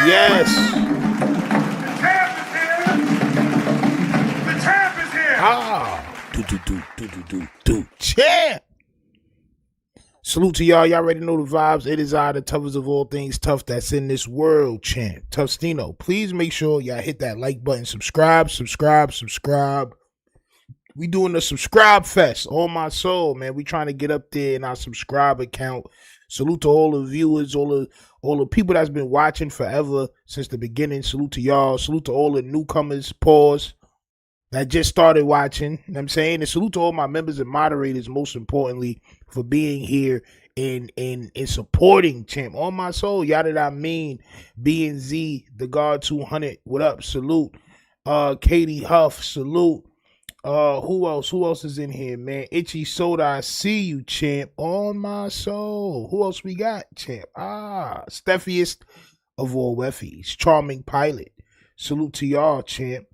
Yes. The champ is here. The champ is here. Champ. Salute to y'all. Y'all already know the vibes. It is I, the toughest of all things tough that's in this world, champ. Tough Stino. Please make sure y'all hit that like button. Subscribe. We doing the subscribe fest on my soul, man. We trying to get up there in our subscriber count. Salute to all the viewers, all the people that's been watching forever since the beginning. Salute to y'all. Salute to all the newcomers, pause, that just started watching. You know what I'm saying? And salute to all my members and moderators, most importantly, for being here and supporting champ. On my soul, y'all that I mean. B and Z, the Guard 200. What up? Salute. Katie Huff, salute. Who else is in here, man? Itchy Soda, I see you, champ. On my soul. Who else we got, champ? Steffiest of all Weffies. Charming Pilot. Salute to y'all, champ.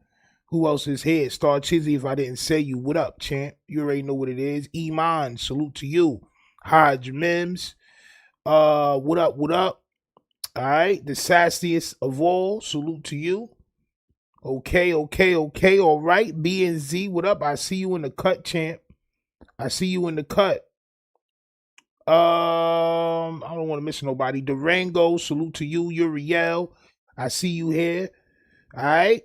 Who else is here? Star Chizzy, if I didn't say you. What up, champ? You already know what it is. Iman, salute to you. Hodge Mims. What up? All right. The sassiest of all. Salute to you. Okay. All right. B and Z, what up? I see you in the cut, champ. I see you in the cut. I don't want to miss nobody. Durango, salute to you. Uriel, I see you here. All right.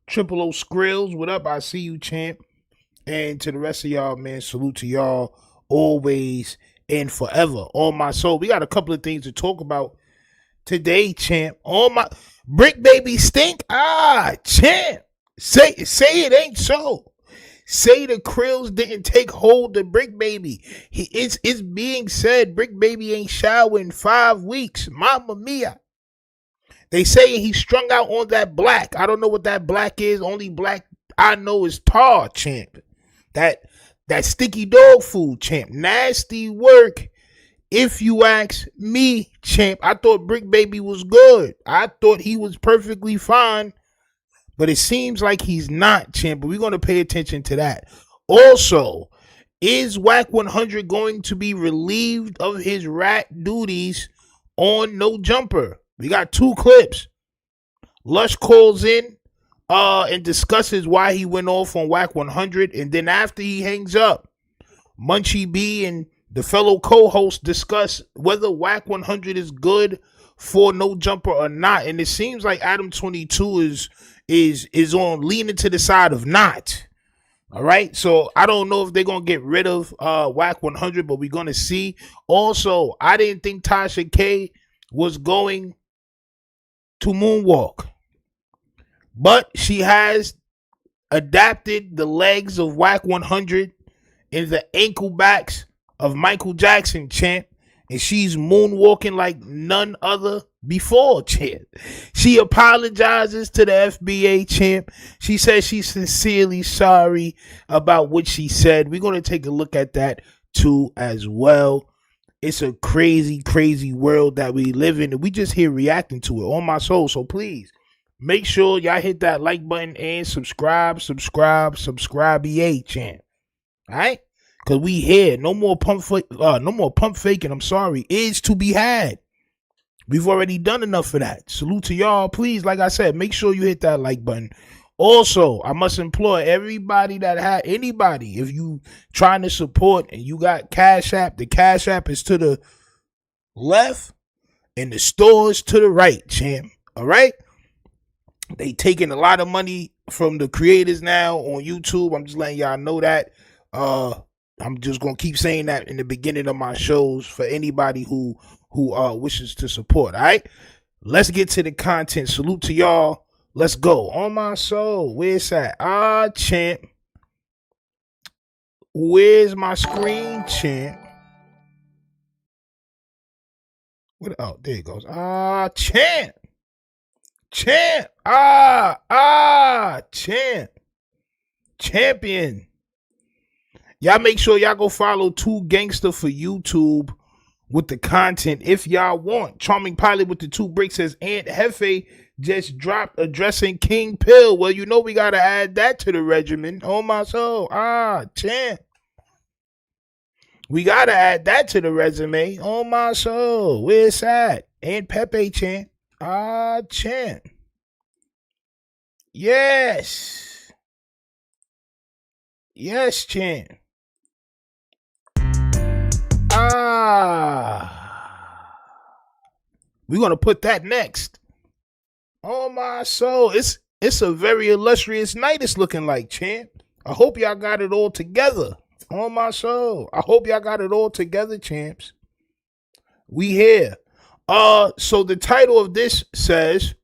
Triple O Skrills, what up? I see you, champ. And to the rest of y'all, man, salute to y'all always and forever. On my soul. We got a couple of things to talk about today, champ. On my Bricc baby stink. Champ. Say it ain't so. Say the krills didn't take hold of Bricc baby. It's being said Bricc baby ain't showered in 5 weeks. Mamma mia. They saying he strung out on that black. I don't know what that black is. Only black I know is tar, champ. That stinky dog food, champ. Nasty work. If you ask me, champ, I thought Bricc baby was good. I thought he was perfectly fine. But it seems like he's not, champ. But we're going to pay attention to that. Also, is Wack 100 going to be relieved of his rat duties on No Jumper? We got 2 clips. Lush calls in and discusses why he went off on Wack 100. And then after he hangs up, Munchie B and the fellow co-host discuss whether Wack 100 is good for No Jumper or not. And it seems like Adam 22 is on leaning to the side of not. All right. So I don't know if they're going to get rid of Wack 100, but we're going to see. Also, I didn't think Tasha K was going to moonwalk, but she has adapted the legs of Wack 100 in the ankle backs of Michael Jackson, champ, and she's moonwalking like none other before, champ. She apologizes to the FBA, champ. She says she's sincerely sorry about what she said. We're going to take a look at that too as well. It's a crazy, crazy world that we live in, and we just here reacting to it on my soul. So please make sure y'all hit that like button and subscribe, EA champ. All right, cause we here. No more pump faking. I'm sorry, is to be had. We've already done enough for that. Salute to y'all. Please, like I said, make sure you hit that like button. Also, I must implore everybody that had anybody, if you trying to support and you got Cash App, the Cash App is to the left and the store is to the right, champ. All right? They taking a lot of money from the creators now on YouTube. I'm just letting y'all know that. I'm just going to keep saying that in the beginning of my shows for anybody who wishes to support. All right? Let's get to the content. Salute to y'all. Let's go. On my soul. Where's that? Champ. Where's my screen, champ? What? Oh, there it goes. Champ. Champ. Champ. Champion. Y'all make sure y'all go follow 2 Gangster for YouTube with the content if y'all want. Charming Pilot with the 2 bricks says Aunt Hefe just dropped addressing King Pill. Well, you know we got to add that to the regimen. Oh, my soul. Champ. We gotta add that to the resume. On my soul. Where's that? And Pepe chant. Chant. Yes. Yes, chant. We're gonna put that next. Oh my soul. It's a very illustrious night it's looking like, champ. I hope y'all got it all together. On my soul. I hope y'all got it all together, champs. We here. So the title of this says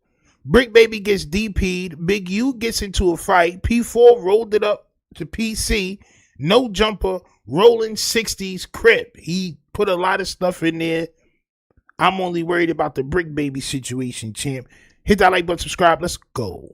Bricc Baby gets DP'd, Big U gets into a fight, P4 rolled it up to PC, no jumper, rolling 60s crip. He put a lot of stuff in there. I'm only worried about the Bricc Baby situation, champ. Hit that like button, subscribe. Let's go.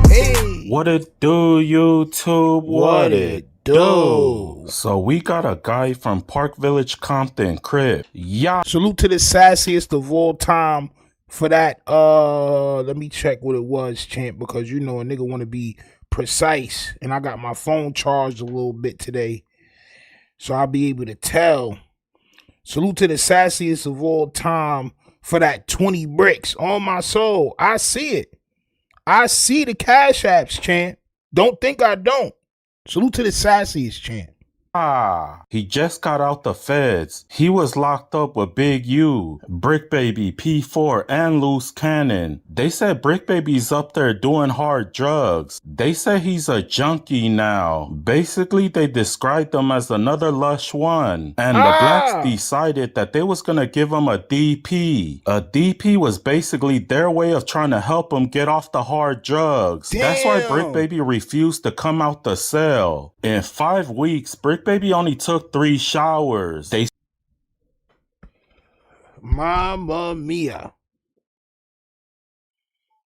Hey. What it do, YouTube? What it do? So we got a guy from Park Village, Compton, crib. Yeah. Salute to the sassiest of all time for that. Let me check what it was, champ, because you know a nigga want to be precise, and I got my phone charged a little bit today, so I'll be able to tell. Salute to the sassiest of all time for that 20 bricks. On my soul, I see it. I see the cash apps, champ. Don't think I don't. Salute to the sassiest, champ. He just got out the feds. He was locked up with Big U, Bricc Baby, P4, and Loose Cannon. They said Bricc Baby's up there doing hard drugs. They say he's a junkie now. Basically, they described him as another lush one. And the blacks decided that they was gonna give him a DP. A DP was basically their way of trying to help him get off the hard drugs. Damn. That's why Bricc Baby refused to come out the cell. In 5 weeks, Bricc Baby only took 3 showers. They Mamma mia.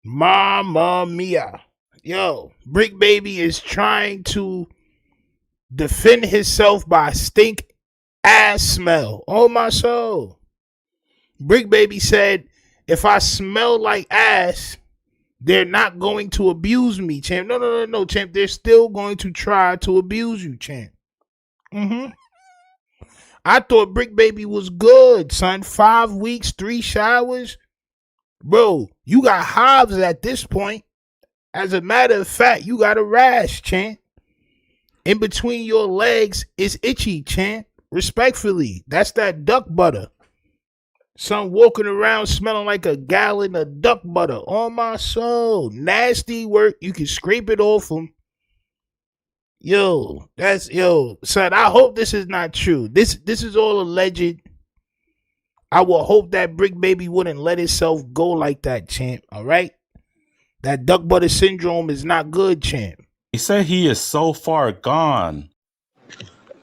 Mamma mia. Yo, Bricc Baby is trying to defend himself by stink ass smell. Oh my soul. Bricc Baby said, if I smell like ass, they're not going to abuse me, champ. No, champ. They're still going to try to abuse you, champ. I thought Bricc Baby was good, son. 5 weeks, 3 showers. Bro, you got hives at this point. As a matter of fact, you got a rash, champ. In between your legs is itchy, champ. Respectfully, that's that duck butter. Son walking around smelling like a gallon of duck butter. On my soul. Nasty work. You can scrape it off him. Yo, son, I hope this is not true. This is all alleged. I will hope that Bricc Baby wouldn't let itself go like that, champ. All right? That duck butter syndrome is not good, champ. They say he is so far gone.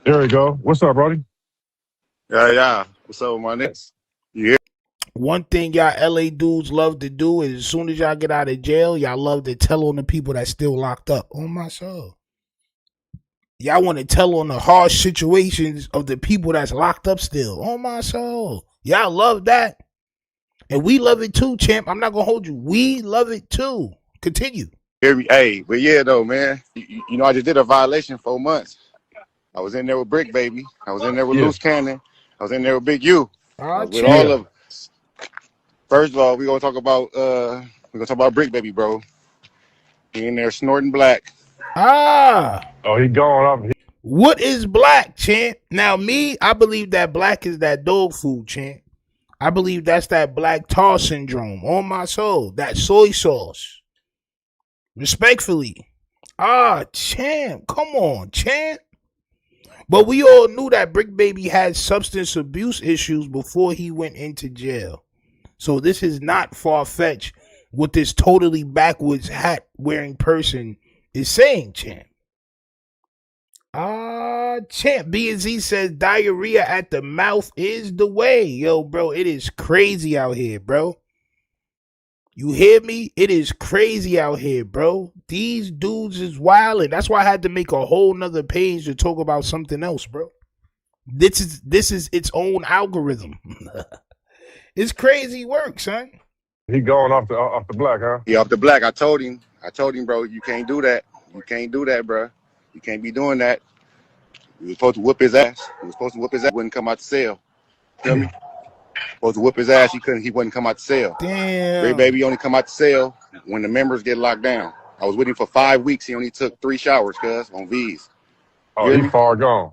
There we go. What's up, Brody? Yeah. What's up with my niggas? Yeah. One thing y'all LA dudes love to do is as soon as y'all get out of jail, y'all love to tell on the people that's still locked up. On my soul. Y'all want to tell on the harsh situations of the people that's locked up still. On my soul. Y'all love that. And we love it too, champ. I'm not going to hold you. We love it too. Continue. Hey, but yeah, though, man. You know, I just did a violation 4 months. I was in there with Bricc Baby. I was in there with Loose Cannon. I was in there with Big U. With all of us. First of all, we're going to talk about Bricc Baby, bro. He in there snorting black. Oh, he going up. What is black, champ? Now, I believe that black is that dog food, champ. I believe that's that black tar syndrome. On my soul. That soy sauce. Respectfully. Champ. Come on, champ. But we all knew that Bricc Baby had substance abuse issues before he went into jail. So this is not far-fetched what this totally backwards hat wearing person is saying, champ. Champ. B&Z says diarrhea at the mouth is the way. Yo, bro, it is crazy out here, bro. You hear me? It is crazy out here, bro. These dudes is wilding. That's why I had to make a whole nother page to talk about something else, bro. This is its own algorithm. It's crazy work, son. He going off the black, huh? He off the black. I told him, bro, you can't do that. You can't do that, bro. You can't be doing that. You was supposed to whoop his ass. He was supposed to whoop his ass. Wouldn't come out the cell. Feel me? Supposed to whoop his ass. He wouldn't come out the cell. Damn. Bricc baby only come out the cell when the members get locked down. I was with him for 5 weeks. He only took 3 showers, cuz, on V's. Oh, he far gone.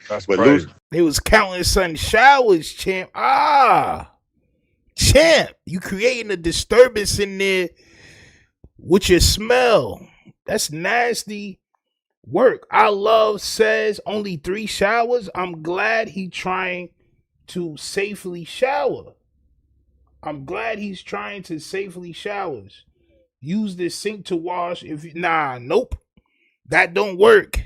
That's But crazy. They was counting some showers, champ. Champ, you creating a disturbance in there with your smell. That's nasty work. I love says only 3 showers. I'm glad he trying to safely shower. Use this sink to wash. Nope. That don't work.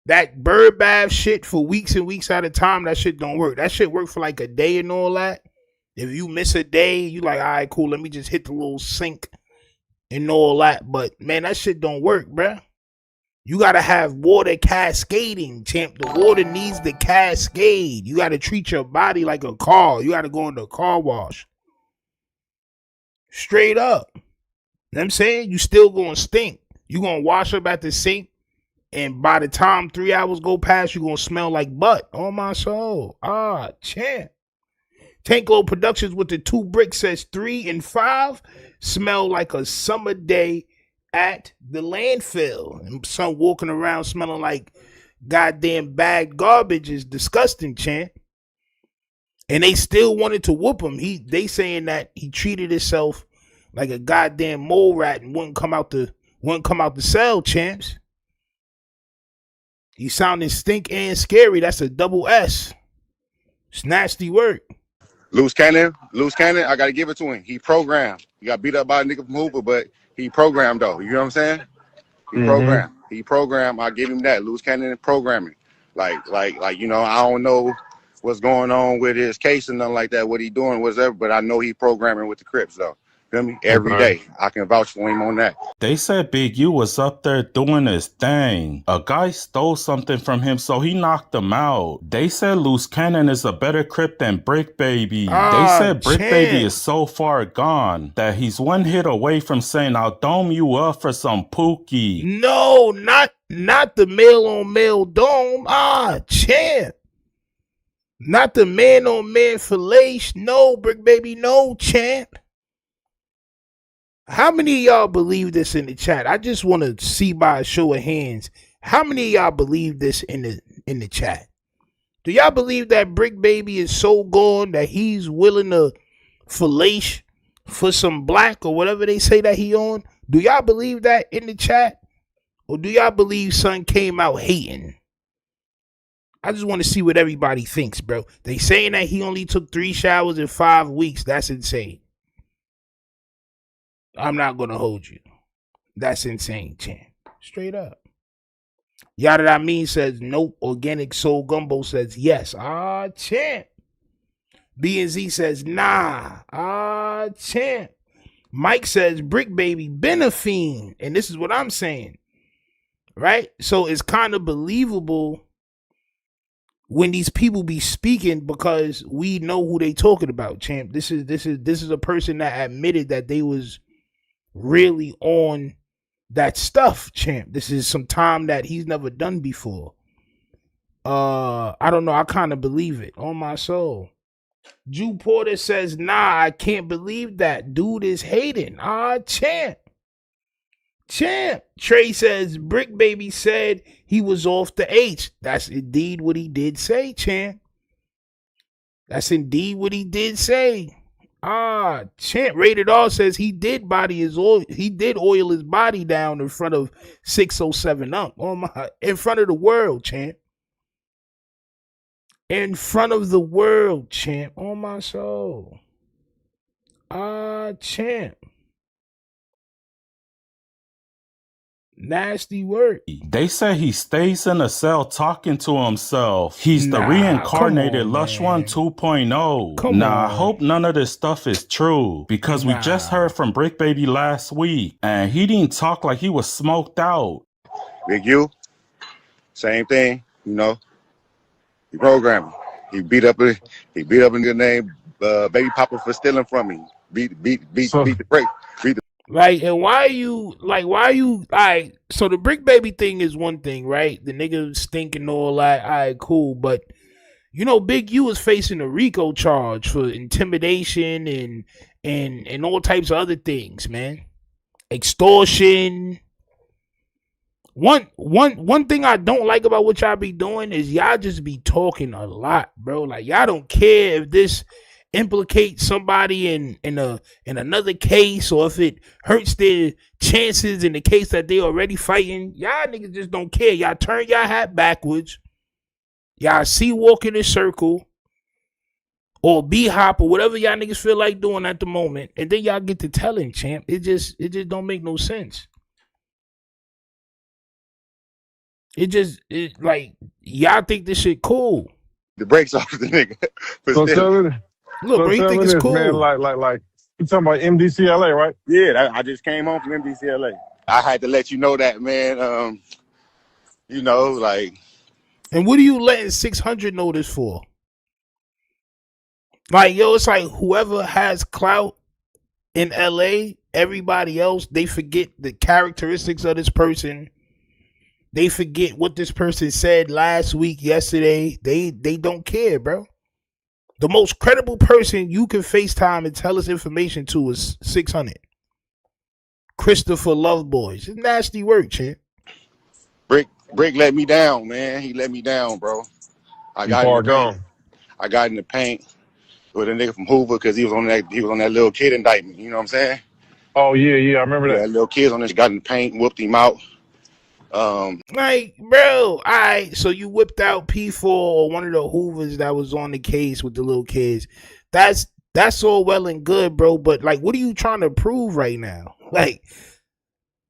That bird bath shit for weeks and weeks at a time, that shit don't work. That shit work for like a day and all that. If you miss a day, you like, all right, cool, let me just hit the little sink and all that. But, man, that shit don't work, bruh. You got to have water cascading, champ. The water needs to cascade. You got to treat your body like a car. You got to go in the car wash. Straight up. You know what I'm saying? You still going to stink. You going to wash up at the sink. And by the time 3 hours go past, you're going to smell like butt. Oh, my soul. Champ. Tanklo Productions with the 2 Bricc says 3 and 5 smell like a summer day at the landfill. And some walking around smelling like goddamn bagged garbage is disgusting, champ. And they still wanted to whoop him. They saying that he treated himself like a goddamn mole rat and wouldn't come out the cell, champs. He sounding stink and scary. That's a double S. It's nasty work. Loose cannon, I gotta give it to him. He programmed. He got beat up by a nigga from Hoover, but he programmed though. You know what I'm saying? He programmed. I give him that. Loose cannon and programming. Like, you know, I don't know what's going on with his case and nothing like that, what he doing, whatever, but I know he programming with the Crips though. Feel me? Every day. I can vouch for him on that. They said Big U was up there doing his thing. A guy stole something from him, so he knocked him out. They said Loose Cannon is a better Crip than Bricc Baby. They said Bricc Baby is so far gone that he's 1 hit away from saying, I'll dome you up for some Pookie. No, not the male on male dome. Champ. Not the man on man fellation. No, Bricc Baby, no, champ. How many of y'all believe this in the chat? I just want to see by a show of hands. How many of y'all believe this in the chat? Do y'all believe that Bricc Baby is so gone that he's willing to fellate for some black or whatever they say that he on? Do y'all believe that in the chat? Or do y'all believe son came out hating? I just want to see what everybody thinks, bro. They saying that he only took 3 showers in 5 weeks. That's insane. I'm not going to hold you. That's insane, champ. Straight up. Yada that mean says nope. Organic Soul Gumbo says yes. Champ. B and Z says nah. Champ. Mike says Bricc Baby been a fiend. And this is what I'm saying. Right? So it's kind of believable when these people be speaking because we know who they talking about, champ. This is a person that admitted that they was really on that stuff, champ. This is some time that he's never done before. I don't know. I kind of believe it on my soul. Jew Porter says, nah, I can't believe that. Dude is hating. Champ. Trey says, Bricc Baby said he was off the H. That's indeed what he did say, champ. That's indeed what he did say. Champ Rated R says he did oil his body down in front of 607 up. In front of the world, champ. In front of the world, champ. On my soul. Champ. Nasty work. They say he stays in a cell talking to himself. He's the reincarnated Lush One 2.0. I hope none of this stuff is true because we just heard from Bricc Baby last week and he didn't talk like he was smoked out. Big U, same thing, you know. He programmed. He beat up a nigga named Baby Papa for stealing from me. So the Bricc. Like, and why are you so the Bricc baby thing is one thing, right? The nigga stinking all that, all right, cool, but you know, Big U is facing a RICO charge for intimidation and all types of other things, man. Extortion. One thing I don't like about what y'all be doing is y'all just be talking a lot, bro. Like y'all don't care if this implicates somebody in another case or if it hurts their chances in the case that they already fighting. Y'all niggas just don't care. Y'all turn y'all hat backwards. Y'all see walk in a circle or B-hop or whatever y'all niggas feel like doing at the moment, and then y'all get to telling, champ. It just don't make no sense. It like y'all think this shit cool. The brakes off the nigga. so tell me, Look, bro, you think this, it's cool, man. Like you talking about MDCLA, right? Yeah, I just came home from MDCLA. I had to let you know that, man. You know, like. And what are you letting 600 know this for? Like, yo, it's like whoever has clout in LA, everybody else, they forget the characteristics of this person. They forget what this person said last week, yesterday. They don't care, bro. The most credible person you can FaceTime and tell us information to is 600. Christopher Loveboys. It's nasty work, champ. Bricc let me down, man. He let me down, bro. I got in the paint with a nigga from Hoover because he was on that little kid indictment. You know what I'm saying? Oh yeah, I remember that. That little kid on this, got in the paint, whooped him out. Like, bro, so you whipped out P4 or one of the Hoovers that was on the case with the little kids. That's all well and good, bro, but like, what are you trying to prove right now? Like,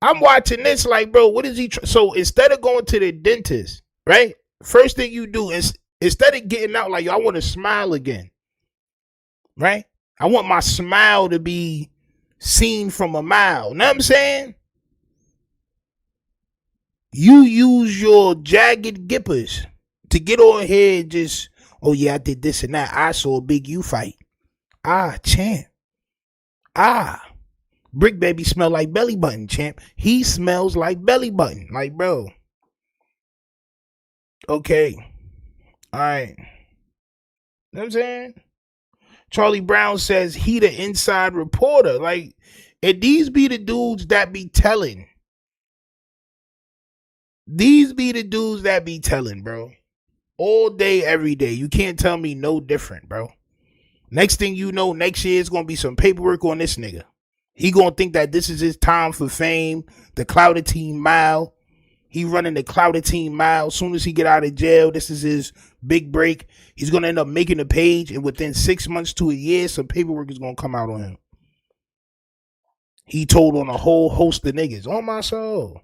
I'm watching this like, bro, what is he so instead of going to the dentist, right? First thing you do is instead of getting out like, yo, I want to smile again, right? I want my smile to be seen from a mile. Know what I'm saying? You use your jagged gippers to get on here and just, oh yeah, I did this and that. I saw a Big U fight. Champ. Bricc baby smell like belly button, champ. He smells like belly button. Like, bro. Okay. All right. You know what I'm saying? Charlie Brown says he the inside reporter. Like, and these be the dudes that be telling. These be the dudes that be telling, bro. All day, every day. You can't tell me no different, bro. Next thing you know, next year is going to be some paperwork on this nigga. He going to think that this is his time for fame. The Clouded Team Mile. He running the Clouded Team Mile. As soon as he get out of jail, this is his big break. He's going to end up making a page. And within 6 months to a year, some paperwork is going to come out on him. He told on a whole host of niggas. On my soul.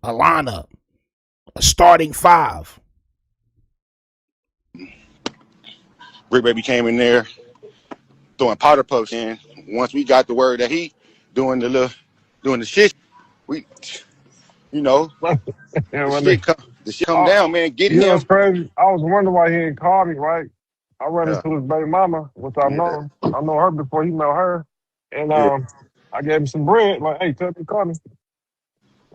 A lineup. A starting five. Bricc baby came in there throwing powder puffs in. Once we got the word that he doing the shit, we, you know, the shit come down, man. Get him. It's crazy. I was wondering why he didn't call me, right? I ran into his baby mama, which I know. I know her before he met her. And I gave him some bread, like, hey, tell him to call me.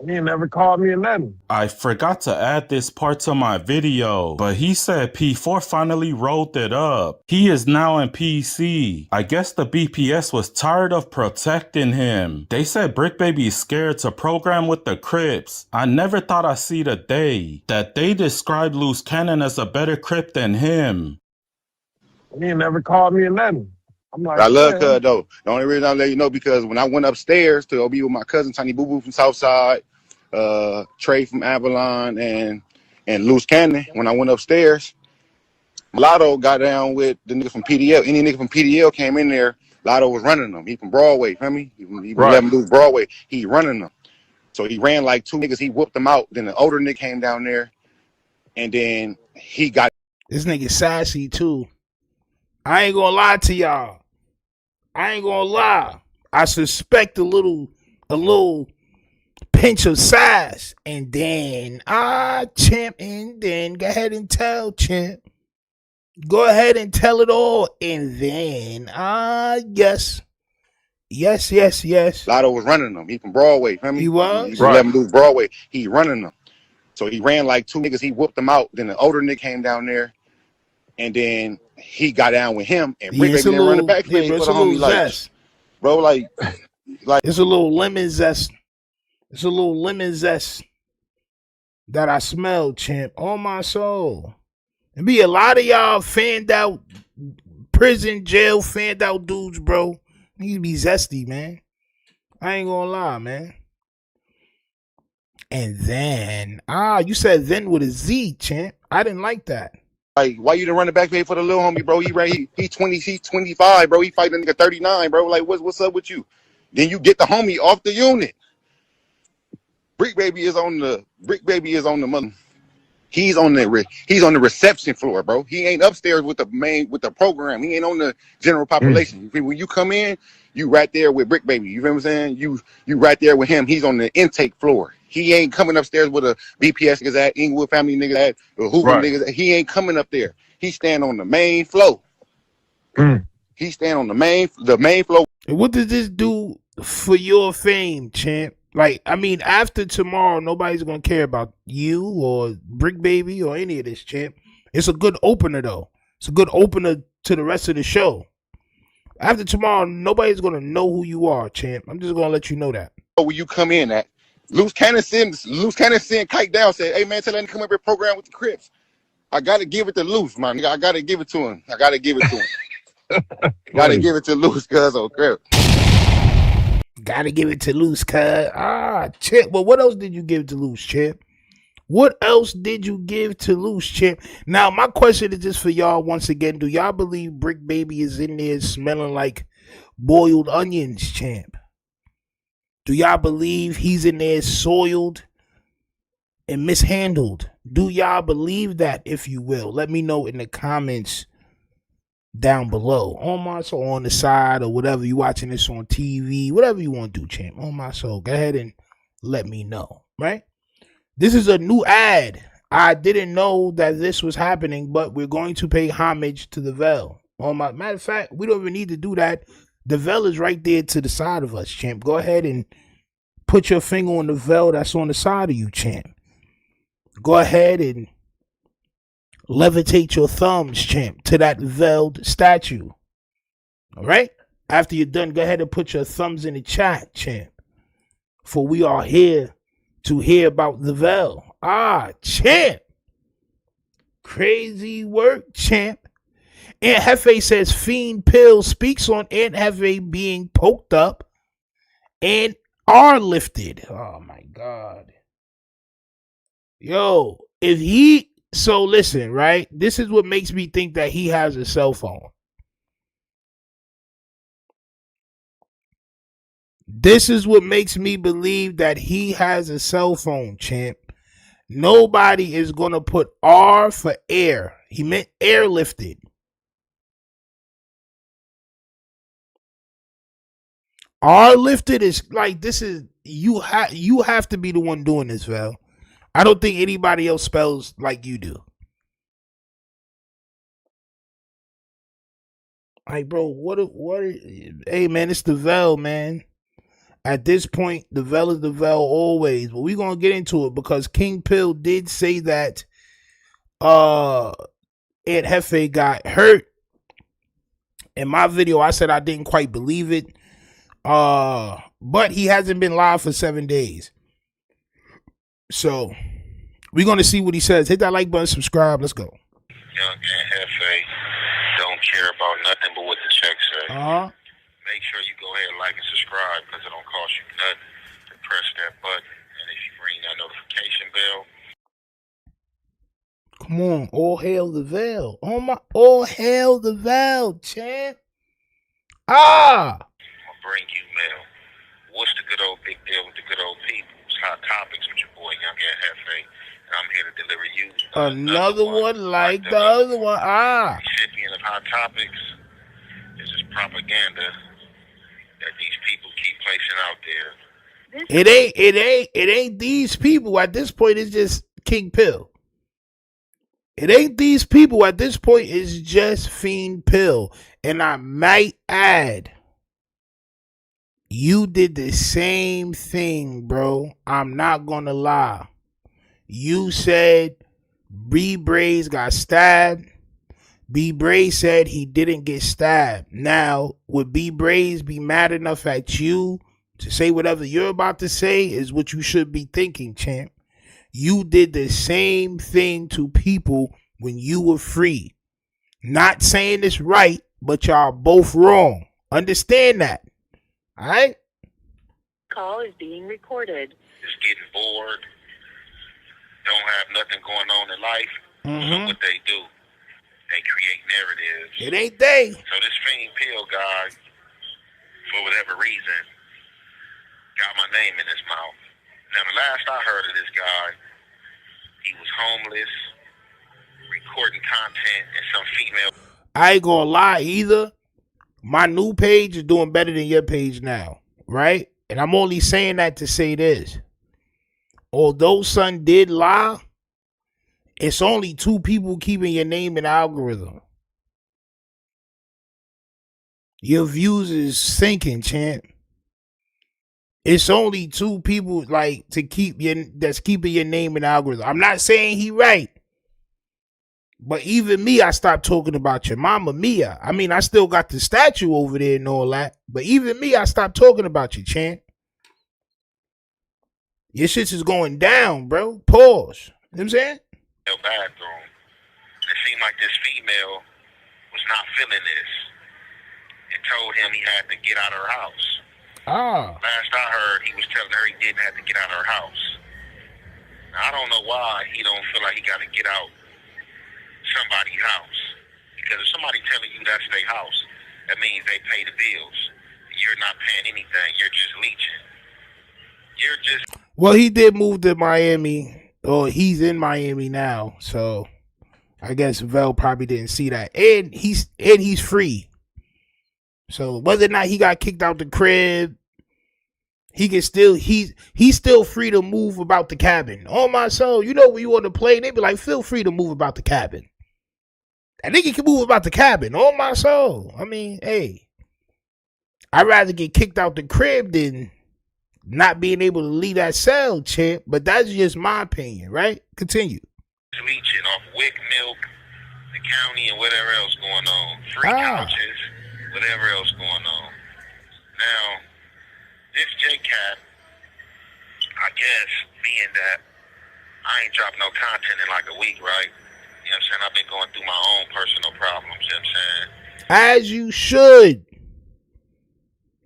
He never called me or nothing. I forgot to add this part to my video, but he said P4 finally rolled it up. He is now in PC. I guess the BPS was tired of protecting him. They said Bricc baby is scared to program with the Crips. I never thought I'd see the day that they described Loose Cannon as a better Crip than him. He never called me or nothing. I'm like, I love Cuz though. The only reason I let you know because when I went upstairs to go be with my cousin Tiny Boo Boo from Southside, Trey from Avalon, and Loose Cannon, when I went upstairs, Lotto got down with the nigga from PDL. Any nigga from PDL came in there, Lotto was running them. He from Broadway, feel me? He let him do Broadway. He running them. So he ran like two niggas. He whooped them out. Then the older nigga came down there, and then he got this nigga sassy too. I ain't gonna lie to y'all. I ain't gonna lie. I suspect a little pinch of sass. And then, champ, and then go ahead and tell, champ. Go ahead and tell it all. And then, yes. Yes, yes, yes. Lotto was running them. He from Broadway, feel me? He He was? from 11 Deuce Broadway. He running them. So he ran like 2 niggas. He whooped them out. Then the older nigga came down there, and then he got down with him. And Bricc Yeah, it's Baby a didn't run the little, back yeah, fade bro, for it's the a little homie. Like, zest. bro, like It's a little lemon zest. It's a little lemon zest that I smell, champ. On my soul. And be a lot of y'all fanned out, prison, jail, fanned out dudes, bro. Need to be zesty, man. I ain't gonna lie, man. And then, you said then with a Z, champ. I didn't like that. Like, why you didn't run the back fade for the little homie, bro? He 20, he's 25, bro. He fighting a nigga 39, bro. Like, what's up with you? Then you get the homie off the unit. Bricc Baby is on the mother. He's on the reception floor, bro. He ain't upstairs with the program. He ain't on the general population. When you come in, you right there with Bricc Baby. You feel what I'm saying? You right there with him. He's on the intake floor. He ain't coming upstairs with a BPS niggas at Inglewood family niggas at the Hoover niggas. He ain't coming up there. He stand on the main floor. He stand on the main floor. And what does this do for your fame, champ? Like, I mean, after tomorrow, nobody's gonna care about you or Bricc Baby or any of this, champ. It's a good opener, though. It's a good opener to the rest of the show. After tomorrow, nobody's gonna know who you are, champ. I'm just gonna let you know that. Where you come in at? Loose Cannon sent Kite down, said, "Hey man, tell that nigga come up here program with the Crips." I gotta give it to Loose, man. I gotta give it to him. Gotta give it to Loose, cuz oh crap. Gotta give it to Loose, cuz. Champ. Well, what else did you give to Loose, champ? What else did you give to Loose, champ? Now, my question is just for y'all once again. Do y'all believe Bricc Baby is in there smelling like boiled onions, champ? Do y'all believe he's in there soiled and mishandled? Do y'all believe that, if you will? Let me know in the comments down below. On my soul, on the side, or whatever. You watching this on TV, whatever you want to do, champ. On my soul, go ahead and let me know, right? This is a new ad. I didn't know that this was happening, but we're going to pay homage to the Vel. Matter of fact, we don't even need to do that. The Vel is right there to the side of us, champ. Go ahead and put your finger on the Vel that's on the side of you, champ. Go ahead and levitate your thumbs, champ, to that veiled statue. All right? After you're done, go ahead and put your thumbs in the chat, champ. For we are here to hear about the Vel. Champ. Crazy work, champ. Aunt Hefe says Fiend Pill speaks on Aunt Hefe being poked up and are lifted. Oh my God. Yo, so listen, right? This is what makes me think that he has a cell phone. This is what makes me believe that he has a cell phone, champ. Nobody is going to put R for air. He meant airlifted. R lifted is like, this is, you have to be the one doing this, Val. I don't think anybody else spells like you do. Like, bro, hey man, it's the Vel, man. At this point, the Vel is the Vel always. But we're gonna get into it because King Pill did say that Aunt Hefe got hurt. In my video, I said I didn't quite believe it. But he hasn't been live for 7 days. So we're gonna see what he says. Hit that like button, subscribe. Let's go. Young Aunt Hefe don't care about nothing but what the check say. Make sure you go ahead and like and subscribe because it don't cost you nothing to press that button. And if you ring that notification bell. Come on, all hail the Vel. All hail the Vel, champ. I'm gonna bring you mail. What's the good old big deal with the good old people? It's Hot Topics with your boy Young Aunt Hefe. And I'm here to deliver you another one like the other one. Recipient of Hot Topics. This is propaganda that these people keep placing out there. It ain't these people. At this point, it's just King Pill. It ain't these people. At this point, it's just Fiend Pill. And I might add, You did the same thing, bro. I'm not gonna lie. You said B Braze got stabbed. B Braze said he didn't get stabbed. Now, would B Braze be mad enough at you to say whatever you're about to say is what you should be thinking, champ? You did the same thing to people when you were free. Not saying it's right, but y'all both wrong. Understand that. All right? Call is being recorded. Just getting bored. Don't have nothing going on in life. So what they do, they create narratives. It ain't they. So this fiend pill guy, for whatever reason, got my name in his mouth. Now, the last I heard of this guy, he was homeless, recording content, and some female. I ain't gonna lie either. My new page is doing better than your page now, right? And I'm only saying that to say this. Although son did lie, it's only 2 people keeping your name in the algorithm. Your views is sinking, champ. It's only 2 people that's keeping your name in the algorithm. I'm not saying he right. But even me, I stopped talking about your mama, Mia. I mean, I still got the statue over there and all that. But even me, I stopped talking about you, champ. Your shit is going down, bro. Pause. You know what I'm saying? Bathroom. It seemed like this female was not feeling this and told him he had to get out of her house. Last I heard, he was telling her he didn't have to get out of her house. Now, I don't know why he don't feel like he got to get out somebody's house. Because if somebody telling you that's their house, that means they pay the bills. You're not paying anything. You're just leeching. Well, he did move to Miami. Or he's in Miami now. So I guess Vel probably didn't see that. And he's free. So whether or not he got kicked out the crib, he can still he's still free to move about the cabin. On my soul, you know when you on the plane, they be like, feel free to move about the cabin. That nigga can move about the cabin. On my soul. I mean, hey, I'd rather get kicked out the crib than not being able to leave that cell, champ. But that's just my opinion, right? Continue. Leeching off Wick milk, the county, and whatever else going on. Free couches, whatever else going on. Now, this J-Cat, I guess, being that I ain't dropped no content in like a week, right? You know what I'm saying? I've been going through my own personal problems, you know what I'm saying? As you should.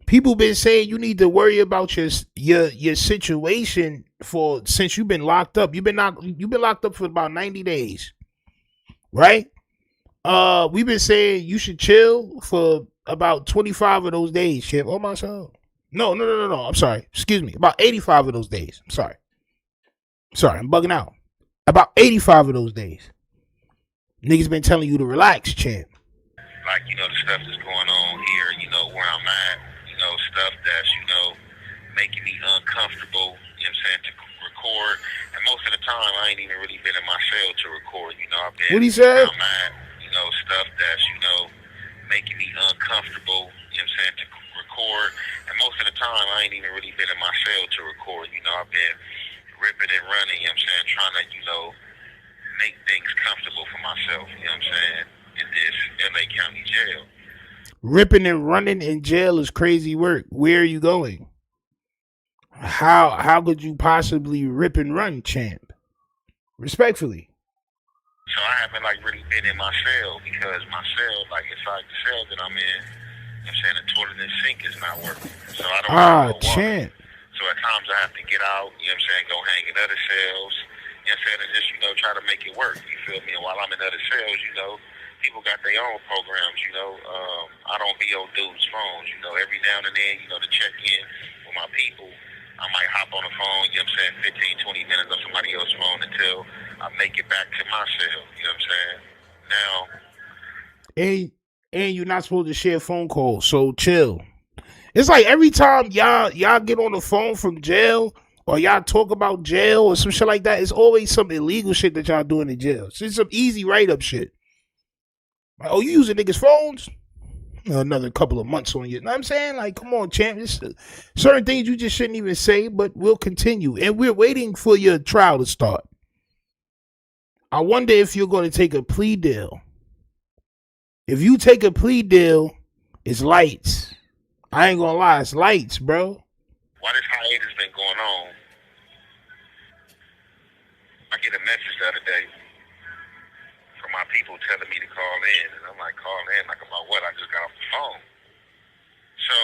People been saying you need to worry about your situation since you've been locked up. You've been locked up for about 90 days. Right? We've been saying you should chill for about 25 of those days, Chip. Oh my soul. No. I'm sorry. Excuse me. About 85 of those days. I'm sorry. I'm bugging out. About 85 of those days. Niggas been telling you to relax, champ. Like, the stuff that's going on here, where I'm at, stuff that's, making me uncomfortable, you know what I'm saying, to record. And most of the time, I ain't even really been in my cell to record, I've been what he said? Where I'm at, stuff that's, making me uncomfortable, you know what I'm saying, to record. And most of the time, I ain't even really been in my cell to record, I've been ripping and running, you know what I'm saying, trying to, make things comfortable for myself, you know what I'm saying, in this LA County jail. Ripping and running in jail is crazy work. Where are you going? How could you possibly rip and run, champ? Respectfully. So I haven't really been in my cell because my cell, inside the cell that I'm in, you know what I'm saying, the toilet and sink is not working. So I don't have no water. Champ. So at times I have to get out, you know what I'm saying, go hang in other cells, you know what I'm saying, and just, try to make it work, you feel me? And while I'm in other cells, people got their own programs, I don't be on dudes' phones, every now and then, to check in with my people. I might hop on the phone, you know what I'm saying, 15, 20 minutes on somebody else's phone until I make it back to my cell, you know what I'm saying? Now. And you're not supposed to share phone calls, so chill. It's like every time y'all get on the phone from jail or y'all talk about jail or some shit like that, it's always some illegal shit that y'all doing in jail. It's just some easy write-up shit. Like, oh, you using niggas' phones? another couple of months on you. You know what I'm saying? Like, come on, champ. Certain things you just shouldn't even say, but we'll continue. And we're waiting for your trial to start. I wonder if you're going to take a plea deal. If you take a plea deal, it's lights. I ain't going to lie. It's lights, bro. While this hiatus been going on, I get a message the other day from my people telling me to call in. And I'm like, call in? Like, about what? I just got off the phone. So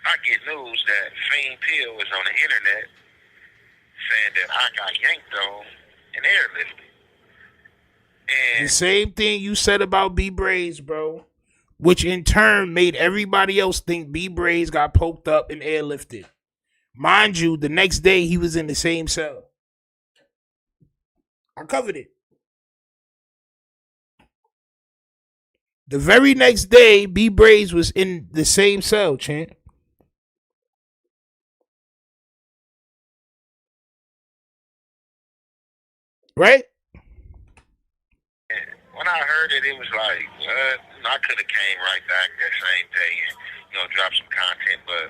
I get news that Fiend Pill is on the internet saying that I got yanked on and airlifted. And the same thing you said about B Braids, bro. Which in turn made everybody else think B Braids got poked up and airlifted. Mind you, the next day he was in the same cell. I covered it. The very next day, B Braids was in the same cell, champ. Right? When I heard it, it was like, what? I could have came right back that same day and, drop some content, but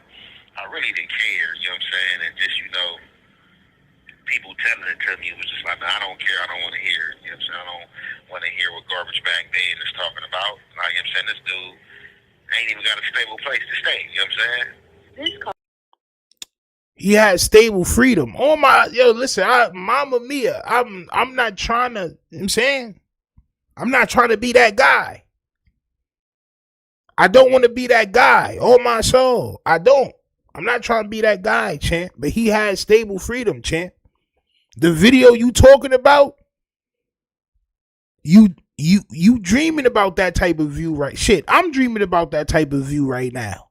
I really didn't care, you know what I'm saying? And just, people telling it to me was just like, I don't care, I don't want to hear it, you know what I'm saying? I don't want to hear what Garbage Bag Band is talking about. Like, you know what I'm saying? This dude ain't even got a stable place to stay, you know what I'm saying? He had stable freedom. Oh my, listen, Mama Mia, I'm not trying to, you know what I'm saying? I'm not trying to be that guy. I don't want to be that guy. Oh my soul. I don't. I'm not trying to be that guy, champ. But he had stable freedom, champ. The video you talking about, you dreaming about that type of view, right? Shit, I'm dreaming about that type of view right now.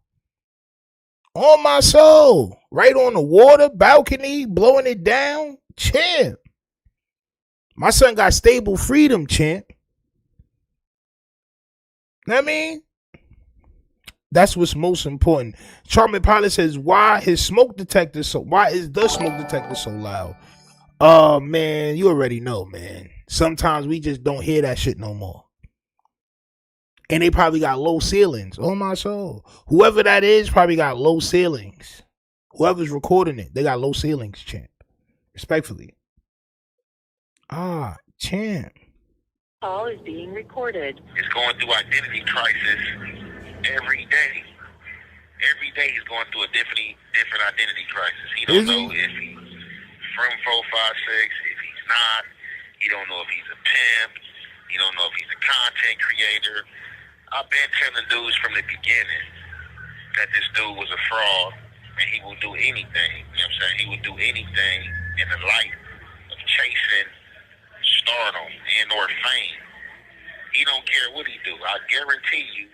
On my soul. Right on the water, balcony, blowing it down. Champ. My son got stable freedom, champ. Know what I mean? That's what's most important. Charming Pilot says, why is the smoke detector so loud? Oh, man, you already know, man. Sometimes we just don't hear that shit no more. And they probably got low ceilings. Oh, my soul. Whoever that is probably got low ceilings. Whoever's recording it, they got low ceilings, champ. Respectfully. Champ. Call is being recorded. It's going through identity crisis every day. Every day he's going through a different identity crisis. He don't know if he's from 456, if he's not. He don't know if he's a pimp. He don't know if he's a content creator. I've been telling dudes from the beginning that this dude was a fraud and he will do anything. You know what I'm saying? He will do anything in the light of chasing stardom and or fame. He don't care what he do. I guarantee you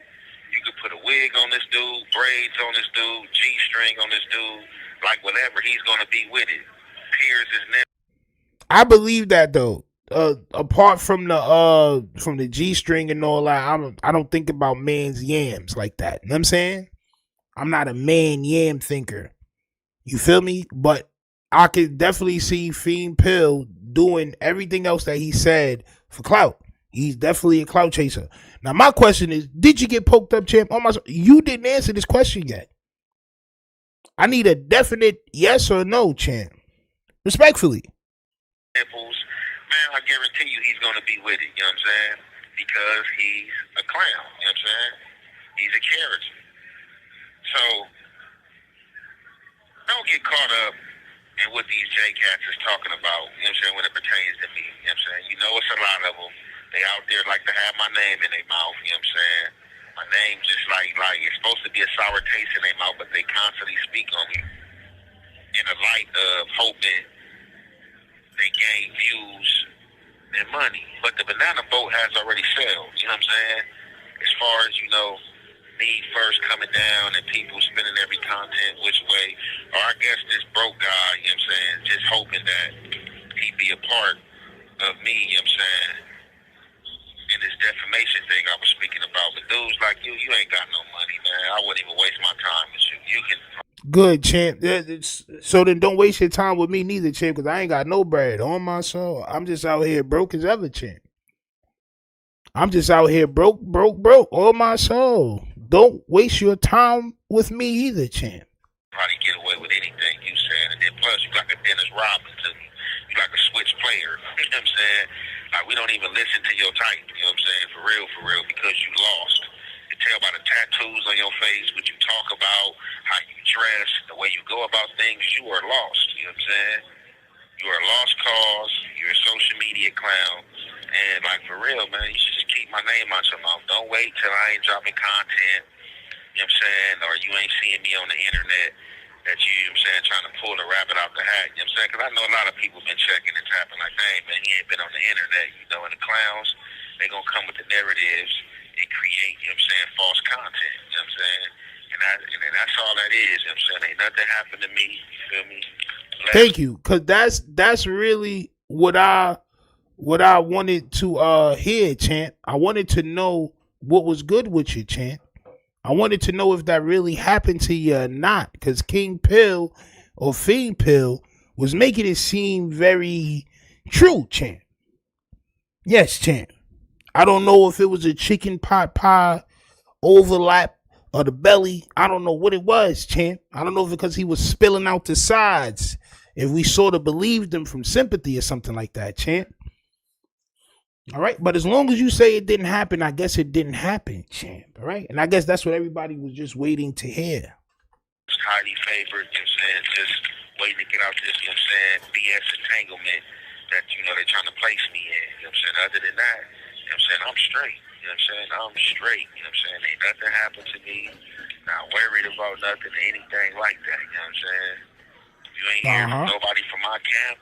could put a wig on this dude, braids on this dude, G-string on this dude, like whatever, he's gonna be with it. Tears is never. I believe that though. Apart from the G-string and all that, I don't think about man's yams like that. You know what I'm saying? I'm not a man yam thinker. You feel me? But I could definitely see Fiend Pill doing everything else that he said for clout. He's definitely a clout chaser. Now, my question is, did you get poked up, champ? You didn't answer this question yet. I need a definite yes or no, champ. Respectfully. Man, I guarantee you he's going to be with it, you know what I'm saying? Because he's a clown, you know what I'm saying? He's a character. So, don't get caught up in what these J-Cats is talking about, you know what I'm saying, when it pertains to me, you know what I'm saying? You know it's a lot of them. They out there like to have my name in their mouth, you know what I'm saying? My name just like it's supposed to be a sour taste in their mouth, but they constantly speak on me in the light of hoping they gain views and money. But the banana boat has already sailed, you know what I'm saying? As far as, me first coming down and people spending every content which way, or I guess this broke guy, you know what I'm saying, just hoping that he'd be a part of me, you know what I'm saying? And this defamation thing I was speaking about. But dudes like you ain't got no money, man. I wouldn't even waste my time with you. You can. Good, champ. So then don't waste your time with me neither, champ, because I ain't got no bread on my soul. I'm just out here broke as ever, champ. I'm just out here broke. All my soul. Don't waste your time with me either, champ. Probably get away with anything you saying. And then plus, you like a Dennis Rodman to me. You like a switch player. You know what I'm saying? Like, we don't even listen to your type. You know what I'm saying? For real, because you lost. You tell by the tattoos on your face, what you talk about, how you dress, the way you go about things, you are lost. You know what I'm saying? You are a lost cause. You're a social media clown. And, like, for real, man, you should just keep my name out your mouth. Don't wait till I ain't dropping content. You know what I'm saying? Or you ain't seeing me on the internet that you know what I'm saying, trying to pull the rabbit out the hat. You know what I'm saying? Because I know a lot of people been checking and tapping like, hey, man, he ain't been on the internet. You know, and the clowns, they going to come with the narratives and create, you know what I'm saying, false content. You know what I'm saying? And that's all that is. You know what I'm saying? Ain't nothing happened to me. You feel me? Thank you. Because that's really what I wanted to hear, champ. I wanted to know what was good with you, champ. I wanted to know if that really happened to you or not, because King Pill or Fiend Pill was making it seem very true, champ. Yes, champ. I don't know if it was a chicken pot pie overlap or the belly. I don't know what it was, champ. I don't know if because he was spilling out the sides, if we sort of believed him from sympathy or something like that, champ. All right, but as long as you say it didn't happen, I guess it didn't happen, champ. All right, and I guess that's what everybody was just waiting to hear. It's highly favored, you know what I'm saying, just waiting to get out this, you know what I'm saying, BS entanglement that, you know, they're trying to place me in, you know what I'm saying. Other than that, you know what I'm saying, I'm straight, you know what I'm saying, I'm straight, you know what I'm saying, ain't nothing happened to me, not worried about nothing or anything like that, you know what I'm saying. If you ain't hear from nobody from my camp,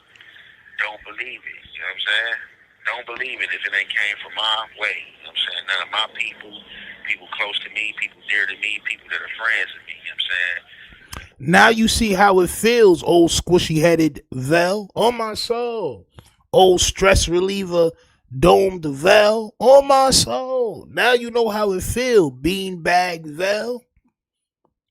don't believe it, you know what I'm saying. Don't believe it if it ain't came from my way. You know what I'm saying? None of my people close to me, people dear to me, people that are friends with me. You know what I'm saying? Now you see how it feels, old squishy-headed Vel. On my soul. Old stress reliever, domed Vel. On my soul. Now you know how it feels, beanbag Vel.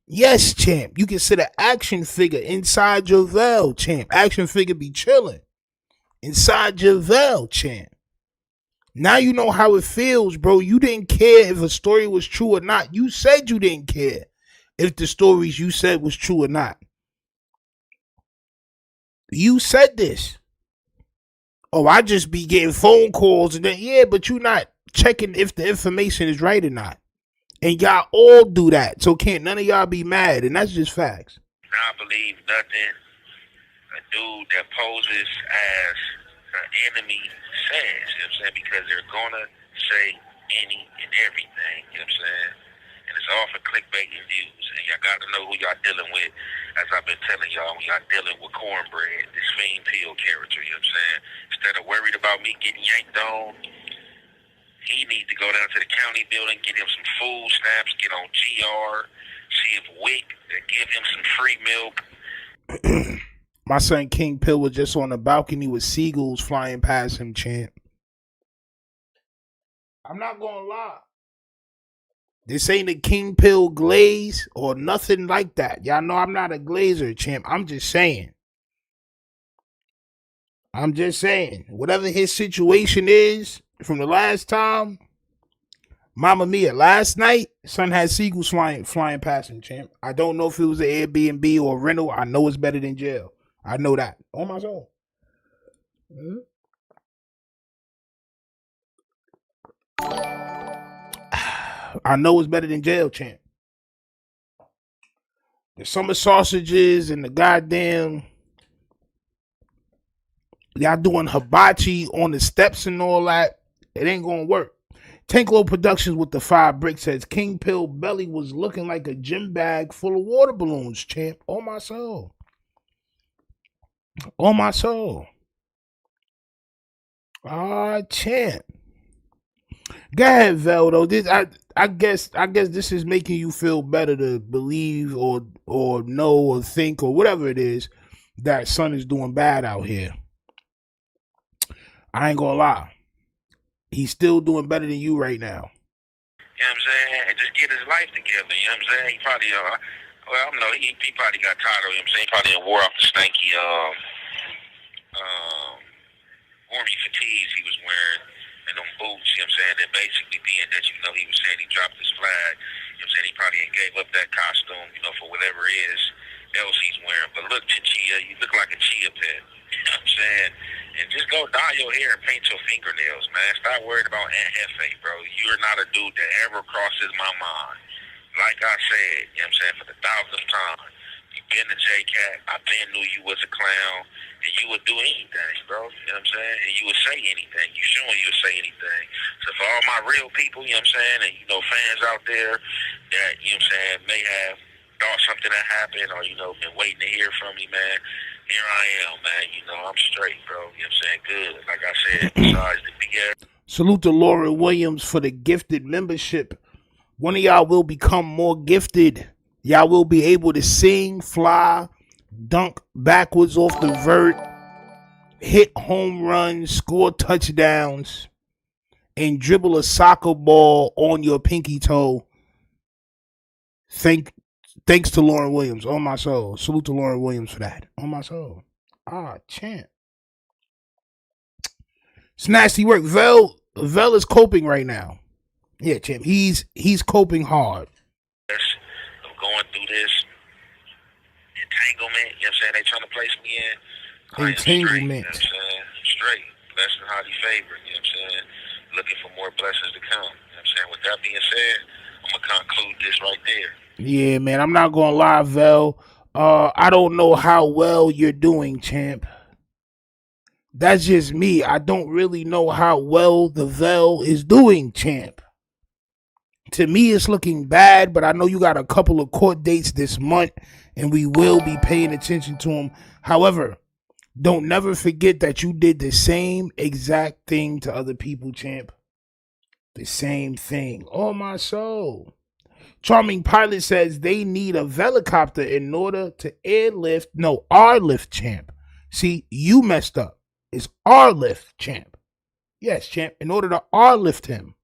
Yes, champ. You can sit an action figure inside your Vel, champ. Action figure be chilling inside your Vel, champ. Now you know how it feels, bro. You didn't care if a story was true or not. You said you didn't care if the stories you said was true or not. You said this. Oh, I just be getting phone calls and then, yeah, but you not checking if the information is right or not. And y'all all do that. So can't none of y'all be mad. And that's just facts. I believe nothing a dude that poses as an enemy says, you know what I'm saying? Because they're gonna say any and everything, you know what I'm saying? And it's all for clickbait and views. And y'all gotta know who y'all dealing with. As I've been telling y'all, when y'all dealing with cornbread, this Fiend Pill character, you know what I'm saying? Instead of worried about me getting yanked on, he needs to go down to the county building, get him some food stamps, get on GR, see if Wack will give him some free milk. My son King Pill was just on the balcony with seagulls flying past him, champ. I'm not gonna lie. This ain't a King Pill glaze or nothing like that. Y'all know I'm not a glazer, champ. I'm just saying. Whatever his situation is from the last time, Mama Mia, last night, son had seagulls flying past him, champ. I don't know if it was an Airbnb or a rental. I know it's better than jail. I know that. On my soul. Mm-hmm. I know it's better than jail, champ. The summer sausages and the goddamn y'all doing hibachi on the steps and all that. It ain't gonna work. Tanklow Productions with the 5 Bricc says King Pill belly was looking like a gym bag full of water balloons, champ. On my soul. On my soul. Champ. Go ahead, Vel, though. I guess this is making you feel better to believe or know or think or whatever it is that son is doing bad out here. I ain't gonna lie. He's still doing better than you right now. You know what I'm saying? And just get his life together, you know what I'm saying? He probably, well, I don't know, he probably got tired of, you know what I'm saying? He probably wore off the Stinky, army fatigues he was wearing and them boots, you know what I'm saying? saying? And basically being that, you know, he was saying he dropped his flag. You know what I'm saying? He probably ain't gave up that costume, you know, for whatever it is else he's wearing. But look, Chia, you look like a chia pet. You know what I'm saying? And just go dye your hair and paint your fingernails, man. Stop worrying about Aunt Hefe, bro. You're not a dude that ever crosses my mind. Like I said, you know what I'm saying, for the 1,000th time, you've been a J-Cat. I been knew you was a clown. And you would do anything, bro. You know what I'm saying? And you would say anything. You showing you would say anything. So for all my real people, you know what I'm saying, and, you know, fans out there that, you know what I'm saying, may have thought something that happened or, you know, been waiting to hear from me, man, here I am, man. You know, I'm straight, bro. You know what I'm saying? Good. Like I said, besides the BS. Salute to Laura Williams for the gifted membership. One of y'all will become more gifted. Y'all will be able to sing, fly, dunk backwards off the vert, hit home runs, score touchdowns, and dribble a soccer ball on your pinky toe. Thanks to Lauren Williams. On my soul. Salute to Lauren Williams for that. On my soul. Champ. It's nasty work. Vel is coping right now. Yeah, champ. He's coping hard. I'm going through this entanglement. You know what I'm saying? They trying to place me in. Entanglement. You know what I'm saying? Straight. Blessed and highly favored. You know what I'm saying? Looking for more blessings to come. You know what I'm saying? With that being said, I'm going to conclude this right there. Yeah, man. I'm not going to lie, Vel. I don't know how well you're doing, champ. That's just me. I don't really know how well the Vel is doing, champ. To me, it's looking bad, but I know you got a couple of court dates this month, and we will be paying attention to them. However, don't never forget that you did the same exact thing to other people, champ. The same thing. Oh, my soul. Charming Pilot says they need a helicopter in order to airlift. No, airlift, champ. See, you messed up. It's airlift, champ. Yes, champ. In order to airlift him,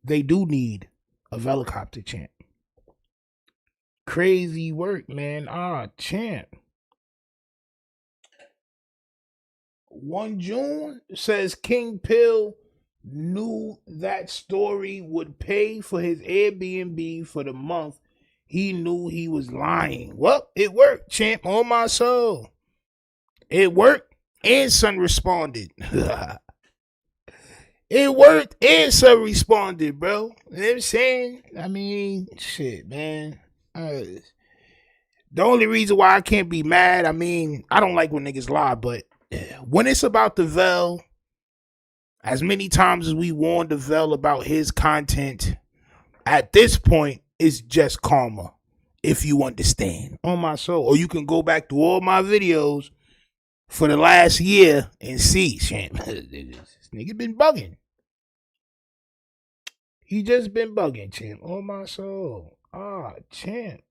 they do need a helicopter, champ. Crazy work, man. Champ. 1 June says King Pill knew that story would pay for his Airbnb for the month. He knew he was lying. Well, it worked, champ. On my soul. It worked, and Son responded. It worked, and Son responded, bro. You know what I'm saying? I mean, shit, man. The only reason why I can't be mad, I mean, I don't like when niggas lie, but when it's about the Vel, as many times as we warned the Vel about his content, at this point, it's just karma, if you understand. On my soul. Or you can go back to all my videos for the last year and see, champ. This nigga been bugging. He just been bugging, champ. On my soul. Champ.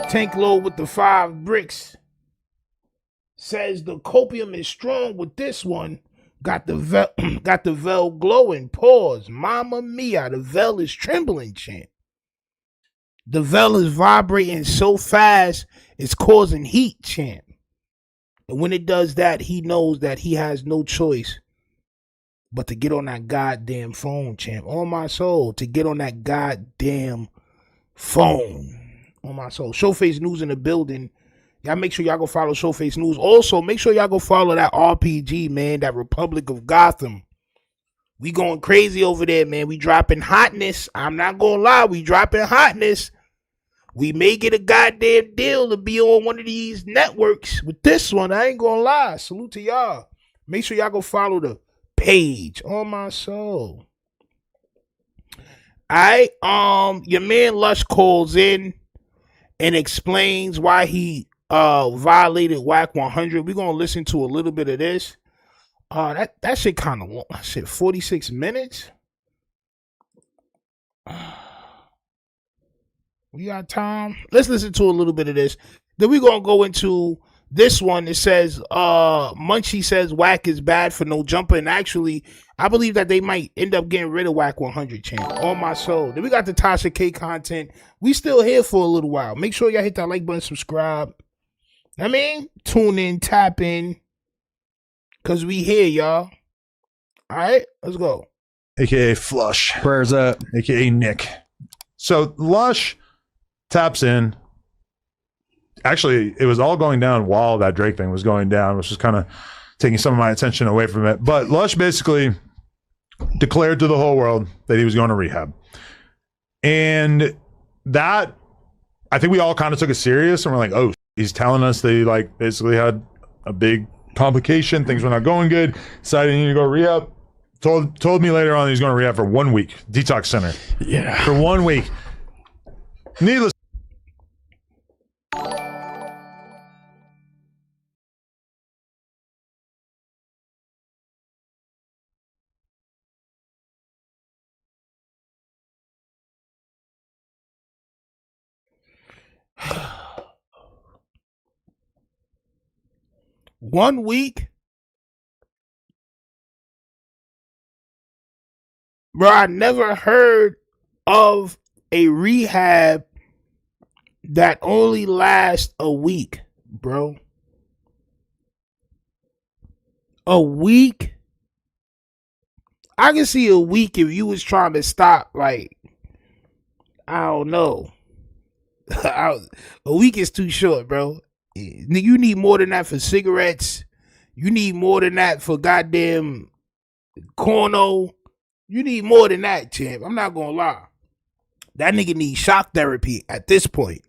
Tank Low with the 5 bricks says the copium is strong with this one. Got the Vel glowing. Pause. Mama mia, the Vel is trembling, champ. The Vel is vibrating so fast it's causing heat, champ. And when it does that, he knows that he has no choice but to get on that goddamn phone, champ. On my soul, to get on that goddamn phone. On my soul. Showface News in the building. Y'all make sure y'all go follow Showface News. Also, make sure y'all go follow that RPG, man. That Republic of Gotham. We going crazy over there, man. We dropping hotness. I'm not going to lie. We dropping hotness. We may get a goddamn deal to be on one of these networks with this one. I ain't going to lie. Salute to y'all. Make sure y'all go follow the page. On my soul. Your man Lush calls in and explains why he violated Wack 100. We're gonna listen to a little bit of this. That shit kind of long. Shit, 46 minutes. We got time. Let's listen to a little bit of this. Then we're gonna go into this one. It says Munchie says Wack is bad for no jumper, and actually I believe that they might end up getting rid of Wack 100, champ. On my soul. Then we got the Tasha K content. We still here for a little while. Make sure y'all hit that like button, subscribe. I mean, tune in, tap in. Cause we here, y'all. All right, let's go. AKA Flush. Prayers up. AKA Nick. So Lush taps in. Actually, it was all going down while that Drake thing was going down, which was kind of taking some of my attention away from it. But Lush basically declared to the whole world that he was going to rehab. And that, I think we all kind of took it serious and we're like, oh, he's telling us that he like basically had a big complication. Things were not going good. Decided he needed to go rehab. Told me later on that he's going to rehab for 1 week. Detox center. Yeah. For 1 week. Needless. One week? Bro, I never heard of a rehab that only lasts a week, bro. A week? I can see a week if you was trying to stop, like, I don't know. A week is too short, bro. You need more than that for cigarettes. You need more than that for goddamn corno. You need more than that, champ. I'm not gonna lie. That nigga needs shock therapy at this point.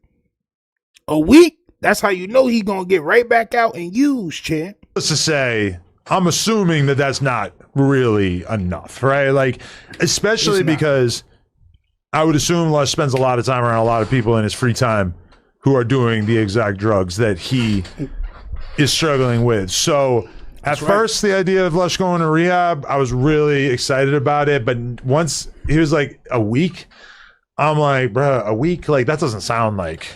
A week? That's how you know he gonna get right back out and use, champ. Let's just say, I'm assuming that that's not really enough, right? Like, especially because I would assume Lush spends a lot of time around a lot of people in his free time who are doing the exact drugs that he is struggling with. So at first, the idea of Lush going to rehab, I was really excited about it. But once he was like, a week, I'm like, bro, a week? Like, that doesn't sound like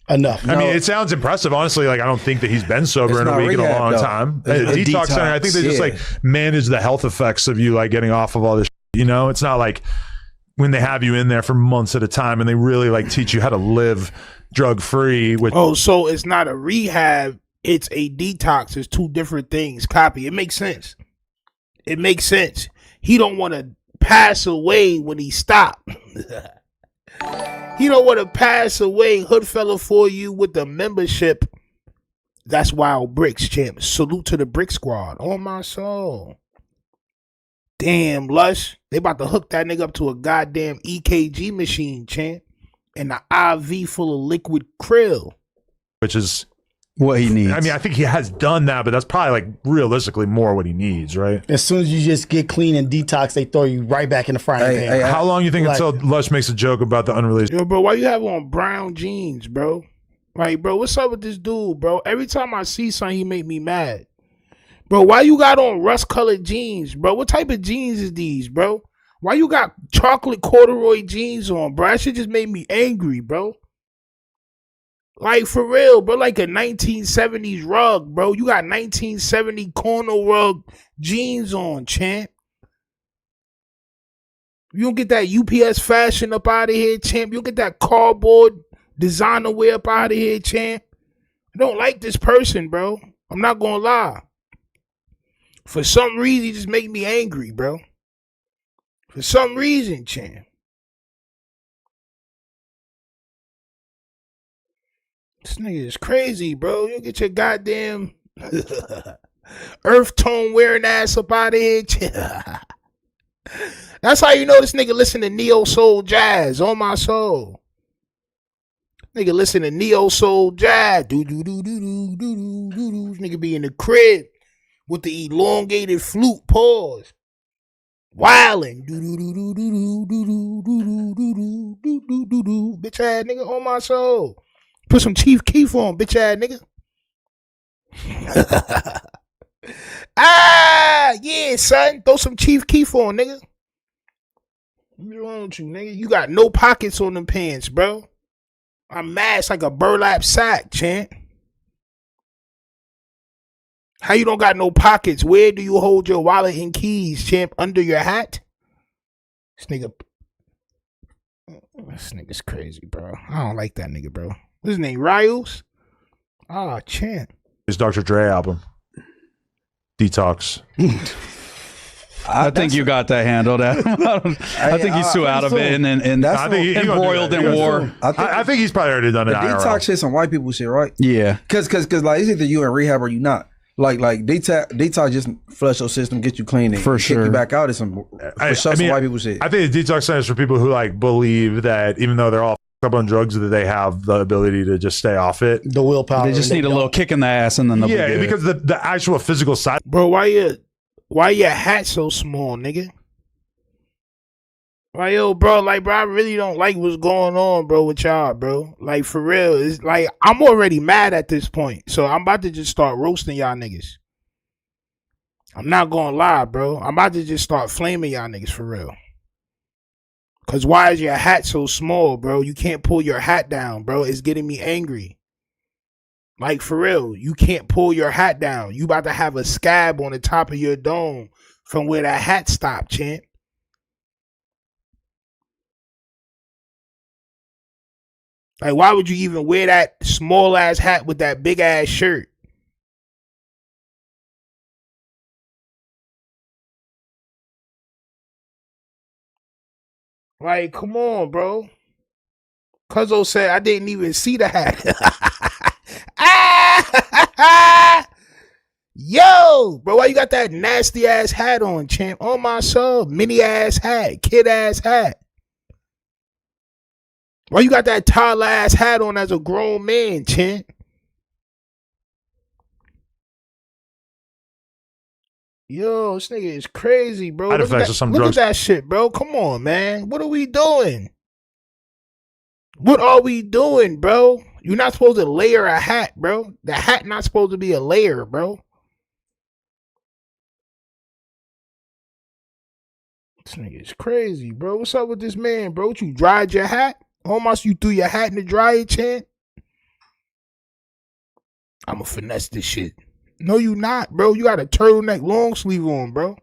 enough. I mean, it sounds impressive. Honestly, like, I don't think that he's been sober in a week in a long time. Detox center, I think they just like manage the health effects of you like getting off of all this shit, you know? It's not like when they have you in there for months at a time and they really like teach you how to live drug free. So it's not a rehab, it's a detox. It's two different things. Copy. It makes sense. It makes sense. He don't want to pass away when he stop. He don't want to pass away. Hoodfella for you with the membership. That's Wild Bricks, champ. Salute to the Bricc squad. On my soul. Damn, Lush. They about to hook that nigga up to a goddamn EKG machine, champ. And an IV full of liquid krill. Which is what he needs. I mean, I think he has done that, but that's probably like realistically more what he needs, right? As soon as you just get clean and detox, they throw you right back in the frying pan. How long you think until Lush makes a joke about the unreleased? Yo, bro, why you have on brown jeans, bro? Like, bro, what's up with this dude, bro? Every time I see something, he make me mad. Bro, why you got on rust-colored jeans, bro? What type of jeans is these, bro? Why you got chocolate corduroy jeans on, bro? That shit just made me angry, bro. Like, for real, bro. Like a 1970s rug, bro. You got 1970 corner rug jeans on, champ. You don't get that UPS fashion up out of here, champ. You don't get that cardboard designer wear up out of here, champ. I don't like this person, bro. I'm not gonna lie. For some reason, he just make me angry, bro. For some reason, champ. This nigga is crazy, bro. You get your goddamn earth tone wearing ass up out of here. That's how you know this nigga listen to neo soul jazz. On my soul. Nigga listen to neo soul jazz. Do do do do do do do do. This nigga be in the crib with the elongated flute. Pause. Wildin'. Do do do do do do do do do do do do do do. Bitch ass nigga. On my soul. Put some Chief Keef on, bitch ass nigga. Yeah, son. Throw some Chief Keef on, nigga. What's wrong with you, nigga? You got no pockets on them pants, bro. I'm masked like a burlap sack, champ. How you don't got no pockets? Where do you hold your wallet and keys, champ? Under your hat? This nigga's crazy, bro. I don't like that nigga, bro. What's his name? Riles? Champ. His Dr. Dre album. detox? I think you got that handled. I think he's too out of it and I think he's embroiled in war. I think he's probably already done it. The detox shit some white people shit, right? Yeah, because like it's either you in rehab or you not. Like detox just flush your system, get you clean, and for kick sure. you back out. It's some white people shit. I think the detox center is for people who like believe that even though they're all up on drugs, that they have the ability to just stay off it. The willpower. They just need a little kick in the ass, and then they'll be good. Because the actual physical side. Bro, why your hat so small, nigga? Like, yo, bro, I really don't like what's going on, bro, with y'all, bro. Like, for real, it's like, I'm already mad at this point, so I'm about to just start roasting y'all niggas. I'm not gonna lie, bro. I'm about to just start flaming y'all niggas, for real. Cause why is your hat so small, bro? You can't pull your hat down, bro. It's getting me angry. Like, for real, you can't pull your hat down. You about to have a scab on the top of your dome from where that hat stopped, champ. Like, why would you even wear that small ass hat with that big ass shirt? Like, come on, bro. Cuzzo said I didn't even see the hat. Yo, bro, why you got that nasty ass hat on, champ? On my soul, mini ass hat, kid ass hat. Why you got that tall ass hat on as a grown man, champ? Yo, this nigga is crazy, bro. Look at that shit, bro. Come on, man. What are we doing? What are we doing, bro? You're not supposed to layer a hat, bro. The hat not supposed to be a layer, bro. This nigga is crazy, bro. What's up with this man, bro? What, you dried your hat? Almost you threw your hat in the dryer, champ? I'ma finesse this shit. No, you not, bro. You got a turtleneck long sleeve on, bro.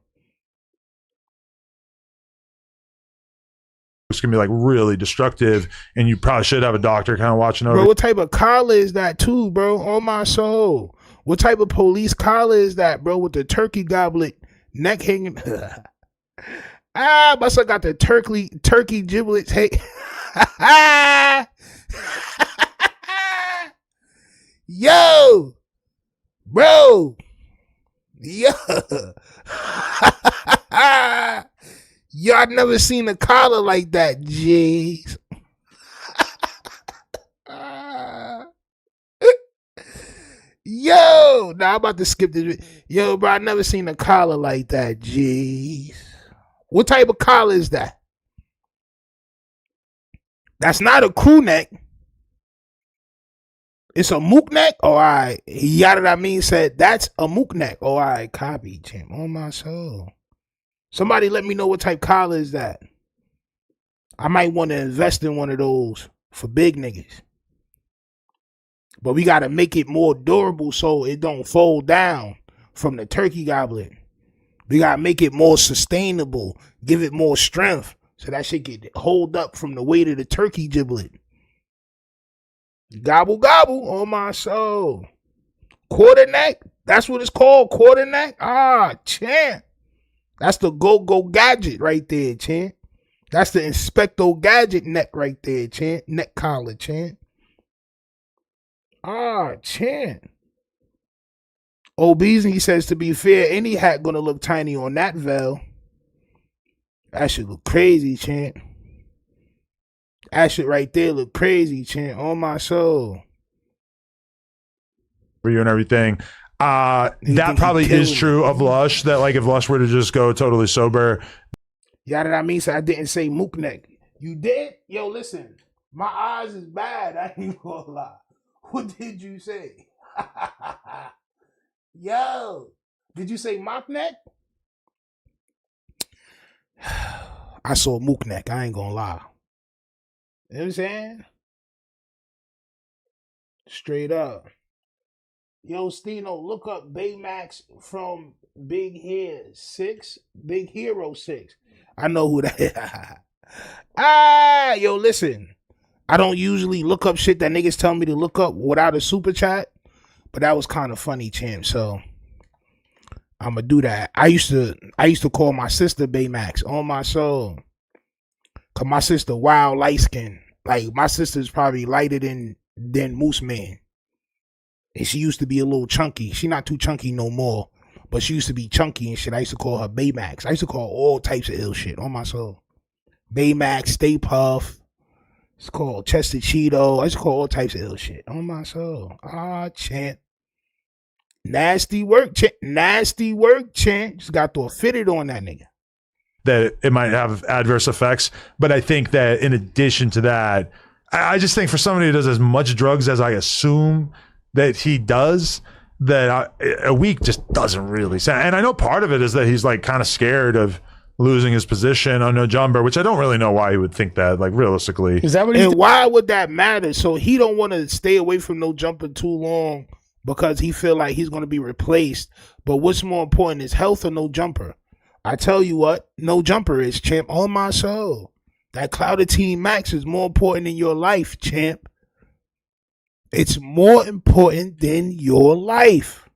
It's gonna be like really destructive, and you probably should have a doctor kind of watching over. Bro, what type of collar is that too, bro? On my soul. What type of police collar is that, bro? With the turkey goblet neck hanging. Must have got the turkey giblets. Hey. Yo. Bro. Yo. Yo, I've never seen a collar like that, jeez. Yo, now I'm about to skip this. Yo, bro, I never seen a collar like that, jeez. What type of collar is that? That's not a crew neck. It's a mook neck? Oh, all right. Yada mean said that's a mook neck. Oh, all right. Copy, champ. On my soul. Somebody let me know what type collar is that. I might want to invest in one of those for big niggas. But we got to make it more durable so it don't fold down from the turkey goblet. We got to make it more sustainable. Give it more strength so that shit get hold up from the weight of the turkey giblet. Gobble, gobble on my soul. Quarter neck? That's what it's called, quarter neck? Ah, champ. That's the go-go gadget right there, champ. That's the Inspecto Gadget neck right there, champ. Neck collar, champ. Ah, champ. Beasley says, to be fair, any hat gonna look tiny on that veil. That should look crazy, champ. That shit right there look crazy, champ. On my soul. For you and everything. That probably is true of Lush, that like if Lush were to just go totally sober. Yeah, that I mean, so I didn't say mook neck. You did? Yo, listen, my eyes is bad. I ain't gonna lie. What did you say? Yo, did you say mock neck? I saw mook neck. I ain't gonna lie. You know what I'm saying? Straight up. Yo, Stino, look up Baymax from Big Hero 6. Big Hero 6. I know who that is. Yo, listen. I don't usually look up shit that niggas tell me to look up without a super chat. But that was kind of funny, champ. So, I'm gonna do that. I used to call my sister Baymax on my soul. Cause my sister wild light skin. Like my sister's probably lighter than Moose Man. And she used to be a little chunky. She not too chunky no more. But she used to be chunky and shit. I used to call her Baymax. I used to call all types of ill shit on my soul. Baymax, Stay Puff. It's called Chester Cheeto. I used to call all types of ill shit on my soul. Chant. Nasty work, Chant. Nasty work, Chant. Just got to fit it on that nigga. That it might have adverse effects. But I think that in addition to that, I just think for somebody who does as much drugs as I assume that he does, that a week just doesn't really sound. And I know part of it is that he's like kind of scared of losing his position on No Jumper, which I don't really know why he would think that, like realistically. Is that what and why would that matter? So he don't want to stay away from No Jumper too long because he feel like he's going to be replaced. But what's more important is health or No Jumper? I tell you what, No Jumper is, champ, on my soul. That Clouditine Max is more important in your life, champ. It's more important than your life.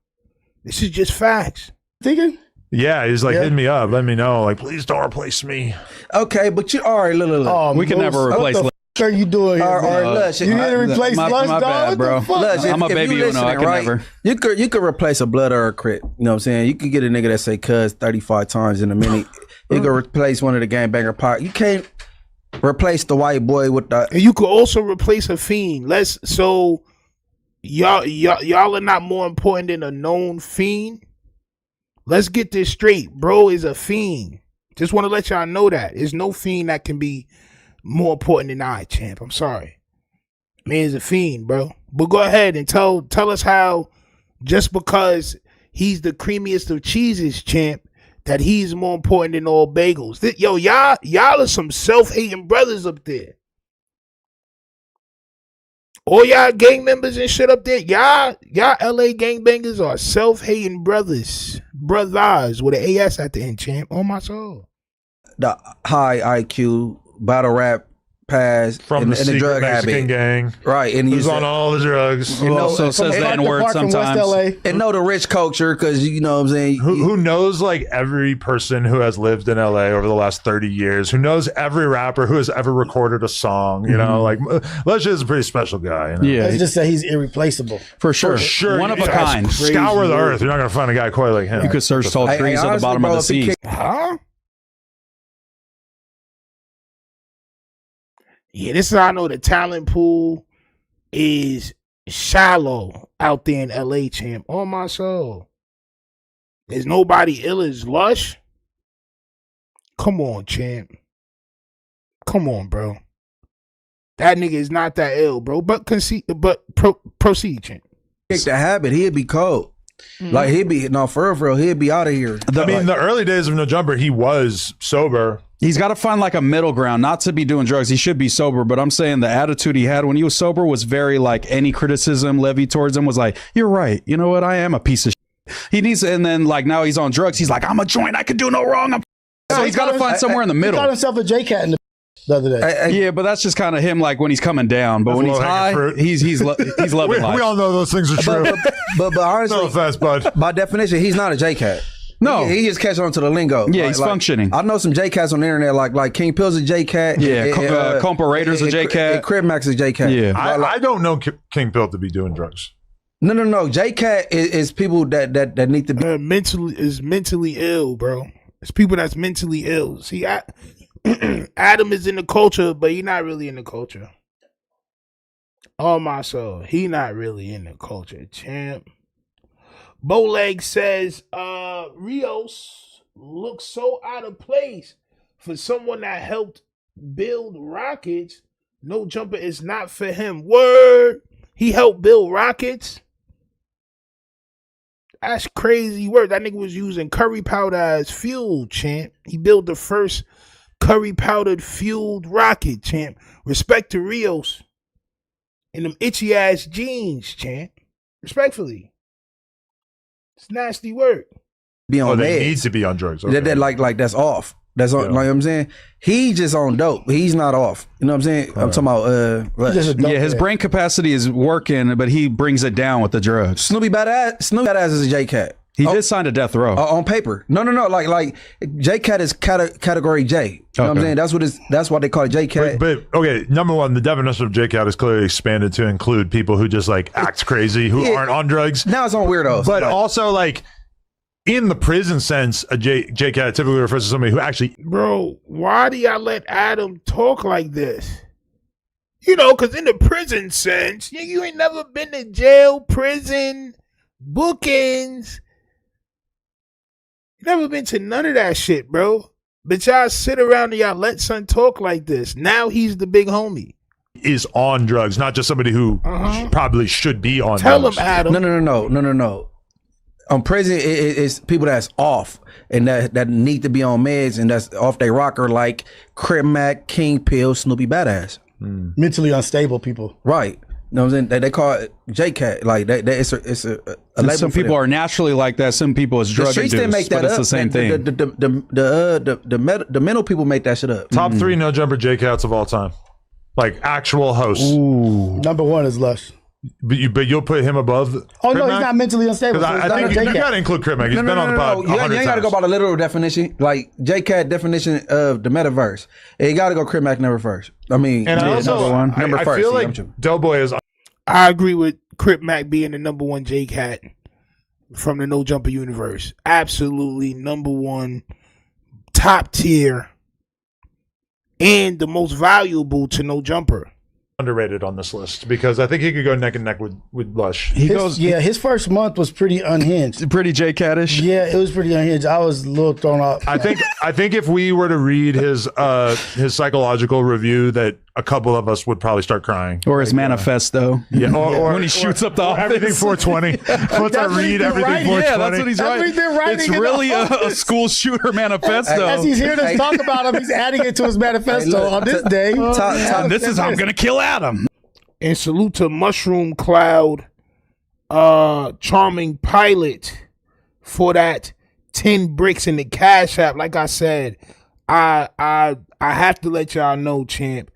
This is just facts. Thinking? Yeah, he's like, hit me up, let me know. Like, please don't replace me. Okay, but you all right, look. We can never replace. What the f- are you doing here? Lush, you didn't replace Lush, my bad, bro. Lush, I'm a baby, you know. I can never. You could replace a blood or a crit. You know what I'm saying? You could get a nigga that say "cuz" 35 times in a minute. You could replace one of the gangbanger pot. You can't replace the white boy with the. And you could also replace a fiend. Y'all are not more important than a known fiend. Let's get this straight. Bro is a fiend. Just want to let y'all know that. There's no fiend that can be more important than I, champ. I'm sorry. Man is a fiend, bro. But go ahead and tell us how, just because he's the creamiest of cheeses, champ, that he's more important than all bagels. Y'all are some self-hating brothers up there. All y'all gang members and shit up there, y'all LA gangbangers are self-hating brothers with an AS at the end, champ. On my soul. The high IQ battle rap pass from the drug Mexican habit gang, right? And he's on all the drugs. Who also says the N-word sometimes. And know the rich culture because you know what I'm saying. Who knows like every person who has lived in LA over the last 30 years? Who knows every rapper who has ever recorded a song? You know, like Lesh is a pretty special guy. You know? Yeah, let's just say he's irreplaceable for sure. One of a kind. Scour the earth. You're not gonna find a guy quite like him. You could search tall trees at the bottom of the sea. Huh? Yeah, this is how I know the talent pool is shallow out there in LA, champ. On my soul. There's nobody ill as Lush. Come on, champ. Come on, bro. That nigga is not that ill, bro. But proceed, champ. Kick the habit, he'd be cold. Like he'd be for real, he'd be out of here. The early days of No Jumper, he was sober. He's got to find like a middle ground, not to be doing drugs. He should be sober, but I'm saying the attitude he had when he was sober was very like any criticism levied towards him was like, you're right. You know what? I am a piece of shit. He needs to, and then like now he's on drugs. He's like, I'm a joint. I could do no wrong. So he's got to find somewhere in the middle. He got himself a J-Cat in the other day. Yeah, but that's just kind of him like when he's coming down. But when he's high, he's loving life. We all know those things are true. But honestly, no offense, bud. By definition, he's not a J-Cat. No, he just catch on to the lingo. Yeah, he's functioning. I know some J-Cats on the internet, like King Pill's a J-Cat. Yeah, Compa Raiders a J-Cat. Crib Max is a J-Cat. Yeah, I don't know King Pill to be doing drugs. No. J-Cat is people that need to be mentally ill, bro. It's people that's mentally ill. See, Adam is in the culture, but he's not really in the culture. Oh my soul, he not really in the culture, champ. Bowleg says, Rios looks so out of place for someone that helped build rockets. No Jumper is not for him. Word, he helped build rockets. That's crazy word. That nigga was using curry powder as fuel, champ. He built the first curry powdered fueled rocket, champ. Respect to Rios and them itchy ass jeans, champ. Respectfully. It's nasty work. Be on they need to be on drugs. Okay. That like that's off. That's on, like what I'm saying. He just on dope. He's not off. You know what I'm saying? I'm talking about his brain capacity is working, but he brings it down with the drugs. Snoopy Badass is a J-Cat. He did sign to death row on paper. No. Like J-Cat is category J. You know what I'm saying? That's why they call it J-Cat. But okay, number one, the definition of J-Cat is clearly expanded to include people who just like act crazy, who aren't on drugs. Now it's on weirdos. But also like in the prison sense, a J-Cat typically refers to somebody who actually. Bro, why do y'all let Adam talk like this? You know, because in the prison sense, you ain't never been to jail, prison, bookings. You never been to none of that shit, bro. But y'all sit around and y'all let son talk like this. Now he's the big homie. Is on drugs, not just somebody who probably should be on Tell drugs. him, Adam. No. On prison, it's people that's off and that need to be on meds and that's off their rocker, like Crip Mac, King Pill, Snoopy Badass. Mentally unstable people. Right. You know what I'm saying? They call it J-Cat. Like it's a label. Some people are naturally like that. Some people is drug induced, but it's the same thing. The mental people make that shit up. Top 3 no jumper J-Cats of all time, like actual hosts. Ooh. Number 1 is Lush. But you'll put him above. Oh no, he's not mentally unstable. So I think you got to include Crip Mac. He's been on the pod. You ain't got to go by the literal definition. Like J-Cat definition of the metaverse. You got to go Crip Mac number first. I mean, and also number I first. feel like Doughboy is. I agree with Crip Mac being the number 1 J-Cat from the No Jumper universe. Absolutely number 1, top tier, and the most valuable to No Jumper. Underrated on this list because I think he could go neck and neck with Lush. His first month was pretty unhinged. Pretty J-Cat-ish. Yeah, it was pretty unhinged. I was a little thrown off. I think if we were to read his psychological review, that a couple of us would probably start crying. Or his manifesto. Yeah, or when he shoots up the office. Everything 420. Once I read everything 420. Yeah, that's what he's writing. It's really a school shooter manifesto. As he's here to talk about him, he's adding it to his manifesto on this day. This is how I'm going to kill Adam. And salute to Mushroom Cloud, Charming Pilot for that 10 bricks in the Cash App. Like I said, I have to let y'all know, champ,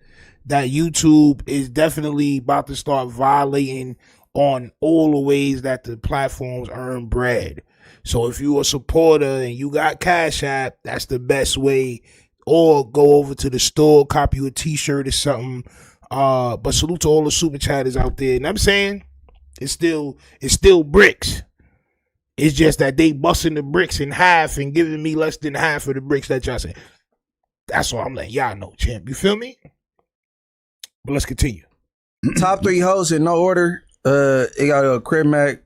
that YouTube is definitely about to start violating on all the ways that the platforms earn bread. So if you're a supporter and you got Cash App, that's the best way. Or go over to the store, copy a t-shirt or something. But salute to all the super chatters out there. And I'm saying it's still bricks. It's just that they busting the bricks in half and giving me less than half of the bricks that y'all say. That's all I'm letting y'all know, champ. You feel me? But let's continue. Top 3 hosts in no order. It got Crip Mac,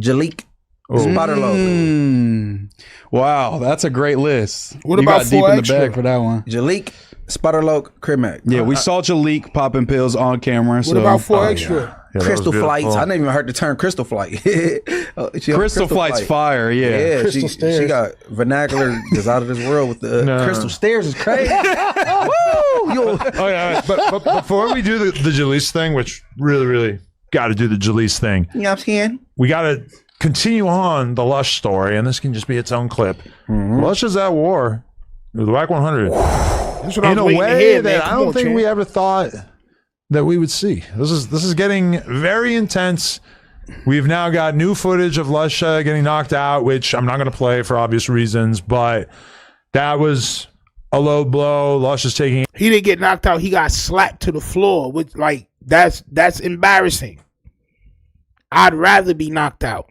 Jalik, Spotterload. Wow, that's a great list. What you about got deep in the extra? bag for that one. Jalik, Spotterload, Crip Mac. Yeah, we saw Jalik popping pills on camera. What So. about 4 extra? Yeah, Crystal Flights. I never even heard the term Crystal Flight. Crystal Flight's fire, yeah. She got vernacular that's out of this world with the Crystal Stairs is crazy. Woo! But before we do the Jalise thing, which really got to do the Jalise thing. You know what I'm saying? We got to continue on the Lush story, and this can just be its own clip. Lush is at war with the Wack 100 in a way that I don't think we ever thought that we would see. This is getting very intense. We've now got new footage of Lush getting knocked out, which I'm not going to play for obvious reasons, but that was a low blow. Lush is taking. He didn't get knocked out. He got slapped to the floor, which that's embarrassing. I'd rather be knocked out.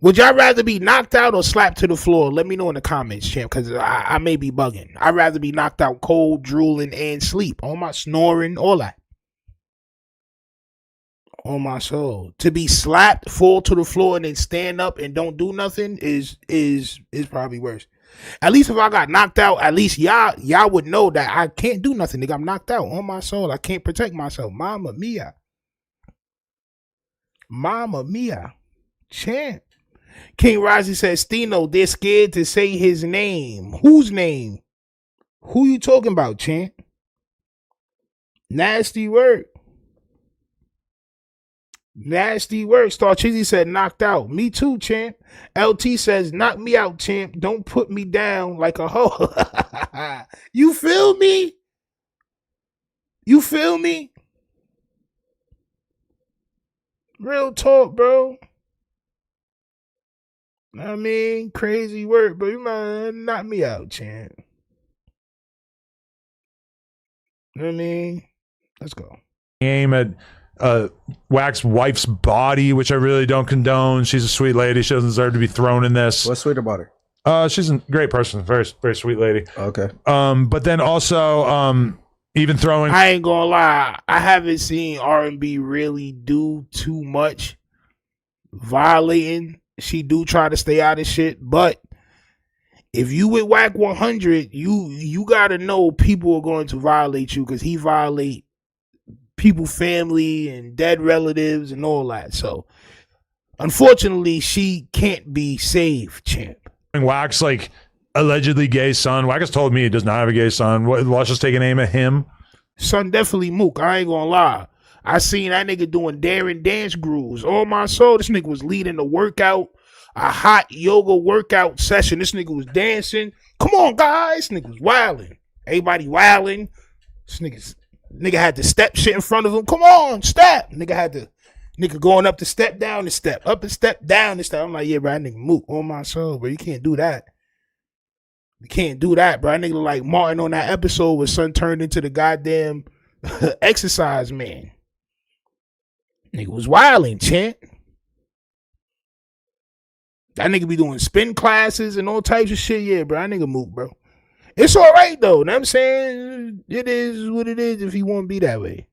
Would y'all rather be knocked out or slapped to the floor? Let me know in the comments, champ, because I may be bugging. I'd rather be knocked out cold, drooling, and sleep. On my snoring, all that. On my soul. To be slapped, fall to the floor, and then stand up and don't do nothing is probably worse. At least if I got knocked out, at least y'all would know that I can't do nothing. Nigga, I'm knocked out. On my soul. I can't protect myself. Mama mia. Mama mia. Champ. King Rozzy says, Stino, they're scared to say his name. Whose name? Who you talking about, champ? Nasty work. Nasty work. Star Cheesy said, knocked out. Me too, champ. LT says, knock me out, champ. Don't put me down like a hoe. You feel me? You feel me? Real talk, bro. I mean, crazy work, but you might knock me out, champ. You know what I mean? Let's go. Aim at Wack's wife's body, which I really don't condone. She's a sweet lady. She doesn't deserve to be thrown in this. What's sweet about her? She's a great person. Very, very sweet lady. Okay. But then also, even throwing. I ain't gonna lie. I haven't seen R&B really do too much violating. She do try to stay out of shit, but if you with Wack 100, you gotta know people are going to violate you because he violate people, family, and dead relatives and all that. So, unfortunately, she can't be saved, champ. Wack's like allegedly gay son. Wack has told me he does not have a gay son. Lush is taking aim at him. Son definitely mook. I ain't gonna lie. I seen that nigga doing daring dance grooves. Oh my soul, this nigga was leading the workout, a hot yoga workout session. This nigga was dancing. Come on, guys. This nigga was wilding. Everybody wilding. This nigga had the step shit in front of him. Come on, step. Nigga going up the step, down the step, up the step, down the step. I'm like, yeah, bro, that nigga mook. Oh my soul, bro. You can't do that. You can't do that, bro. That nigga look like Martin on that episode where son turned into the goddamn exercise man. Nigga was wilding, champ. That nigga be doing spin classes and all types of shit. Yeah, bro. That nigga mook, bro. It's all right, though. You know what I'm saying? It is what it is if he want to be that way.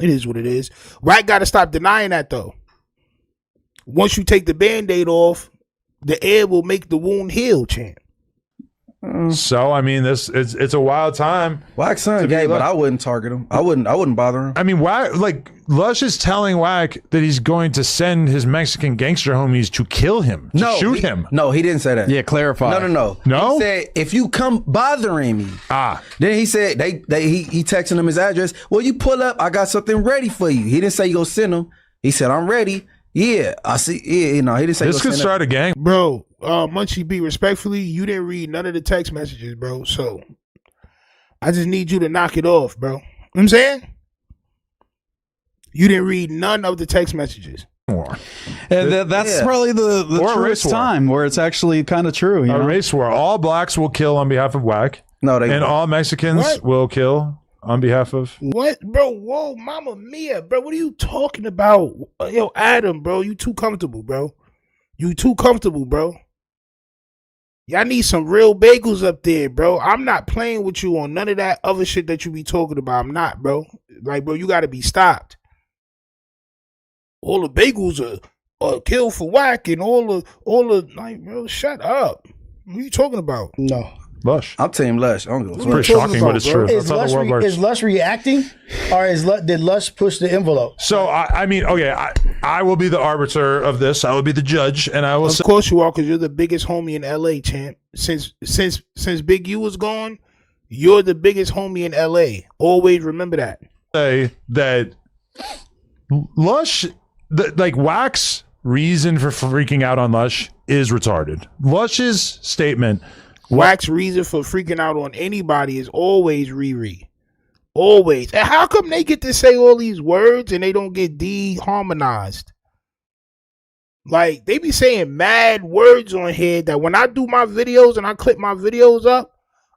It is what it is. Wack got to stop denying that, though. Once you take the Band-Aid off, the air will make the wound heal, champ. So I mean, it's a wild time. Wack's son gay, but I wouldn't target him. I wouldn't bother him. I mean, Wack, like Lush is telling Wack that he's going to send his Mexican gangster homies to kill him, to shoot him. No, he didn't say that. Yeah, clarify. No. He said if you come bothering me. Then he said he texting him his address. Well, you pull up. I got something ready for you. He didn't say you go send him. He said I'm ready. Yeah, I see. Yeah, he didn't say this could start a gang, bro. Munchie B, respectfully, you didn't read none of the text messages, bro. So I just need you to knock it off, bro. You know what I'm saying? You didn't read none of the text messages. And that's probably the truest time where it's actually kind of true. You know? Race war. All blacks will kill on behalf of Wack. No, they and all Mexicans will kill on behalf of what, bro? Whoa, mama mia, bro. What are you talking about? Yo, Adam, bro, you too comfortable, bro. You too comfortable, bro. Y'all need some real bagels up there, bro. I'm not playing with you on none of that other shit that you be talking about. I'm not, bro. Like, bro, you got to be stopped. All the bagels are killed for Wack and all the like, bro, shut up. What are you talking about? No. Lush. I'm team Lush. I don't give a fuck. It's pretty shocking, but it's true. Is Lush reacting, or did Lush push the envelope? So I mean, okay, I will be the arbiter of this. I will be the judge, and I will. Of course you are, because you're the biggest homie in LA, champ. Since Big U was gone, you're the biggest homie in LA. Always remember that. Say that Lush, like Wack's reason for freaking out on Lush is retarded. Lush's statement. Wack's reason for freaking out on anybody is always Riri. Always. And how come they get to say all these words and they don't get de-harmonized? Like, they be saying mad words on here that when I do my videos and I clip my videos up,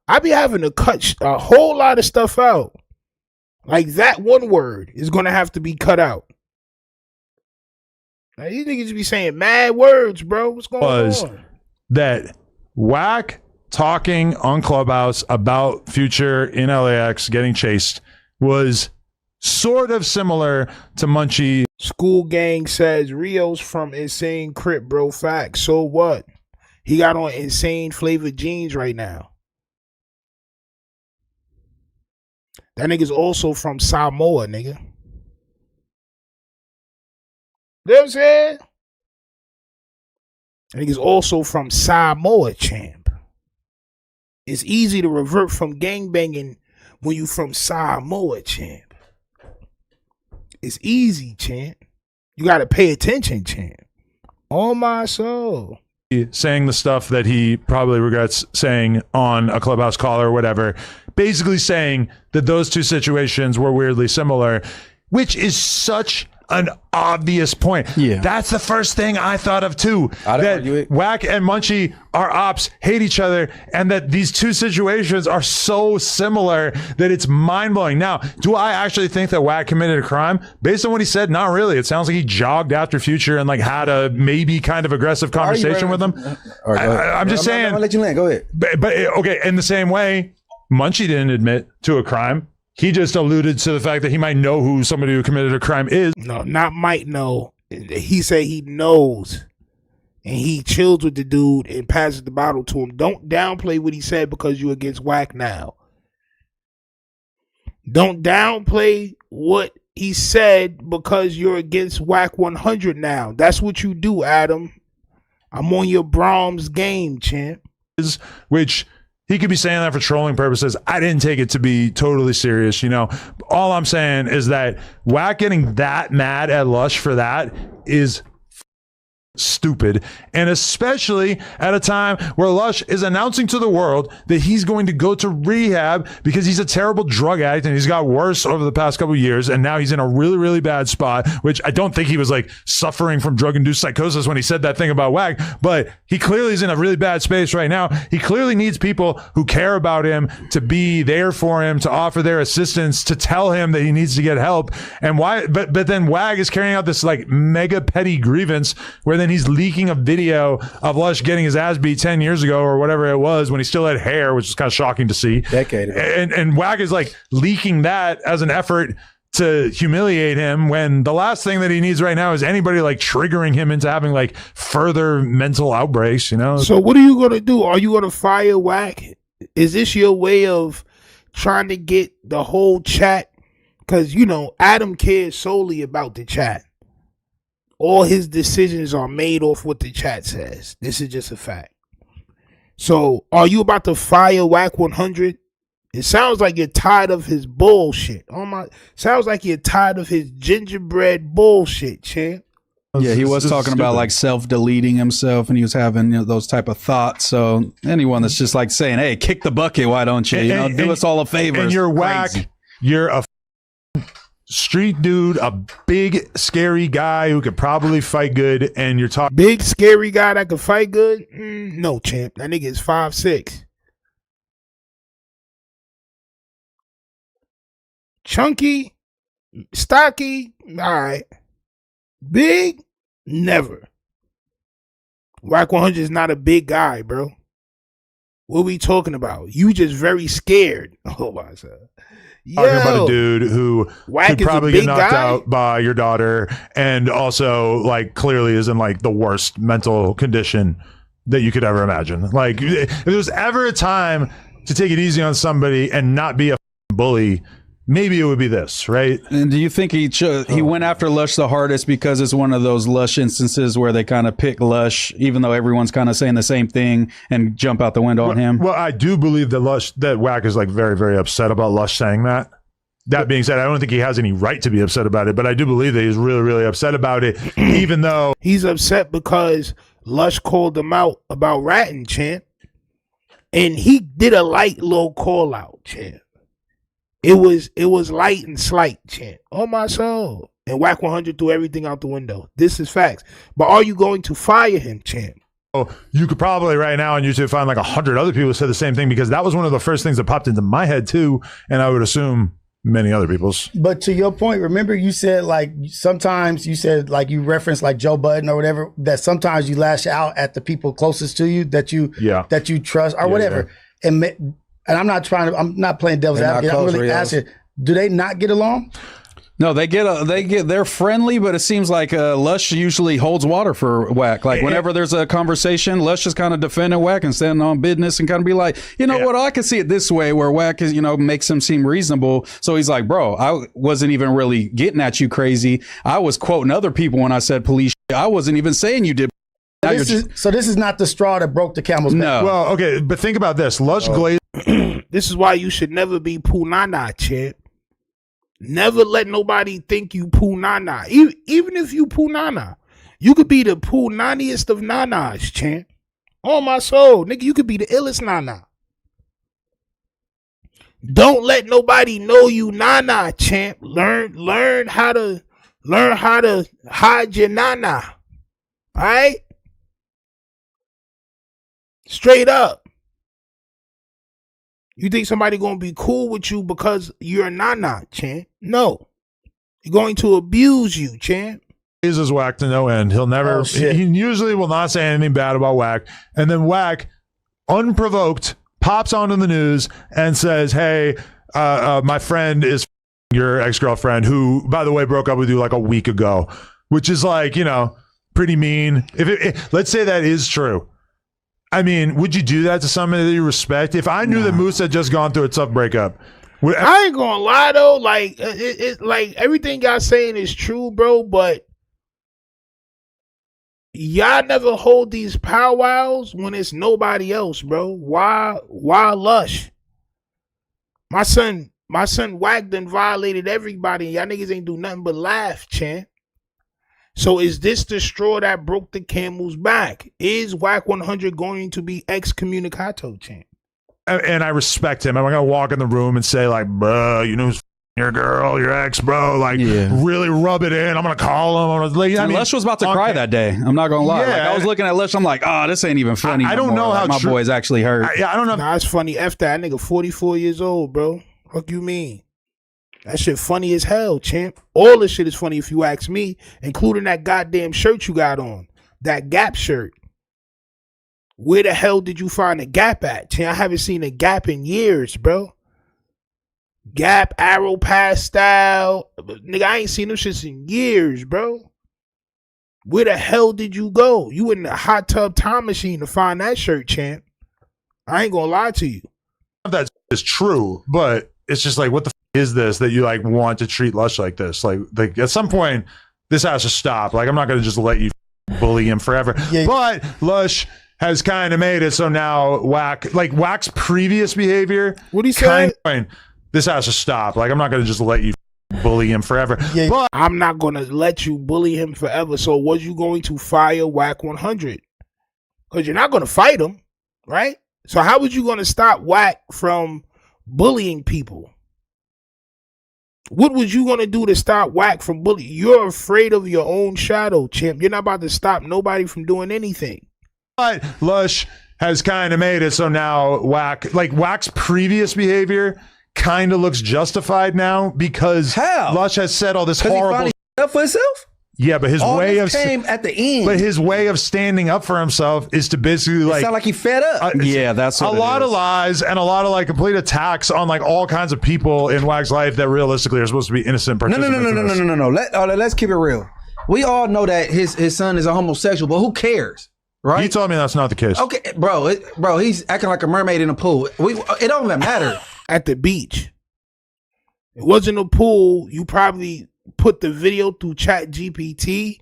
I be having to cut a whole lot of stuff out. Like, that one word is going to have to be cut out. Like, these niggas be saying mad words, bro. What's going on? That Wack talking on Clubhouse about Future in LAX getting chased was sort of similar to Munchie. School Gang says Rio's from Insane Crip, bro. Facts. So what? He got on insane flavored jeans right now. That nigga's also from Samoa, nigga. You know what I'm saying? That nigga's also from Samoa, champ. It's easy to revert from gangbanging when you from Samoa, champ. It's easy, champ. You got to pay attention, champ. Oh, my soul. Saying the stuff that he probably regrets saying on a Clubhouse call or whatever. Basically saying that those two situations were weirdly similar, which is such an obvious point. Yeah. That's the first thing I thought of too. That Wack and Munchie are ops, hate each other, and that these two situations are so similar that it's mind-blowing. Now, do I actually think that Wack committed a crime? Based on what he said, not really. It sounds like he jogged after Future and like had a maybe kind of aggressive conversation with him. I'm just saying. I'll let you land. Go ahead. But okay, in the same way, Munchie didn't admit to a crime. He just alluded to the fact that he might know who somebody who committed a crime is. No, not might know. He said he knows. And he chills with the dude and passes the bottle to him. Don't downplay what he said because you're against Wack now. Don't downplay what he said because you're against Wack 100 now. That's what you do, Adam. I'm on your Brahms game, champ. Which... he could be saying that for trolling purposes. I didn't take it to be totally serious, you know. All I'm saying is that Wack getting that mad at Lush for that is stupid, and especially at a time where Lush is announcing to the world that he's going to go to rehab because he's a terrible drug addict and he's got worse over the past couple of years, and now he's in a really, really bad spot, which I don't think he was like suffering from drug-induced psychosis when he said that thing about Wack, but he clearly is in a really bad space right now. He clearly needs people who care about him to be there for him, to offer their assistance, to tell him that he needs to get help. And why? But then Wack is carrying out this like mega petty grievance where then he's leaking a video of Lush getting his ass beat 10 years ago or whatever it was when he still had hair, which is kind of shocking to see. Decade ago. And Wack is like leaking that as an effort to humiliate him when the last thing that he needs right now is anybody like triggering him into having like further mental outbreaks, you know? So what are you going to do? Are you going to fire Wack? Is this your way of trying to get the whole chat? Because, you know, Adam cares solely about the chat. All his decisions are made off what the chat says. This is just a fact. So, are you about to fire Wack 100? It sounds like you're tired of his bullshit. Sounds like you're tired of his gingerbread bullshit, champ. Yeah, he was talking about like self-deleting himself, and he was having those type of thoughts. So anyone that's just like saying, "Hey, kick the bucket, why don't you? Do us all a favor." And you're Wack. You're a street dude, a big scary guy who could probably fight good, and you're talking big scary guy that could fight good. No, champ. That nigga is 5'6". Chunky, stocky, all right. Big, never. Wack 100 is not a big guy, bro. What we talking about? You just very scared. Oh my God. Talking about a dude who Wack could probably get knocked guy? out by your daughter and also like clearly is in like the worst mental condition that you could ever imagine. Like if there was ever a time to take it easy on somebody and not be a bully, maybe it would be this, right? And do you think he went after Lush the hardest because it's one of those Lush instances where they kind of pick Lush, even though everyone's kind of saying the same thing, and jump out the window on him? Well, I do believe that Wack is like very, very upset about Lush saying that. That being said, I don't think he has any right to be upset about it, but I do believe that he's really, really upset about it, even though he's upset because Lush called him out about ratting, champ, and he did a light low call out, champ. It was light and slight, champ. Oh my soul. And Wack 100 threw everything out the window. This is facts. But are you going to fire him, champ? Oh, you could probably right now on YouTube find like 100 other people who said the same thing, because that was one of the first things that popped into my head too, and I would assume many other people's. But to your point, remember you said like sometimes you said like you referenced like Joe Budden or whatever, that sometimes you lash out at the people closest to you that you trust or whatever. Yeah. And I'm not playing devil's advocate. I'm really asking, do they not get along? No, they're friendly, but it seems like Lush usually holds water for Wack. Like whenever there's a conversation, Lush is kind of defending Wack and standing on business and kind of be like, what, I can see it this way, where Wack is, makes him seem reasonable. So he's like, bro, I wasn't even really getting at you crazy. I was quoting other people when I said police shit. I wasn't even saying you did. So this is not the straw that broke the camel's back. No. Well, okay, but think about this. Lush Glaze. This is why you should never be Poo-Nana, champ. Never let nobody think you Poo-Nana. Even if you Poo-Nana, you could be the Poo-Naniest of Nanas, champ. Oh my soul, nigga, you could be the illest Nana. Don't let nobody know you Nana, champ. Learn how to Learn how to hide your nana. All right? Straight up. You think somebody gonna be cool with you because you're a nana, champ? No. You're going to abuse you, champ. Is Wack to no end. He'll never, he usually will not say anything bad about Wack. And then Wack, unprovoked, pops onto the news and says, hey, my friend is your ex-girlfriend, who, by the way, broke up with you like a week ago, which is like, you know, pretty mean. Let's say that is true. I mean, would you do that to somebody that you respect? If I knew that Moose had just gone through a tough breakup, I ain't gonna lie though, like like everything y'all saying is true, bro, but y'all never hold these powwows when it's nobody else, bro. Why Lush? My son Wack done violated everybody. Y'all niggas ain't do nothing but laugh, champ. So is this the straw that broke the camel's back? Is Wack 100 going to be excommunicado, champ? And I respect him. I'm going to walk in the room and say, like, bro, you know, your girl, your ex, bro, like, really rub it in. I'm going to call him. I mean, Lush was about to cry that day. I'm not going to lie. Yeah, like, I was looking at Lush. I'm like, oh, this ain't even funny. I don't know how my boy's actually hurt. I don't know. Nah, it's funny. F that nigga 44 years old, bro. What you mean? That shit funny as hell, champ. All this shit is funny if you ask me, including that goddamn shirt you got on. That Gap shirt. Where the hell did you find a Gap at, champ? I haven't seen a Gap in years, bro. Gap, Arrow Pastel. Nigga, I ain't seen them shits in years, bro. Where the hell did you go? You in the hot tub time machine to find that shirt, champ. I ain't gonna lie to you. That is true, but it's just like, what the is this that you like want to treat Lush like this? Like at some point, this has to stop. Like, I'm not going to just let you bully him forever. Yeah. But Lush has kind of made it so now Wack's previous behavior. What do you say? This has to stop. Like, I'm not going to just let you bully him forever. Yeah, but I'm not going to let you bully him forever. So was you going to fire Wack 100? Because you're not going to fight him, right? So how was you going to stop Wack from bullying people? What was you going to do to stop Wack from bullying? You're afraid of your own shadow, champ. You're not about to stop nobody from doing anything. But Lush has kind of made it so now Wack's previous behavior kind of looks justified now because Lush has said all this horrible stuff for himself. Yeah, but his way of came at the end. But his way of standing up for himself is to basically like sound like he fed up. Yeah, that's what a lot of lies and a lot of like complete attacks on like all kinds of people in Wack's life that realistically are supposed to be innocent participants. No. Let's keep it real. We all know that his son is a homosexual, but who cares? Right? You told me that's not the case. Okay, bro, he's acting like a mermaid in a pool. It don't even matter. At the beach. It wasn't a pool. You probably put the video through Chat GPT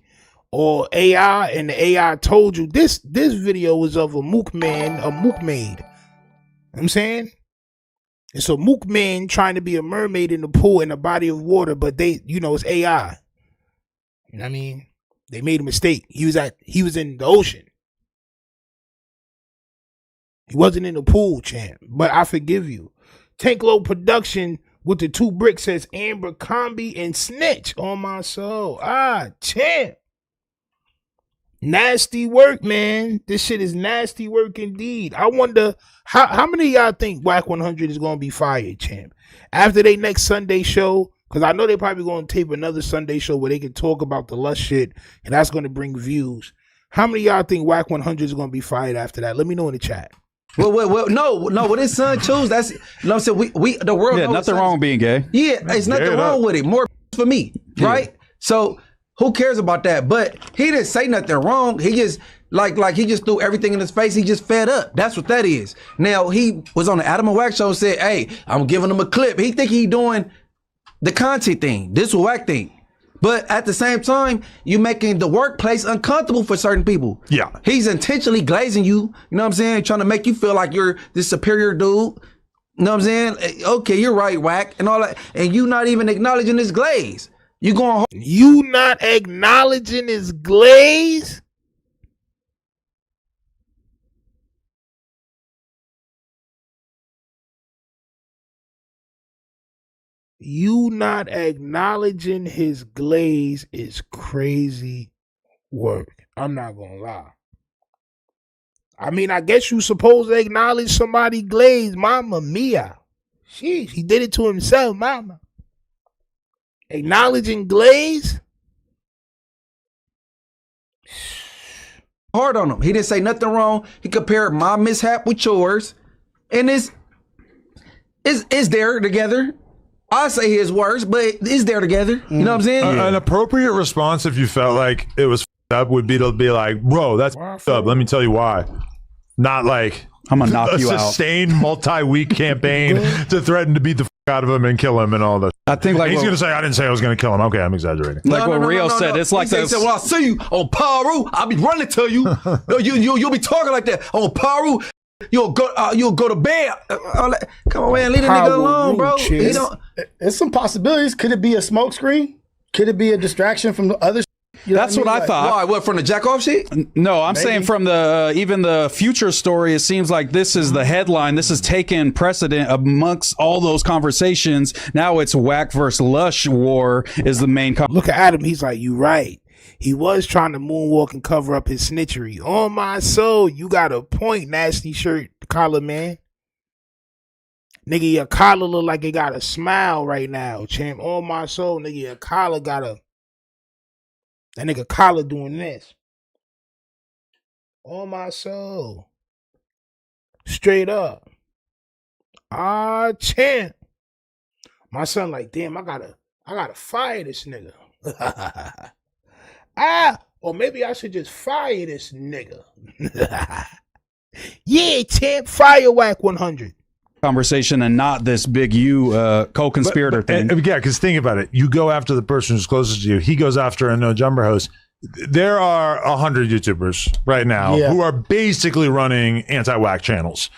or AI, and the AI told you this video was of a mook maid. You know what I'm saying? It's a mook man trying to be a mermaid in the pool in a body of water, but it's AI. You know what I mean? They made a mistake. He was in the ocean. He wasn't in the pool, champ. But I forgive you. Tank Low Production with the 2 bricks says Amber Combi and Snitch on my soul. Champ. Nasty work, man. This shit is nasty work indeed. I wonder how many of y'all think Wack 100 is going to be fired, champ? After they next Sunday show, because I know they're probably going to tape another Sunday show where they can talk about the Lush shit, and that's going to bring views. How many of y'all think Wack 100 is going to be fired after that? Let me know in the chat. Well, no. What his son chose, that's, I'm saying, we the world. Yeah, nothing wrong with being gay. Yeah, it's nothing wrong with it. More for me, right? So who cares about that? But he didn't say nothing wrong. He just he just threw everything in his face. He just fed up. That's what that is. Now he was on the Adam and Wack show and said, "Hey, I'm giving him a clip." He think he doing the content thing. This is Wack thing. But at the same time, you making the workplace uncomfortable for certain people. Yeah. He's intentionally glazing you, you know what I'm saying? Trying to make you feel like you're this superior dude. You know what I'm saying? Okay, you're right, Wack, and all that. And you not even acknowledging his glaze. You not acknowledging his glaze? You not acknowledging his glaze is crazy work. I'm not gonna lie. I mean, I guess you supposed to acknowledge somebody glaze, mama mia. Sheesh, he did it to himself, mama. Acknowledging glaze? Hard on him. He didn't say nothing wrong. He compared my mishap with yours. And it's there together. I say his words, but it's there together. You know what I'm saying? An appropriate response, if you felt like it was up, would be to be like, bro, that's up. Let me tell you why. Not like I'm gonna knock you out. A sustained multi-week campaign to threaten to beat the out of him and kill him and all that. I think like he's gonna say, I didn't say I was gonna kill him. Okay, I'm exaggerating. Like what Rio said, it's like he said, well, I see you on Paru, I'll be running to you. You'll be talking like that on Paru. You'll go to bed. Come on, man, leave the nigga alone, bro. It's some possibilities. Could it be a smoke screen? Could it be a distraction from the other? You know That's what I thought. Why? What, from the jack off shit? No, I'm saying from the even the future story. It seems like this is the headline. This is taking precedent amongst all those conversations. Now it's Wack versus Lush war is the main. Look at Adam. He's like, you right. He was trying to moonwalk and cover up his snitchery. On my soul, you got a point, nasty shirt collar man. Nigga, your collar look like it got a smile right now, champ. On my soul, nigga, your collar got a... That nigga collar doing this. On my soul. Straight up. Ah, champ. My son like, damn, I gotta fire this nigga. Or maybe I should just fire this nigga. Yeah, champ, fire Wack 100. Conversation and not this big you co-conspirator thing. Yeah, because think about it. You go after the person who's closest to you. He goes after a No Jumper host. There are 100 YouTubers right now who are basically running anti-Wack channels.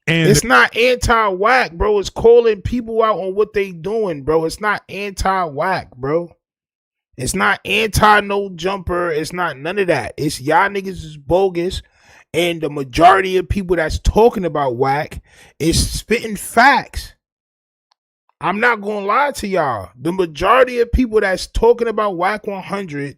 And it's not anti-Wack, bro. It's calling people out on what they doing, bro. It's not anti-Wack, bro. It's not anti-No Jumper. It's not none of that. It's y'all niggas is bogus. And the majority of people that's talking about Wack is spitting facts. I'm not gonna lie to y'all. The majority of people that's talking about Wack 100,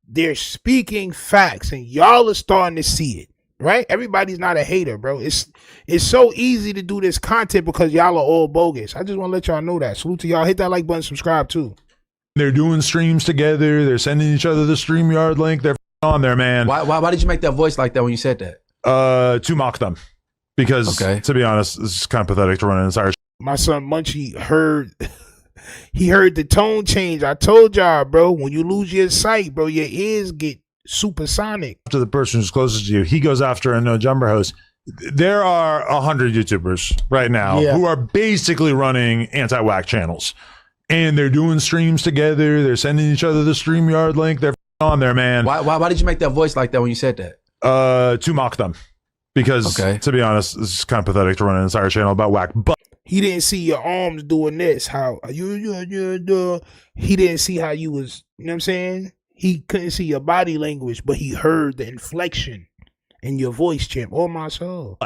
they're speaking facts, and y'all are starting to see it, right? Everybody's not a hater, bro. It's so easy to do this content because y'all are all bogus. I just want to let y'all know that. Salute to y'all. Hit that like button, subscribe too. They're doing streams together. They're sending each other the StreamYard link. They're on there, man. Why did you make that voice like that when you said that? To mock them. Because, to be honest, it's kind of pathetic to run an entire... My son Munchie heard... He heard the tone change. I told y'all, bro, when you lose your sight, bro, your ears get supersonic. To the person who's closest to you, he goes after a No Jumper host. There are 100 YouTubers right now who are basically running anti-Wack channels. And they're doing streams together. They're sending each other the StreamYard link. They're on there, man. Why did you make that voice like that when you said that? To mock them. Because, to be honest, it's kind of pathetic to run an entire channel about Wack. But he didn't see your arms doing this. How you he didn't see how you was, you know what I'm saying? He couldn't see your body language, but he heard the inflection in your voice, champ. Oh my soul.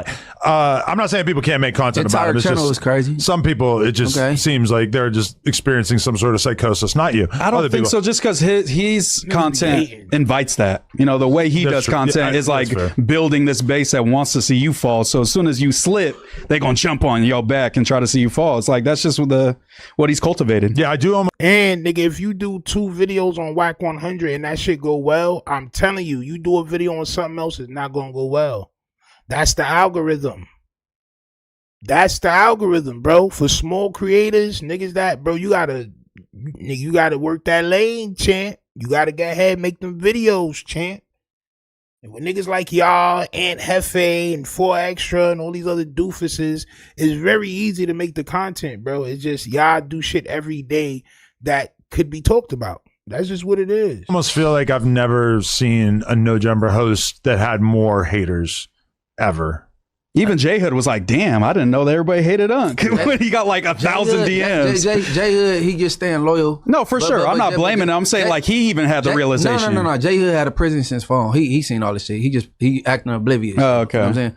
I'm not saying people can't make content about it. The entire channel is crazy. Some people, it just seems like they're just experiencing some sort of psychosis. Not you. I don't think so. Just because his content invites that. You know, the way he does content is like building this base that wants to see you fall. So as soon as you slip, they're going to jump on your back and try to see you fall. It's like, that's just what he's cultivated. Yeah, I do. And nigga, if you do 2 videos on Wack 100 and that shit go well, I'm telling you, you do a video on something else, it's not going to go well. That's the algorithm. That's the algorithm, bro. For small creators, niggas that, bro, you gotta work that lane, champ. You gotta get ahead, make them videos, champ. And with niggas like y'all, Aunt Hefe, and 4Extra, and all these other doofuses, it's very easy to make the content, bro. It's just y'all do shit every day that could be talked about. That's just what it is. I almost feel like I've never seen a No Jumper host that had more haters ever. Even J-Hood was like, damn, I didn't know that everybody hated Unk. When he got like 1,000 DMs. J-Hood, he just staying loyal. No, for sure. I'm not blaming him. I'm saying like he even had the realization. No. J-Hood had a prison since phone. He seen all this shit. He acting oblivious. Oh, okay. You know what I'm saying?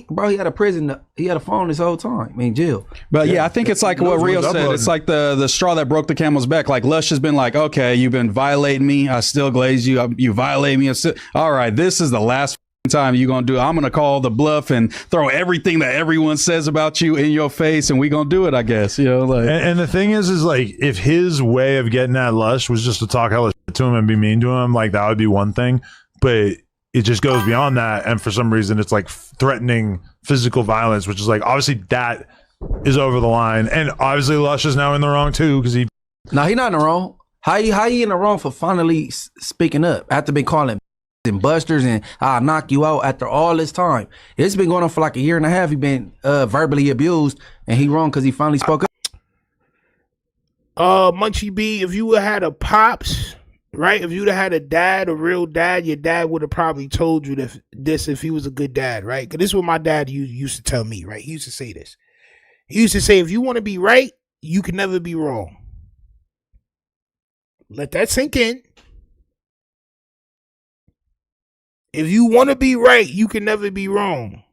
Bro, he had a prison. He had a phone this whole time. I mean, jail. But yeah, I think it's like what Rio said. It's like the straw that broke the camel's back. Like Lush has been like, okay, you've been violating me. I still glaze you. You violate me. All right, this is the last time you're gonna do it. I'm gonna call the bluff and throw everything that everyone says about you in your face, and we gonna do it, I guess. You know, like. And the thing is like, if his way of getting at Lush was just to talk hella shit to him and be mean to him, like that would be one thing. But it just goes beyond that, and for some reason it's like threatening physical violence, which is like, obviously that is over the line, and obviously Lush is now in the wrong too, because he not in the wrong. How he in the wrong for finally speaking up after been calling and busters and I'll knock you out after all this time? It's been going on for like a year and a half. He been verbally abused, and he wrong because he finally spoke up. Munchie B, if you would have had a pops, right? If you'd have had a dad, a real dad, your dad would have probably told you this if he was a good dad, right? Because this is what my dad used to tell me, right? He used to say this. He used to say, if you want to be right, you can never be wrong. Let that sink in. If you want to be right, you can never be wrong.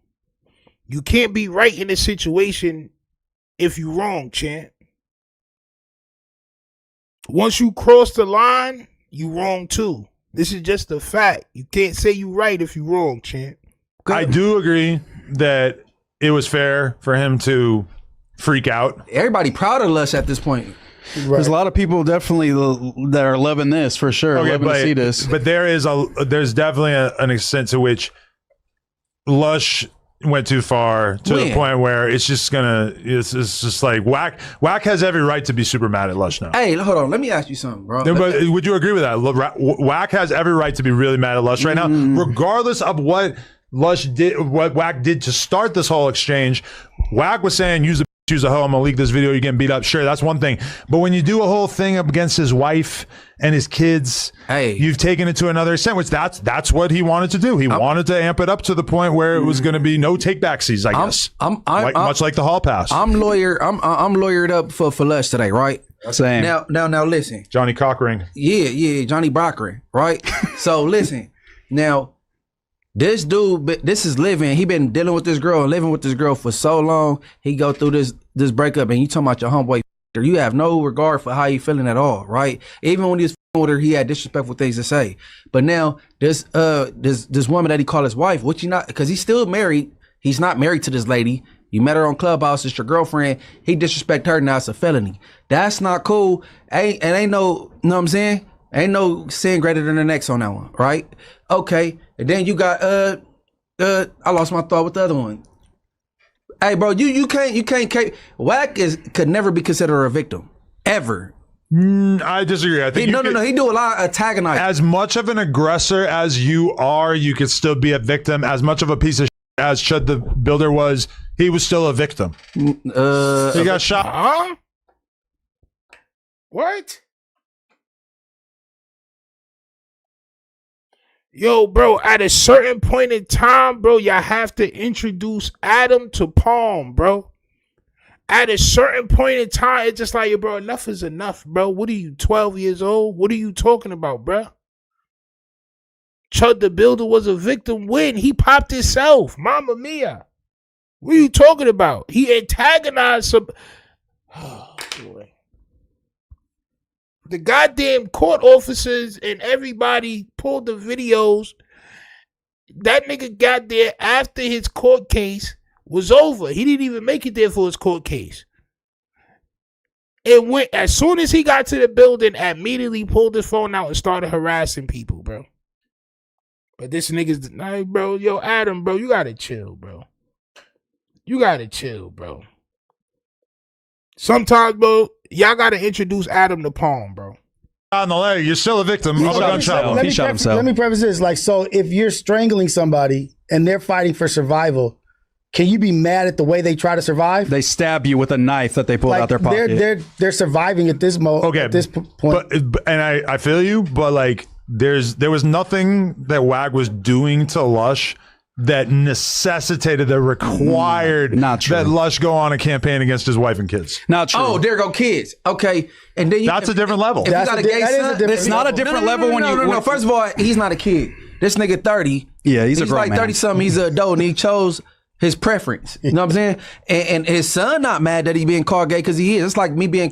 You can't be right in a situation if you wrong, champ. Once you cross the line, you wrong too. This is just a fact. You can't say you right if you wrong, champ. I do agree that it was fair for him to freak out. Everybody proud of Lush at this point. Right. There's a lot of people definitely that are loving this for sure. Okay, loving to see this. But there's definitely an extent to which Lush went too far to the point where it's just like Wack has every right to be super mad at Lush now. Hey, hold on. Let me ask you something, bro. But would you agree with that? Wack has every right to be really mad at Lush right now, regardless of what Lush did, what Wack did to start this whole exchange. Wack was saying, use a hoe, I'm gonna leak this video, you're getting beat up. Sure, that's one thing. But when you do a whole thing up against his wife and his kids, you've taken it to another extent, which that's what he wanted to do. He wanted to amp it up to the point where it was gonna be no take backsies, I guess. Much like the hall pass. I'm lawyered up for Lush today, right? Same. Now listen. Johnny Cockring. Yeah, Johnny Brockring, right? So listen. Now, this dude, this is living. He been dealing with this girl and living with this girl for so long. He go through this breakup, and you talking about your homeboy. You have no regard for how you feeling at all, right? Even when he was with her, he had disrespectful things to say. But now this woman that he called his wife, which you not, because he's still married. He's not married to this lady. You met her on Clubhouse. It's your girlfriend. He disrespect her. Now it's a felony. That's not cool. Ain't no, know what I'm saying? Ain't no sin greater than the next on that one, right? Okay. And then you got I lost my thought with the other one. Hey, bro, you can't. Wack could never be considered a victim ever. I disagree. I think no. He do a lot of antagonizing. As much of an aggressor as you are, you could still be a victim. As much of a piece of shit as Chud the Builder was, he was still a victim. He got shot. Huh? What? Yo, bro, at a certain point in time, bro, y'all have to introduce Adam to Palm, bro. At a certain point in time, it's just like, yo, bro, enough is enough, bro. What are you, 12 years old? What are you talking about, bro? Chud the Builder was a victim when he popped himself. Mamma mia. What are you talking about? He antagonized some... Oh, boy. The goddamn court officers and everybody pulled the videos. That nigga got there after his court case was over. He didn't even make it there for his court case. And went, as soon as he got to the building, immediately pulled his phone out and started harassing people, bro. But this nigga's, nah, bro, yo, Adam, bro, you gotta chill, bro. You gotta chill, bro. Sometimes, bro, y'all gotta introduce Adam to Palm, bro. On the leg, you're still a victim of a gunshot. He shot himself. Let me preface this. Like, so if you're strangling somebody and they're fighting for survival, can you be mad at the way they try to survive? They stab you with a knife that they pulled out their pocket. They're surviving at this at this point. And I feel you, but like there was nothing that Wack was doing to Lush that necessitated that required that Lush go on a campaign against his wife and kids. Not true. Oh, there go kids. Okay, and then that's a different level. If you got a gay son, it's not a different level when you. No. First of all, he's not a kid. This nigga 30. Yeah, he's a grown like man. 30 something. He's an adult, and he chose his preference. You know what I'm saying? And his son not mad that he being called gay because he is. It's like me being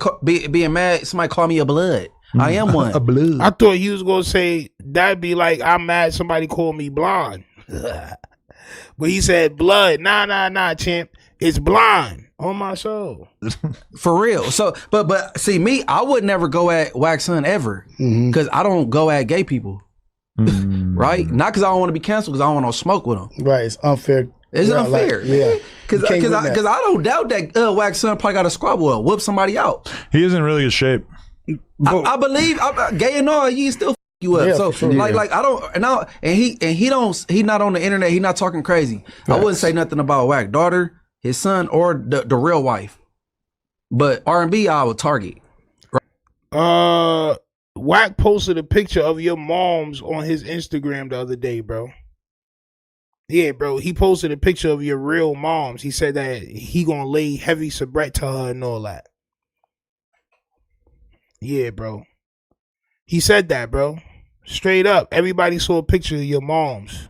mad. Somebody call me a blood. I am one. A blood. I thought he was gonna say that'd be like I'm mad somebody called me blonde. But he said blood. Nah, champ. It's blind on my soul. For real. So, but see me, I would never go at Wack's son ever because I don't go at gay people. Right? Not because I don't want to be canceled, because I don't want no smoke with them. Right. It's unfair. It's unfair. Yeah. Because I don't doubt that Wack's son probably got a squabble or whoop somebody out. He is in really good shape. I believe gay and all, he still you up. Yeah, So sure. like I don't and he not on the internet, he not talking crazy. I wouldn't say nothing about Wack daughter, his son, or the real wife. But R&B I would target. Wack posted a picture of your moms on his Instagram the other day, bro. Yeah, bro. He posted a picture of your real moms. He said that he gonna lay heavy soubrette to her and all that. Yeah, bro. He said that, bro. Straight up. Everybody saw a picture of your moms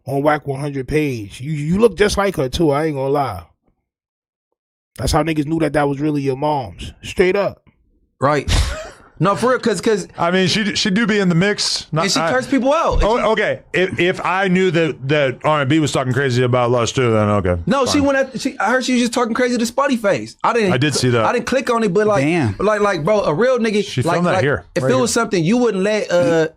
on Wack 100 page. You look just like her too. I ain't gonna lie. That's how niggas knew that was really your moms. Straight up. Right. No, for real, because I mean, she do be in the mix. And she cursed people out. Oh, okay. If I knew that R&B was talking crazy about Lush too, then okay. No, fine. she went at. I heard she was just talking crazy to Spotty Face. I did see that. I didn't click on it, but like, Damn. like, bro, a real nigga. She filmed that here. If Right it was something you wouldn't let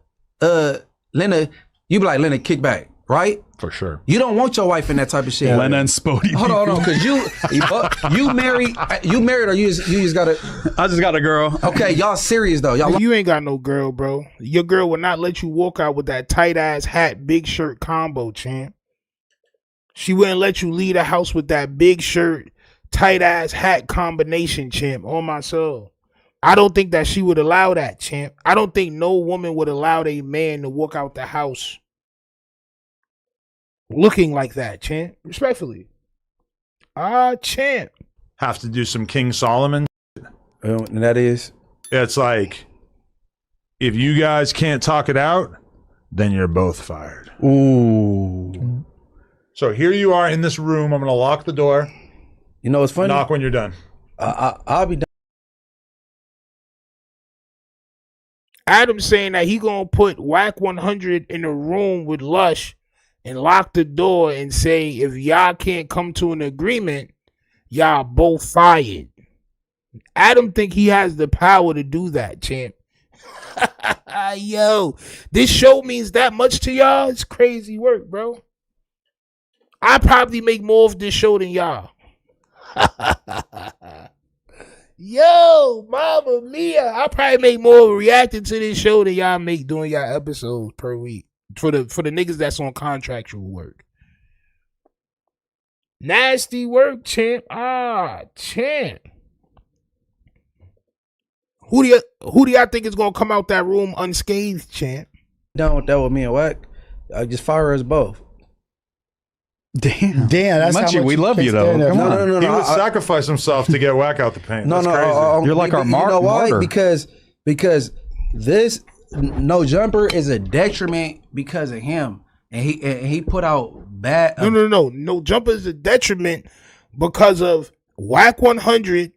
Lena, you be like, Lena, kick back, right? For sure. You don't want your wife in that type of shit. Lena and Spotty. Hold on, because you married, or you just got a. I just got a girl. Okay, y'all serious though? Y'all. You ain't got no girl, bro. Your girl will not let you walk out with that tight ass hat, big shirt combo, champ. She wouldn't let you leave the house with that big shirt, tight ass hat combination, champ. On my soul. I don't think that she would allow that, champ. I don't think no woman would allow a man to walk out the house looking like that, champ. Respectfully. Champ. Have to do some King Solomon. And that is? It's like, if you guys can't talk it out, then you're both fired. Ooh. So here you are in this room. I'm going to lock the door. You know what's funny? Knock when you're done. I'll be done. Adam saying that he gonna put Wack 100 in a room with Lush and lock the door and say, if y'all can't come to an agreement, y'all both fired. Adam think he has the power to do that, champ. Yo, this show means that much to y'all? It's crazy work, bro. I probably make more of this show than y'all. Yo, mama mia. I probably make more reacting to this show than y'all make doing y'all episodes per week. For the niggas that's on contractual work. Nasty work, champ. Champ. Who do y'all think is gonna come out that room unscathed, champ? Done with that with me and Wack. I just fire us both. Damn, that's Munchie, how much we love you though. stand up. Come on. No. He would sacrifice himself to get Wack out the paint. That's crazy. You're like our You know why? martyr. Because this no jumper is a detriment because of him, and he put out bad. No jumper is a detriment because of Wack 100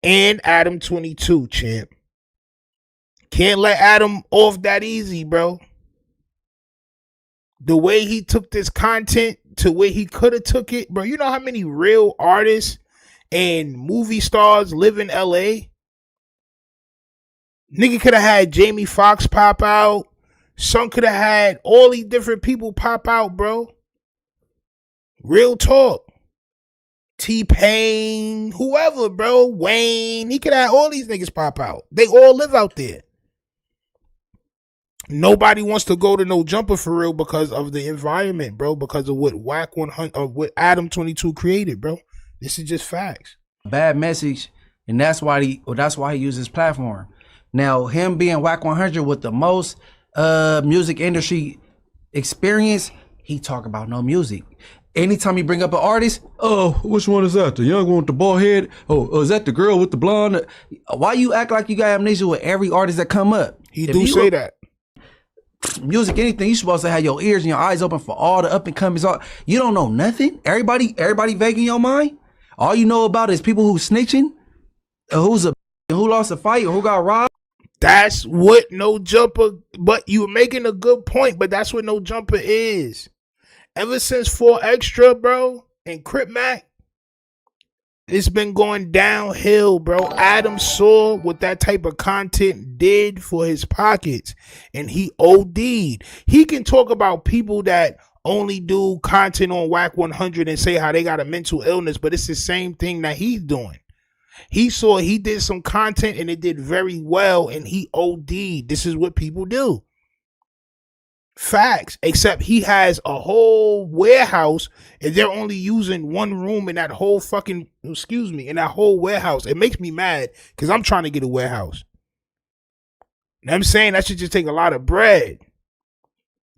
and Adam 22, champ. Can't let Adam off that easy, bro. The way he took this content to where he could have took it, bro. You know how many real artists and movie stars live in LA? Nigga could have had Jamie Foxx pop out. Son could have had all these different people pop out, bro. Real talk. T-Pain, whoever, bro. Wayne. He could have all these niggas pop out. They all live out there. Nobody wants to go to no jumper for real because of the environment, bro. Because of what Wack 100 or what Adam 22 created, bro. This is just facts. Bad message, and that's why he uses his platform. Now, him being Wack 100 with the most music industry experience, he talk about no music. Anytime you bring up an artist, oh, which one is that? The young one with the bald head? Oh, is that the girl with the blonde? Why you act like you got amnesia with every artist that come up? He do say that. music, anything, you supposed to have your ears and your eyes open for all the up and comings. You don't know nothing. Everybody vague in your mind. All you know about is people who snitching, who lost a fight, or who got robbed. That's what No Jumper. But you were making a good point. But that's what No Jumper is. Ever since 4 Extra, bro, and Crip Mac, it's been going downhill, bro. Adam saw what that type of content did for his pockets, and he OD'd. He can talk about people that only do content on Wack 100 and say how they got a mental illness, but it's the same thing that he's doing. He did some content and it did very well, and he OD'd. This is what people do. Facts. Except he has a whole warehouse and they're only using one room in that whole in that whole warehouse. It makes me mad because I'm trying to get a warehouse. You know what I'm saying? That should just take a lot of bread.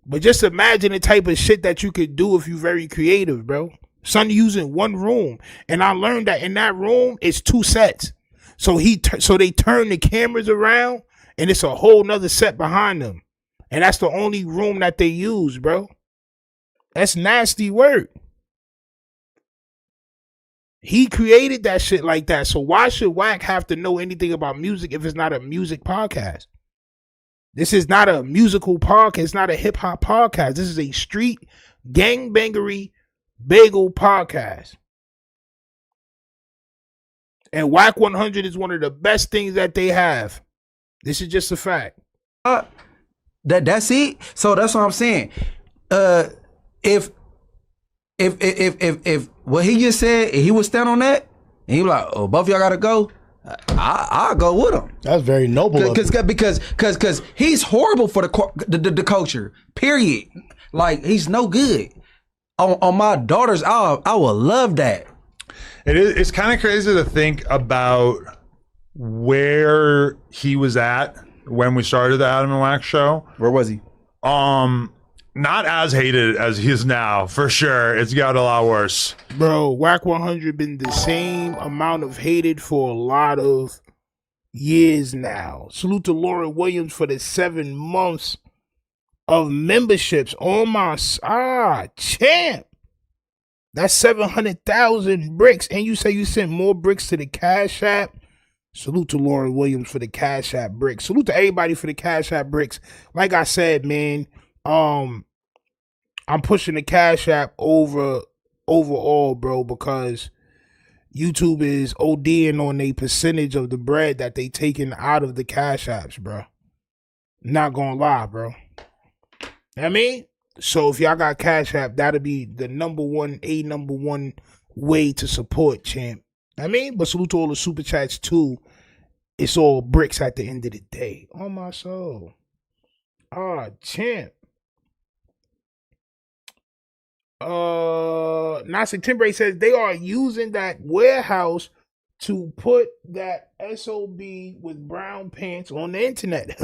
But just imagine the type of shit that you could do if you're very creative, bro. Son using one room. And I learned that in that room, it's 2 sets. So they turn the cameras around and it's a whole nother set behind them. And that's the only room that they use, bro. That's nasty work. He created that shit like that. So why should Wack have to know anything about music if it's not a music podcast? This is not a musical podcast. It's not a hip hop podcast. This is a street gangbangery bagel podcast. And Wack 100 is one of the best things that they have. This is just a fact. That's it. So that's what I'm saying. If what he just said, he would stand on that, and he was like, "Oh, both of y'all gotta go." I'll go with him. That's very noble. Because he's horrible for the culture. Period. Like he's no good. On my daughters, I would love that. It's kind of crazy to think about where he was at when we started the Adam and Wack show. Where was he? Not as hated as he is now, for sure. It's got a lot worse. Bro, Wack 100 been the same amount of hated for a lot of years now. Salute to Lauren Williams for the 7 months of memberships on my champ. That's 700,000 bricks. And you say you sent more bricks to the Cash App. Salute to Lauren Williams for the Cash App bricks. Salute to everybody for the Cash App bricks. Like I said, man, I'm pushing the Cash App overall, bro, because YouTube is ODing on a percentage of the bread that they taking out of the Cash Apps, bro. Not gonna lie, bro. You know what I mean? So if y'all got Cash App, that'll be the number one way to support, champ. I mean, but salute to all the super chats too. It's all bricks at the end of the day. On my soul. Champ. Nasik Timbre says they are using that warehouse to put that SOB with brown pants on the internet.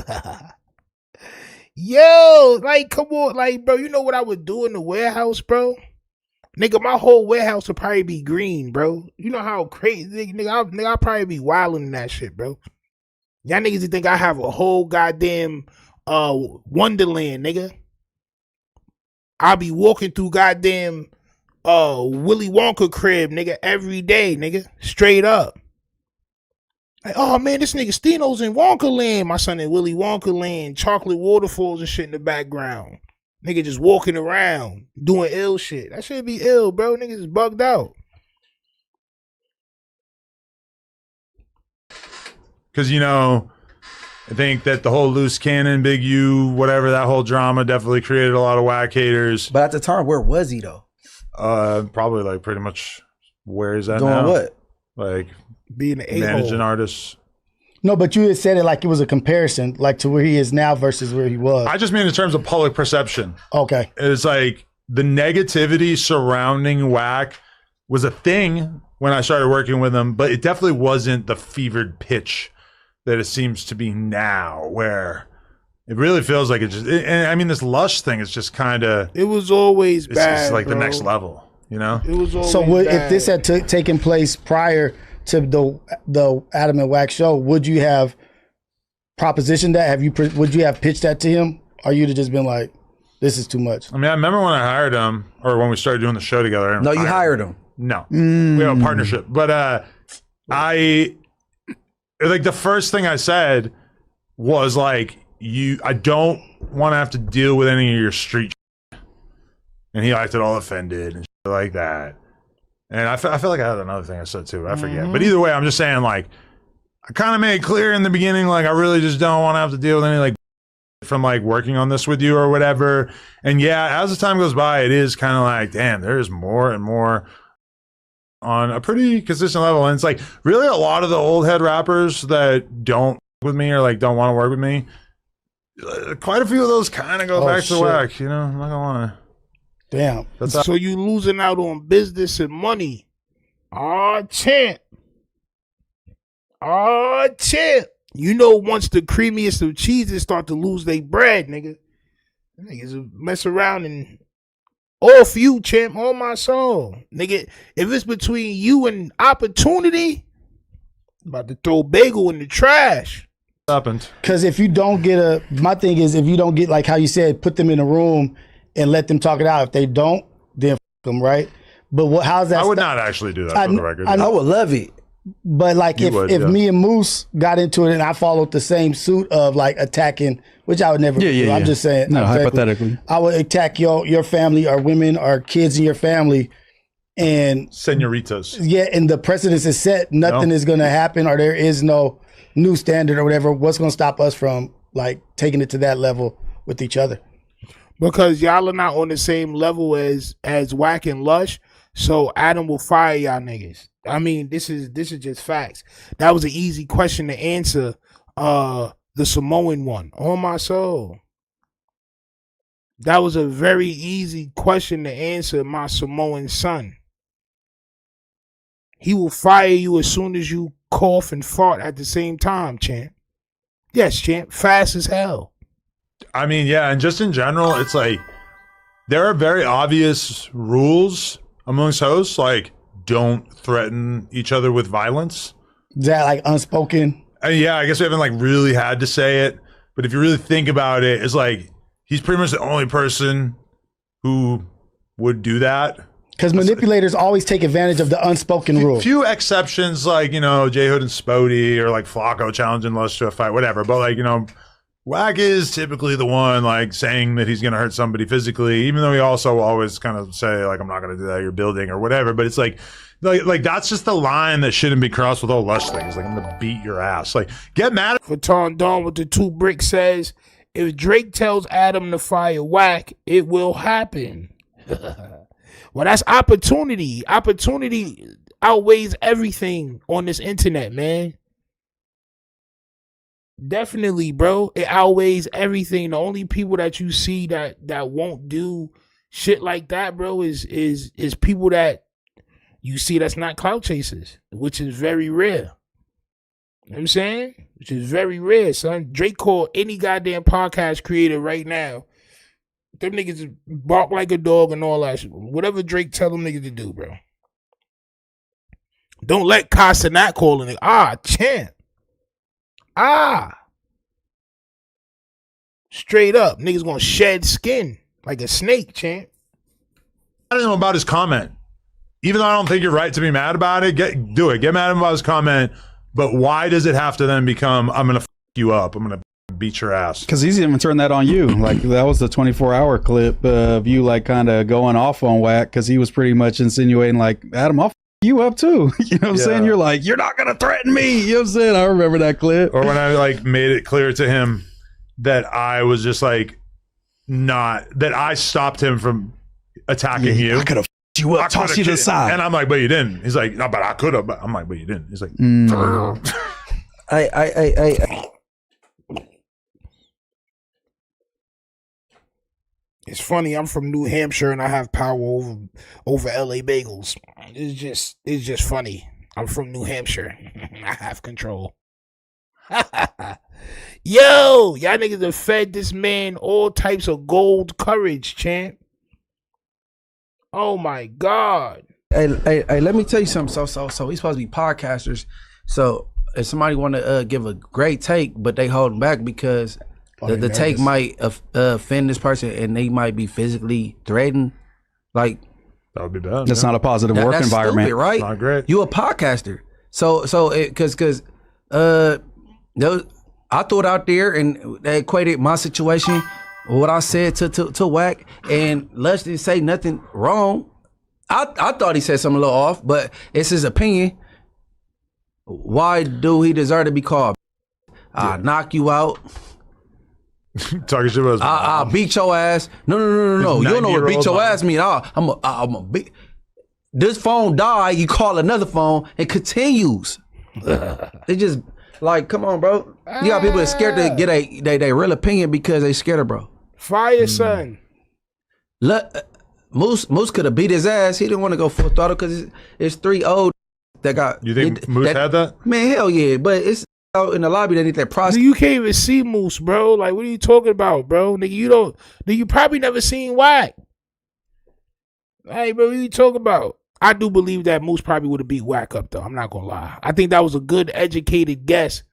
Yo, like, come on, like, bro, you know what I would do in the warehouse, bro? Nigga, my whole warehouse would probably be green, bro. You know how crazy, nigga, I'll probably be wilding in that shit, bro. Y'all niggas think I have a whole goddamn Wonderland, nigga. I'll be walking through goddamn Willy Wonka crib, nigga, every day, nigga. Straight up. Like, oh man, this nigga Stino's in Wonka Land. My son in Willy Wonka Land, chocolate waterfalls and shit in the background. Nigga just walking around, doing ill shit. That should be ill, bro. Niggas is bugged out. Because, you know, I think that the whole loose cannon, Big U, whatever, that whole drama definitely created a lot of Wack haters. But at the time, where was he, though? Probably, like, pretty much where is that doing now? What? Like, being an managing artists. No, but you had said it like it was a comparison, like to where he is now versus where he was. I just mean in terms of public perception. Okay. It's like the negativity surrounding Wack was a thing when I started working with him, but it definitely wasn't the fevered pitch that it seems to be now, where it really feels like it just, I mean, this Lush thing is just kind of. It was always bad. It's like bro. The next level, you know? It was always so bad. If this had taken place prior to the Adam and Wack show, would you have propositioned that? Would you have pitched that to him Or you'd have just been like, this is too much? I mean, I remember when I hired him, or when we started doing the show together. No, you hired him. No, we have a partnership. But I like the first thing I said was like, I don't want to have to deal with any of your street shit. And he acted all offended and shit like that. And I feel like I had another thing I said too. I forget. But either way, I'm just saying, like, I kind of made it clear in the beginning, like, I really just don't want to have to deal with any like from like working on this with you or whatever. And yeah, as the time goes by, it is kind of like, damn, there's more and more on a pretty consistent level. And it's like really a lot of the old head rappers that don't with me or like don't want to work with me, quite a few of those kind of go back to Wack, you know, I'm not gonna lie. Damn. So you losing out on business and money. Champ. Champ. You know, once the creamiest of cheeses start to lose their bread, nigga, niggas will mess around and off you, champ, on my soul. Nigga, if it's between you and opportunity, I'm about to throw bagel in the trash. Happened. Because if you don't get my thing is, if you don't get, like how you said, put them in a room and let them talk it out. If they don't, then f them, right? But how's that? I would not actually do that for the record. I would love it. But like if me and Moose got into it and I followed the same suit of like attacking, which I would never do. I'm just saying. No, hypothetically. I would attack your family or women or kids in your family and senoritas. Yeah, and the precedence is set. Nothing is going to happen or there is no new standard or whatever. What's going to stop us from like taking it to that level with each other? Because y'all are not on the same level as Wack and Lush, so Adam will fire y'all niggas. I mean, this is just facts. That was an easy question to answer. The Samoan one, on my soul. That was a very easy question to answer, my Samoan son. He will fire you as soon as you cough and fart at the same time, champ. Yes, champ. Fast as hell. I mean, yeah, and just in general, it's like there are very obvious rules amongst hosts, like don't threaten each other with violence. Is that like unspoken? Yeah, I guess we haven't like really had to say it, but if you really think about it, it's like he's pretty much the only person who would do that. Because manipulators always take advantage of the unspoken rule. Few exceptions, like, you know, J Hood and Spody or like Flacco challenging Lush to a fight, whatever. But like, you know, Wack is typically the one like saying that he's going to hurt somebody physically, even though he also always kind of say like, I'm not going to do that, you're building or whatever. But it's like that's just the line that shouldn't be crossed with all Lush things. Like, I'm going to beat your ass. Like, get mad at Faton Dawn with the 2 Bricc says, if Drake tells Adam to fire Wack, it will happen. Well, that's opportunity. Opportunity outweighs everything on this internet, man. Definitely, bro. It outweighs everything. The only people that you see that won't do shit like that, bro, is people that you see that's not clout chasers, which is very rare. You know what I'm saying? Which is very rare, son. Drake called any goddamn podcast creator right now. Them niggas bark like a dog and all that shit. Whatever Drake tell them niggas to do, bro. Don't let Castanet call a nigga. Champ. Straight up. Niggas gonna shed skin like a snake, champ. I don't know about his comment. Even though I don't think you're right to be mad about it, do it. Get mad at him about his comment. But why does it have to then become, I'm gonna f you up, I'm gonna beat your ass? Because he's even turned that on you. Like, that was the 24-hour clip of you like kind of going off on Wack because he was pretty much insinuating like, Adam, I'll f you up too. You know what I'm saying? You're like, you're not gonna threaten me. You know what I'm saying? I remember that clip. Or when I like made it clear to him that I was just like that I stopped him from attacking you. I could have you up, tossed you to the side. And I'm like, but you didn't. He's like, no, but I could have. But I'm like, but you didn't. He's like, It's funny. I'm from New Hampshire and I have power over LA bagels. It's just funny. I'm from New Hampshire. I have control. Yo, y'all niggas have fed this man all types of gold courage, champ. Oh my God. Hey, let me tell you something. So we supposed to be podcasters. So if somebody want to give a great take, but they holding back because the take might offend this person and they might be physically threatened. Like that would be bad. That's not a positive work that's environment, stupid, right? Not great. You a podcaster, so because I threw it out there and they equated my situation, what I said to Wack, and Lush didn't say nothing wrong. I thought he said something a little off, but it's his opinion. Why do he deserve to be called? I'll knock you out. Talking shit about I'll beat your ass. No. You don't know what beat your ass mean. I'm a beat. This phone die, you call another phone and continues. They just like, come on, bro. You got people that scared to get they real opinion because they scared of bro. Fire son. Moose could have beat his ass. He didn't want to go full throttle because it's 3 old that got. You think Moose had that? Man, hell yeah. But it's out in the lobby. They need that process. You can't even see Moose, bro. Like, what are you talking about, bro? Nigga, you probably never seen Wack. Hey, bro, what are you talking about? I do believe that Moose probably would have beat Wack up, though. I'm not gonna lie. I think that was a good, educated guess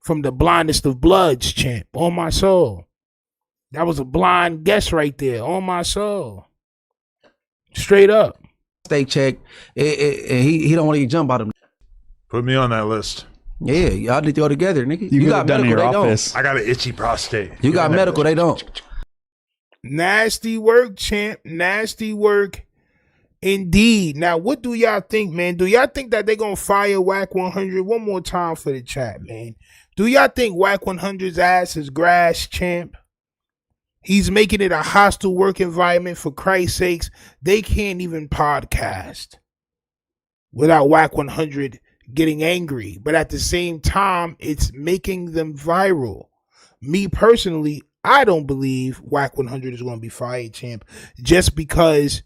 from the blindest of bloods, champ. On my soul. That was a blind guess right there. On my soul. Straight up. Stay check. He don't want to get jumped out of him. Put me on that list. Yeah, y'all need to go together, nigga. You got done medical, in your they office. don't. I got an itchy prostate. You got medical, they don't. Nasty work, champ. Nasty work. Indeed. Now, what do y'all think, man? Do y'all think that they're going to fire Wack 100? One more time for the chat, man. Do y'all think Wack 100's ass is grass, champ? He's making it a hostile work environment. For Christ's sakes, they can't even podcast without Wack 100 getting angry. But at the same time, it's making them viral. Me personally, I don't believe Wack 100 is going to be fired, champ, just because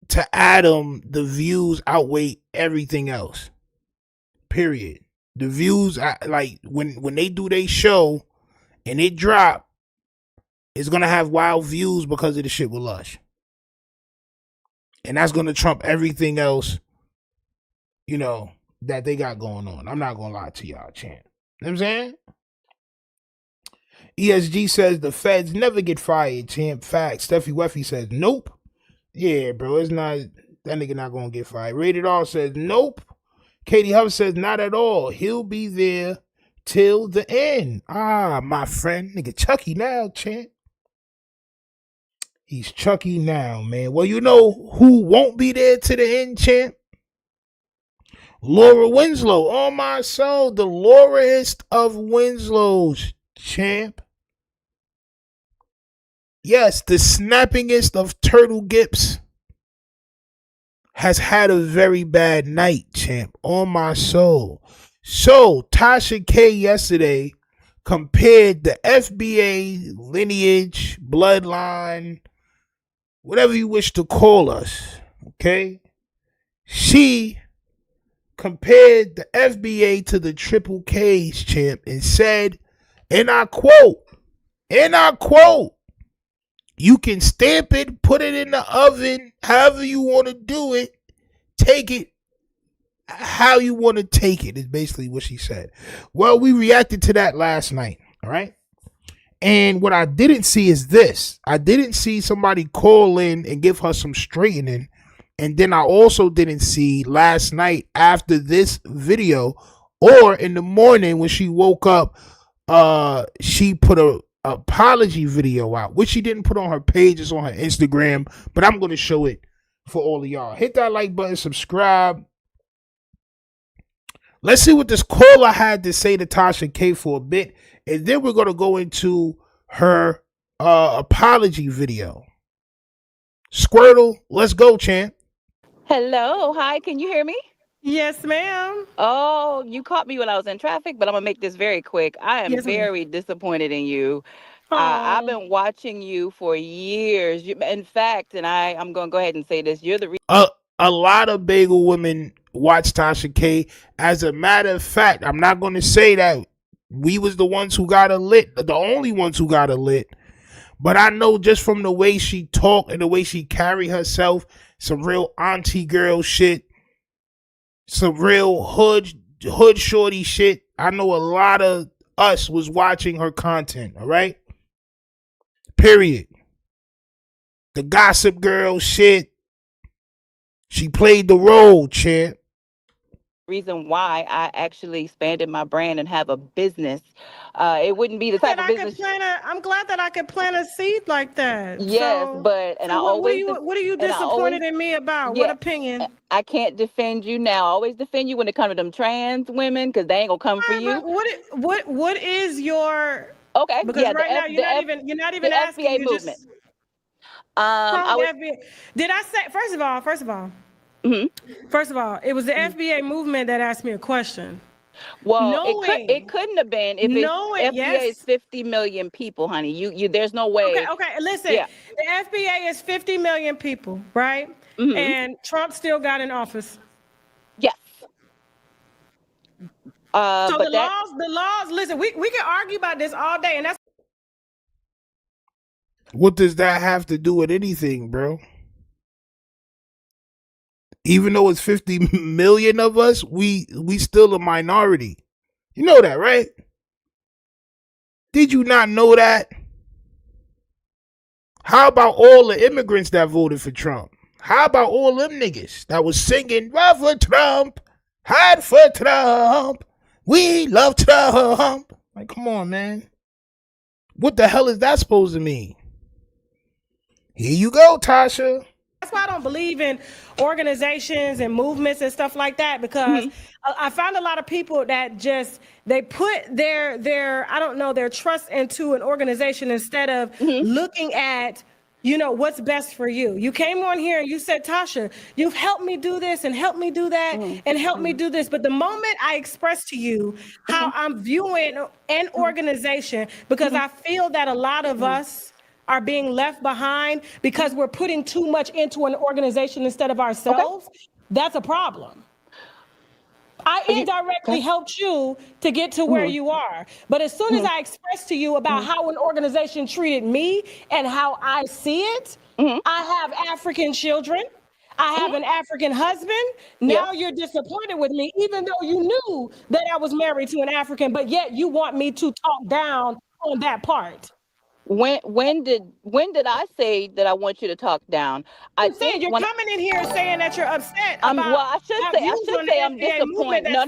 to Adam, the views outweigh everything else. Period. The views, like when they do their show and it drop, it's gonna have wild views because of the shit with Lush, and that's gonna trump everything else, that they got going on. I'm not gonna lie to y'all, champ. You know what I'm saying? ESG says the feds never get fired, champ. Facts. Steffi Weffy says nope. Yeah, bro, it's not, that nigga not gonna get fired. Rated R says nope. Katie Huff says not at all. He'll be there till the end. My friend. Nigga Chucky now, champ. He's Chucky now, man. Well, you know who won't be there to the end, champ? Laura Winslow. On my soul, the Lauraist of Winslow's, champ. Yes, the snappingest of Turtle Gips has had a very bad night, champ. On my soul. So, Tasha K yesterday compared the FBA lineage, bloodline, whatever you wish to call us, okay? She compared the FBA to the Triple K's, champ, and said, and I quote, you can stamp it, put it in the oven, however you want to do it, take it how you want to take it, is basically what she said. Well, we reacted to that last night, all right? And what I didn't see is this. I didn't see somebody call in and give her some straightening. And then I also didn't see last night after this video or in the morning when she woke up, she put a apology video out, which she didn't put on her page. It's on her Instagram, but I'm going to show it for all of y'all. Hit that like button, subscribe. Let's see what this caller had to say to Tasha K for a bit, and then we're going to go into her apology video. Squirtle, let's go, champ. Hello, hi, can you hear me? Yes, ma'am. Oh, you caught me when I was in traffic, but I'm gonna make this very quick. I am very disappointed in you. I've been watching you for years. In fact, and I'm gonna go ahead and say this, you're the reason. A lot of bagel women watch Tasha K. As a matter of fact, I'm not going to say that we was the ones who got her lit, the only ones who got her lit. But I know just from the way she talked and the way she carried herself, some real auntie girl shit, some real hood shorty shit. I know a lot of us was watching her content, all right? Period. The Gossip Girl shit. She played the role, champ. Reason why I actually expanded my brand and have a business. It wouldn't be the type of business. I'm glad that I could plant a seed like that. Yes, so, but and so I always what are you disappointed in me about? What opinion? I can't defend you now. I always defend you when it comes to them trans women because they ain't gonna come for you. What is your Because right now you're not even asking FBA you movement. Just, did I say first of all? First of all, it was the FBA movement that asked me a question. Well, it couldn't have been if FBA is 50 million people, honey. You there's no way. Okay. Listen, the FBA is 50 million people, right? And Trump still got in office. Yes. So the laws. Listen, we can argue about this all day, and that's. What does that have to do with anything, bro? Even though it's 50 million of us, we still a minority. You know that, right? Did you not know that? How about all the immigrants that voted for Trump? How about all them niggas that was singing, "Run for Trump, hide for Trump, we love Trump"? Like, come on, man. What the hell is that supposed to mean? Here you go, Tasha. That's why I don't believe in organizations and movements and stuff like that, because I found a lot of people that they put their I don't know, their trust into an organization instead of looking at, what's best for you. You came on here and you said, Tasha, you've helped me do this and helped me do that and helped me do this. But the moment I express to you how I'm viewing an organization, because I feel that a lot of us are being left behind because we're putting too much into an organization instead of ourselves, that's a problem. I indirectly helped you to get to where you are. But as soon as I express to you about how an organization treated me and how I see it, I have African children. I have an African husband. Now you're disappointed with me, even though you knew that I was married to an African, but yet you want me to talk down on that part. When did I say that I want you to talk down? I'm saying you're coming in here saying that you're upset about. Well, I should say I'm disappointed. No.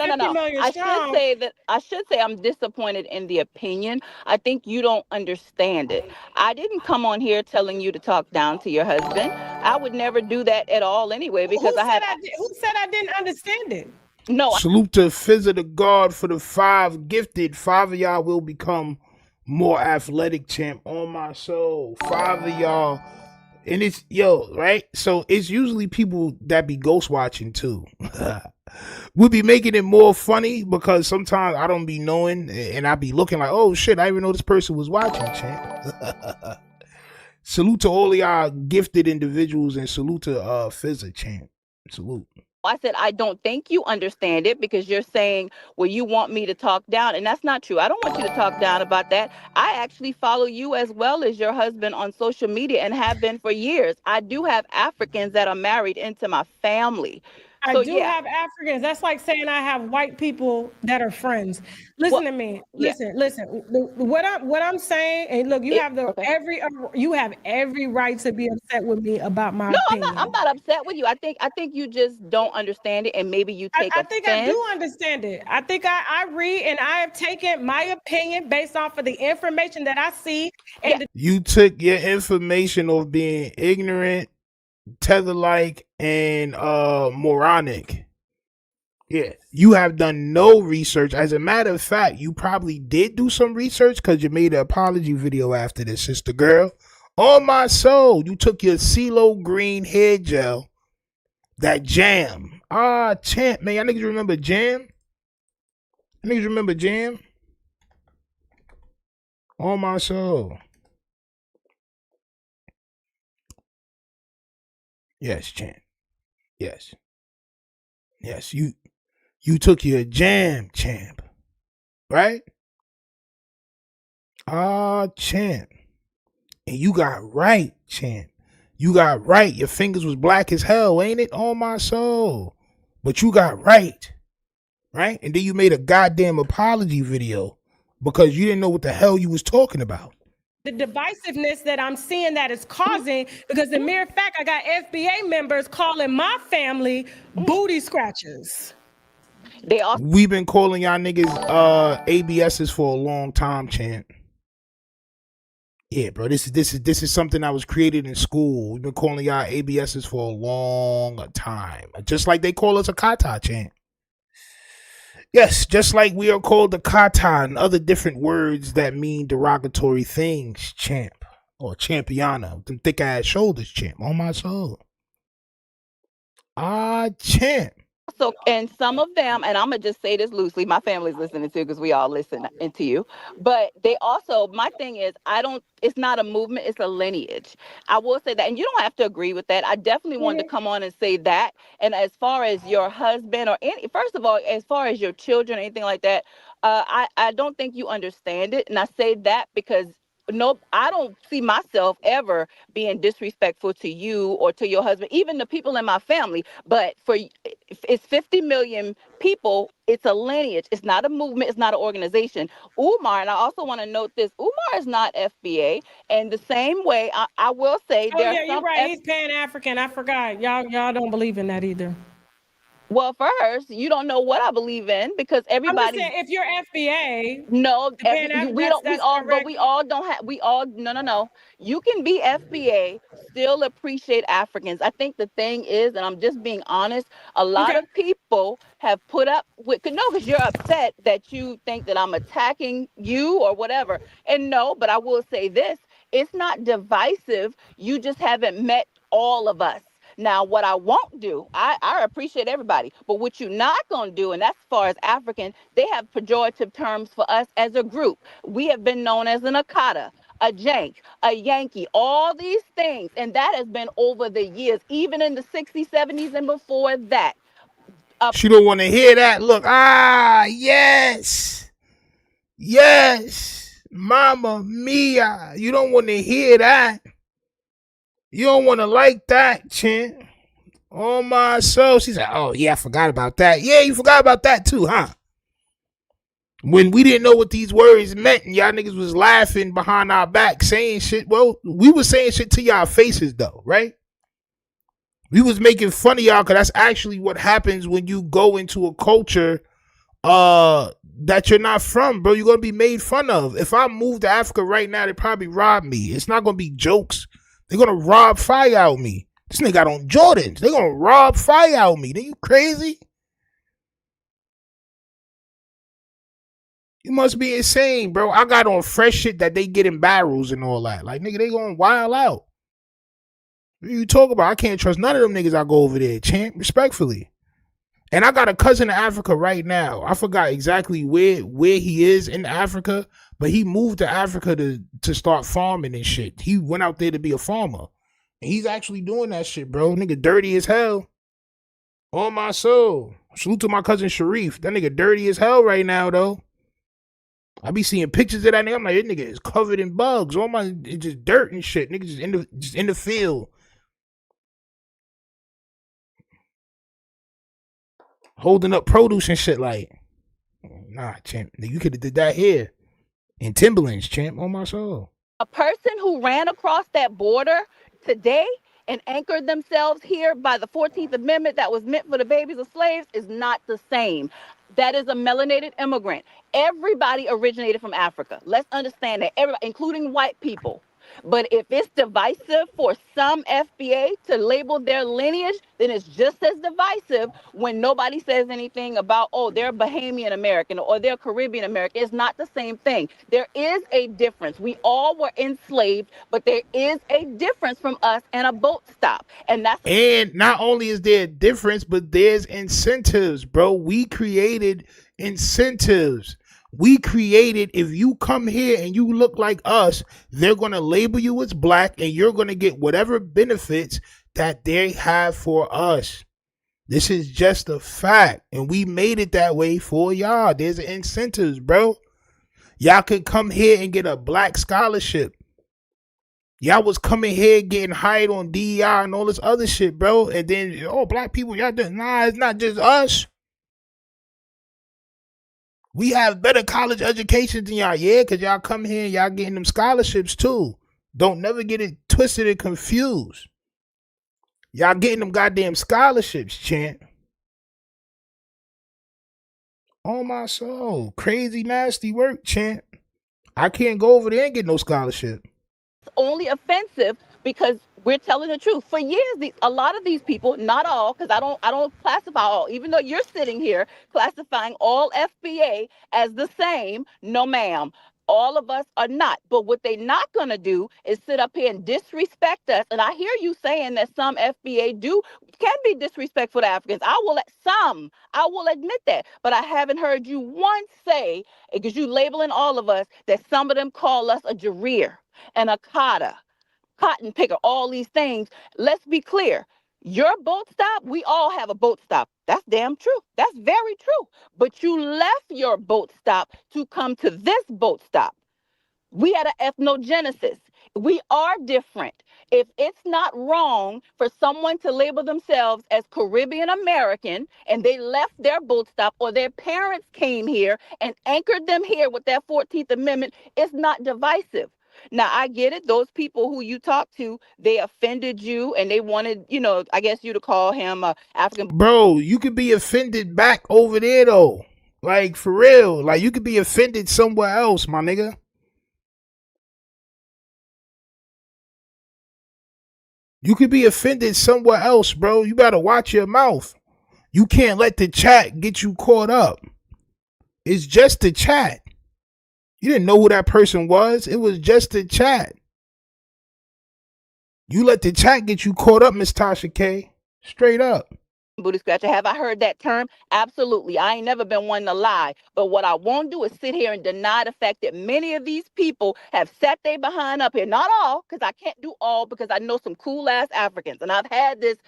I should say I'm disappointed in the opinion. I think you don't understand it. I didn't come on here telling you to talk down to your husband. I would never do that at all anyway, because who said I didn't understand it? No. Salute to Fizzer the God for the 5 gifted. 5 of y'all will become more athletic, champ, on my soul. 5 of y'all. And it's, right? So it's usually people that be ghost watching too. We'll be making it more funny because sometimes I don't be knowing and I be looking like, oh shit, I didn't even know this person was watching, champ. Salute to all of y'all gifted individuals and salute to Fizzer, champ. Salute. I said, I don't think you understand it because you're saying, well, you want me to talk down. And that's not true. I don't want you to talk down about that. I actually follow you as well as your husband on social media and have been for years. I do have Africans that are married into my family. I do have Africans. That's like saying I have white people that are friends. Listen to me. Listen. What I'm saying, and look, you have every right to be upset with me about my opinion. I'm not upset with you. I think you just don't understand it, and maybe you take offense. I think I do understand it. I think I read, and I have taken my opinion based off of the information that I see. And you took your information of being ignorant, tether-like, and moronic. Yeah, you have done no research. As a matter of fact, you probably did do some research because you made an apology video after this, sister girl. On my soul, you took your CeeLo Green hair gel, that Jam. Champ, man, y'all niggas remember Jam? Niggas remember Jam? On my soul. Yes, champ. Yes. Yes, you took your Jam, champ. Right? Champ. And you got right, champ. You got right. Your fingers was black as hell, ain't it? On my soul. But you got right. Right? And then you made a goddamn apology video because you didn't know what the hell you was talking about. The divisiveness that I'm seeing that is causing, because the mere fact I got FBA members calling my family booty scratchers. We've been calling y'all niggas ABSs for a long time, Chant. Yeah, bro, this is something that was created in school. We've been calling y'all ABSs for a long time, just like they call us a kata, Chant. Yes, just like we are called a kata and other different words that mean derogatory things, champ or champiana, with them thick ass shoulders, champ. On my soul, champ. So, and some of them, and I'm gonna just say this loosely, my family's listening too, because we all listen into you. But they also, my thing is, it's not a movement, it's a lineage. I will say that, and you don't have to agree with that. I definitely wanted to come on and say that. And as far as your husband or first of all, as far as your children or anything like that, I don't think you understand it. And I say that because no, I don't see myself ever being disrespectful to you or to your husband, even the people in my family. But it's 50 million people. It's a lineage. It's not a movement. It's not an organization. Umar, and I also want to note this, Umar is not FBA. And the same way, I will say you're right. He's Pan-African. I forgot. Y'all don't believe in that either. Well, first, you don't know what I believe in because everybody. I'm just saying, if you're FBA, no, no. You can be FBA, still appreciate Africans. I think the thing is, and I'm just being honest, a lot of people have put up with because you're upset that you think that I'm attacking you or whatever. And no, but I will say this: it's not divisive. You just haven't met all of us. Now, what I won't do, I appreciate everybody, but what you're not going to do, and that's as far as African, they have pejorative terms for us as a group. We have been known as an Akata, a Jank, a Yankee, all these things, and that has been over the years, even in the 60s, 70s, and before that. She don't want to hear that. Look, yes, Mama Mia. You don't want to hear that. You don't want to like that, Chant. Oh, my soul. She said, oh, yeah, I forgot about that. Yeah, you forgot about that too, huh? When we didn't know what these words meant and y'all niggas was laughing behind our back saying shit. Well, we was saying shit to y'all faces, though, right? We was making fun of y'all because that's actually what happens when you go into a culture that you're not from, bro. You're going to be made fun of. If I move to Africa right now, they probably rob me. It's not going to be jokes. They're going to rob fire out me. This nigga got on Jordans. They're going to rob fire out me. Are you crazy? You must be insane, bro. I got on fresh shit that they get in barrels and all that. Like, nigga, they going wild out. What you talk about? I can't trust none of them niggas I go over there, champ, respectfully. And I got a cousin in Africa right now. I forgot exactly where he is in Africa, but he moved to Africa to start farming and shit. He went out there to be a farmer. And he's actually doing that shit, bro. Nigga dirty as hell. On my soul. Salute to my cousin Sharif. That nigga dirty as hell right now, though. I be seeing pictures of that nigga. I'm like, this nigga is covered in bugs. It's just dirt and shit. Nigga just in the field. Holding up produce and shit like, nah, champ. You could have did that here. In Timberlands, champ, on my soul. A person who ran across that border today and anchored themselves here by the 14th Amendment that was meant for the babies of slaves is not the same. That is a melanated immigrant. Everybody originated from Africa. Let's understand that, everybody, including white people. But if it's divisive for some FBA to label their lineage, then it's just as divisive when nobody says anything about, oh, they're Bahamian American or they're Caribbean American. It's not the same thing. There is a difference. We all were enslaved, but there is a difference from us and a boat stop. And not only is there a difference, but there's incentives, bro. We created incentives. We created, if you come here and you look like us, they're going to label you as black and you're going to get whatever benefits that they have for us. This is just a fact. And we made it that way for y'all. There's incentives, bro. Y'all could come here and get a black scholarship. Y'all was coming here getting hired on DEI and all this other shit, bro. And then, black people, y'all doing, nah, it's not just us. We have better college education than y'all. Yeah, because y'all come here and y'all getting them scholarships too. Don't never get it twisted and confused. Y'all getting them goddamn scholarships, Chant. Oh my soul. Crazy nasty work, Chant. I can't go over there and get no scholarship. It's only offensive because we're telling the truth. For years, a lot of these people, not all, because I don't classify all, even though you're sitting here classifying all FBA as the same. No, ma'am. All of us are not. But what they're not going to do is sit up here and disrespect us. And I hear you saying that some FBA can be disrespectful to Africans. I will admit that. But I haven't heard you once say, because you labeling all of us, that some of them call us a Jareer and a Kata, cotton picker, all these things. Let's be clear. Your boat stop, we all have a boat stop. That's damn true. That's very true. But you left your boat stop to come to this boat stop. We had an ethnogenesis. We are different. If it's not wrong for someone to label themselves as Caribbean American and they left their boat stop or their parents came here and anchored them here with that 14th Amendment, it's not divisive. Now, I get it. Those people who you talked to, they offended you and they wanted, I guess you to call him African. Bro, you could be offended back over there, though. Like, for real. Like, you could be offended somewhere else, my nigga. You could be offended somewhere else, bro. You better watch your mouth. You can't let the chat get you caught up. It's just the chat. You didn't know who that person was. It was just the chat. You let the chat get you caught up, Miss Tasha K. Straight up. Booty scratcher. Have I heard that term? Absolutely. I ain't never been one to lie. But what I won't do is sit here and deny the fact that many of these people have sat their behind up here. Not all, because I can't do all, because I know some cool ass Africans. And I've had this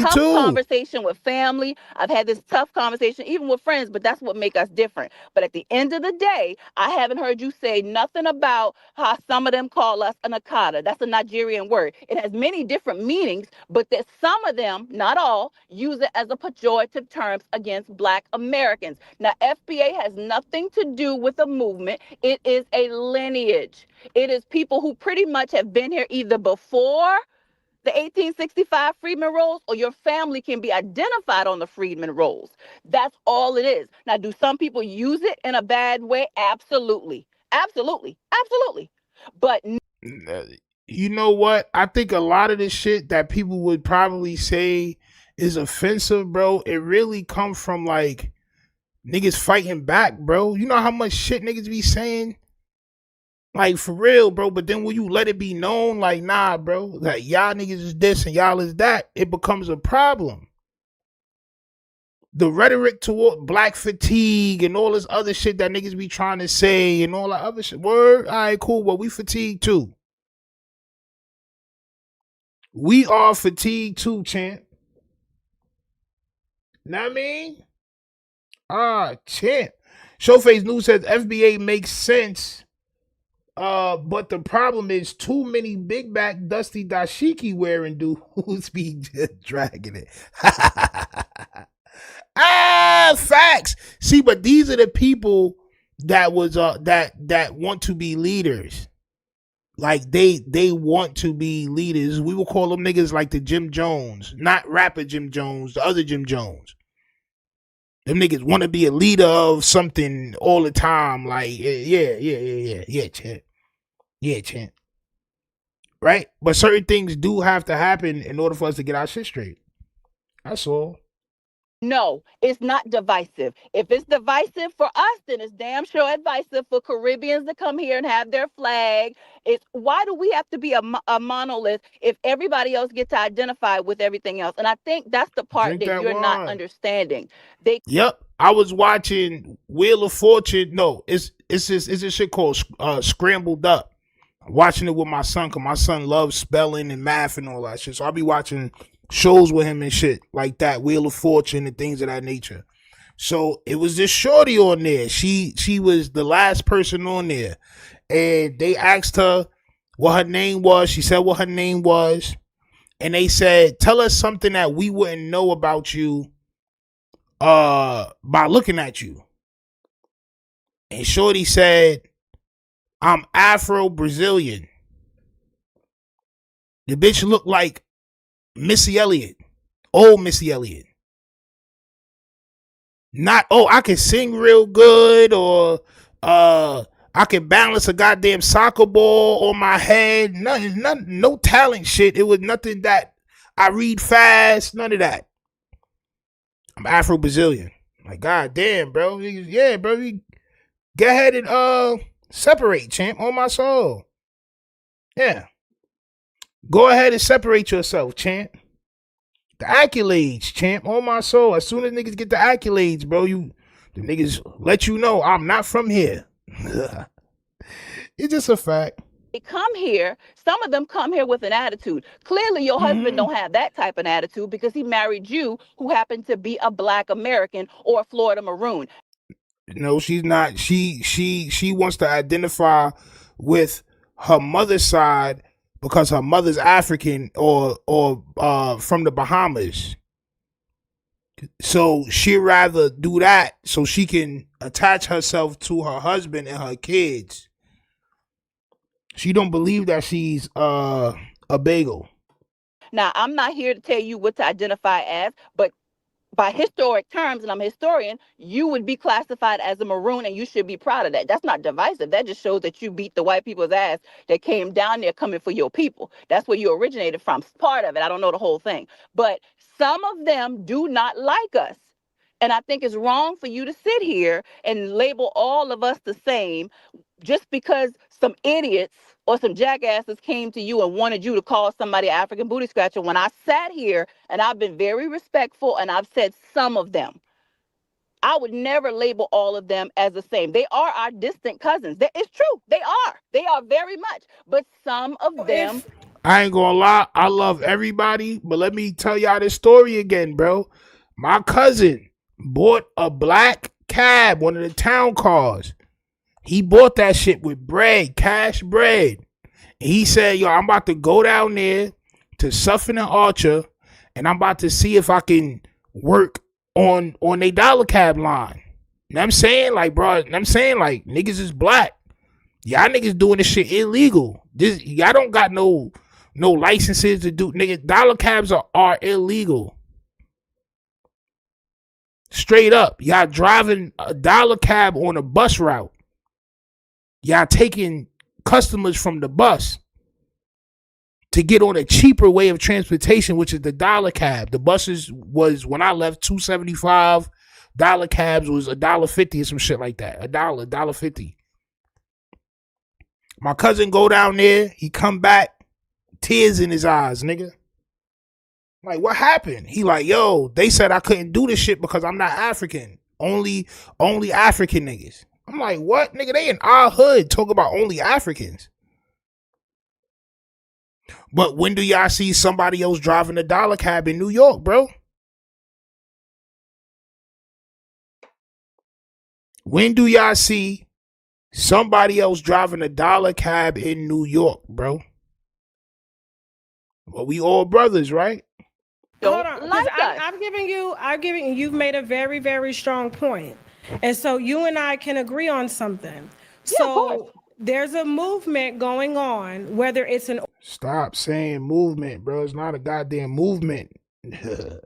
tough conversation with family. I've had this tough conversation even with friends, but that's what makes us different. But at the end of the day, I haven't heard you say nothing about how some of them call us an Akata. That's a Nigerian word. It has many different meanings, but that some of them, not all, use it as a pejorative terms against Black Americans. Now, FBA has nothing to do with a movement. It is a lineage. It is people who pretty much have been here either before the 1865 Freedmen Rolls or your family can be identified on the Freedmen Rolls. That's all it is. Now, do some people use it in a bad way? Absolutely. Absolutely. Absolutely. But you know what? I think a lot of the shit that people would probably say is offensive, bro. It really comes from like niggas fighting back, bro. You know how much shit niggas be saying? Like, for real, bro. But then when you let it be known, like, nah, bro, like, y'all niggas is this and y'all is that, it becomes a problem. The rhetoric toward Black fatigue and all this other shit that niggas be trying to say and all that other shit. Word? All right, cool. Well, we fatigued too. We are fatigued too, Chant. Know what I mean? Chant. Showface News says FBA makes sense. But the problem is too many big back dusty dashiki wearing dudes be just dragging it. Facts. See, but these are the people that was that want to be leaders. Like they want to be leaders. We will call them niggas like the Jim Jones, not rapper Jim Jones, the other Jim Jones. Them niggas want to be a leader of something all the time. Like, yeah, Chant. Yeah, Chant. Right? But certain things do have to happen in order for us to get our shit straight. That's all. No, it's not divisive. If it's divisive for us, then it's damn sure divisive for Caribbeans to come here and have their flag. It's why do we have to be a monolith if everybody else gets to identify with everything else? And I think that's the part that you're not understanding. Yep. I was watching Wheel of Fortune. No, it's this shit called Scrambled Up. I'm watching it with my son because my son loves spelling and math and all that shit. So I'll be watching shows with him and shit like that, Wheel of Fortune and things of that nature. So it was this shorty on there. She was the last person on there. And they asked her what her name was. She said what her name was. And they said, tell us something that we wouldn't know about you by looking at you. And Shorty said, I'm Afro-Brazilian. The bitch looked like Missy Elliott. Old Missy Elliott. Not, I can sing real good, or I can balance a goddamn soccer ball on my head. No talent shit. It was nothing that I read fast. None of that. I'm Afro-Brazilian. Like, goddamn, bro. Yeah, bro. Go ahead and separate, champ. On my soul. Yeah. Go ahead and separate yourself, champ. The accolades, champ. On my soul. As soon as niggas get the accolades, bro, the niggas let you know I'm not from here. It's just a fact. They come here, some of them come here with an attitude. Clearly your husband don't have that type of attitude because he married you, who happened to be a Black American or a Florida Maroon. No, she's not. She wants to identify with her mother's side because her mother's African or from the Bahamas. So she'd rather do that so she can attach herself to her husband and her kids. She don't believe that she's a bagel. Now, I'm not here to tell you what to identify as, but by historic terms, and I'm a historian, you would be classified as a Maroon, and you should be proud of that. That's not divisive. That just shows that you beat the white people's ass that came down there coming for your people. That's where you originated from. It's part of it. I don't know the whole thing. But some of them do not like us. And I think it's wrong for you to sit here and label all of us the same just because some idiots or some jackasses came to you and wanted you to call somebody African booty scratcher. When I sat here and I've been very respectful and I've said some of them, I would never label all of them as the same. They are our distant cousins. It's true. They are very much. But some of them. I ain't gonna lie. I love everybody. But let me tell y'all this story again, bro. My cousin bought a black cab, one of the town cars. He bought that shit with bread, cash bread. And he said, yo, I'm about to go down there to Suffolk and Archer, and I'm about to see if I can work on a dollar cab line. You know what I'm saying? Like, bro, niggas is black. Y'all niggas doing this shit illegal. Y'all don't got no licenses to do, nigga. Dollar cabs are illegal. Straight up. Y'all driving a dollar cab on a bus route. Y'all taking customers from the bus to get on a cheaper way of transportation, which is the dollar cab. The buses was, when I left, $2.75. Dollar cabs was $1.50 or some shit like that. $1.50. My cousin go down there. He come back, tears in his eyes, nigga. Like, what happened? He like, yo, they said I couldn't do this shit because I'm not African. Only African niggas. I'm like, what? Nigga, they in our hood talk about only Africans. But when do y'all see somebody else driving a dollar cab in New York, bro? When do y'all see somebody else driving a dollar cab in New York, bro? Well, we all brothers, right? Hold on, you've made a very, very strong point. And so you and I can agree on something. So there's a movement going on, whether it's an... Stop saying movement, bro. It's not a goddamn movement. It's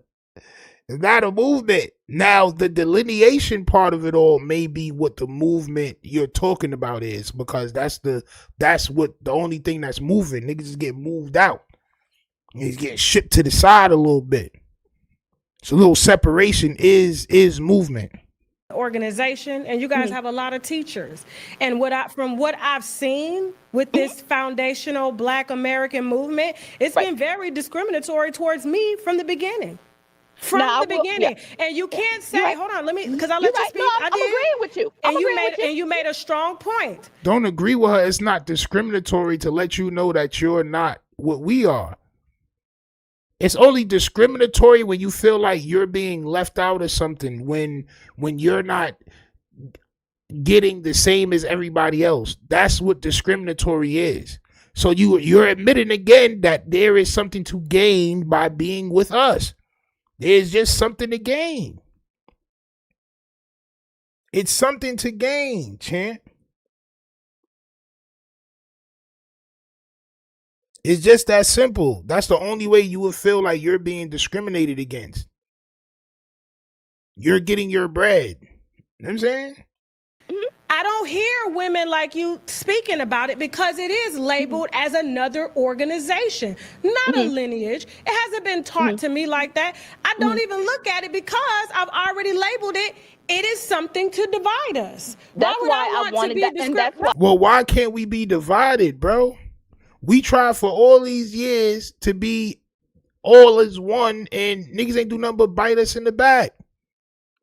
not a movement. Now, the delineation part of it all may be what the movement you're talking about is, because that's what the only thing that's moving. Niggas is getting moved out. He's getting shipped to the side a little bit. So a little separation is movement. Organization, and you guys have a lot of teachers. And from what I've seen with this foundational Black American movement, it's been very discriminatory towards me from the beginning. And you can't say, hold on, let me, because I let you speak. No, I'm agreeing with you. And you made a strong point. Don't agree with her. It's not discriminatory to let you know that you're not what we are. It's only discriminatory when you feel like you're being left out of something, when you're not getting the same as everybody else. That's what discriminatory is. So you're admitting again that there is something to gain by being with us. There's just something to gain. It's something to gain, champ. It's just that simple. That's the only way you would feel like you're being discriminated against. You're getting your bread. You know what I'm saying? I don't hear women like you speaking about it because it is labeled as another organization, not a lineage. It hasn't been taught to me like that. I don't even look at it because I've already labeled it. It is something to divide us. That's why I wanted that, and that's why. Well, why can't we be divided, bro? We tried for all these years to be all as one, and niggas ain't do nothing but bite us in the back.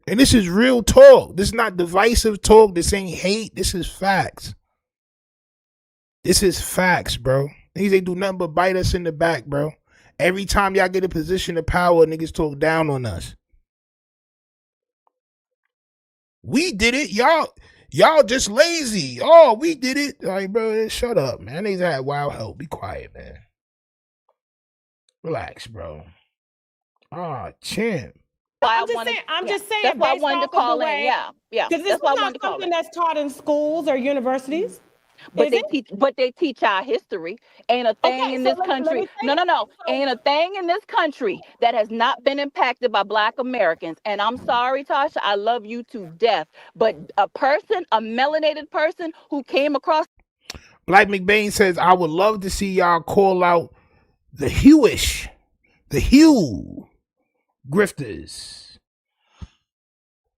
And this is real talk. This is not divisive talk. This ain't hate. This is facts. This is facts, bro. Niggas ain't do nothing but bite us in the back, bro. Every time y'all get a position of power, niggas talk down on us. We did it. Y'all just lazy. Oh, we did it. Like, bro, shut up, man. Niggas had wild help. Be quiet, man. Relax, bro. Ah, champ. I'm just saying. That's why I wanted to call in. Yeah. Because this is not something that's taught in schools or universities. But they teach our history. Ain't a thing in this country. No. Ain't a thing in this country that has not been impacted by Black Americans. And I'm sorry, Tasha, I love you to death. But a melanated person who came across. Black McBain says, I would love to see y'all call out the Hewish, the Hugh grifters.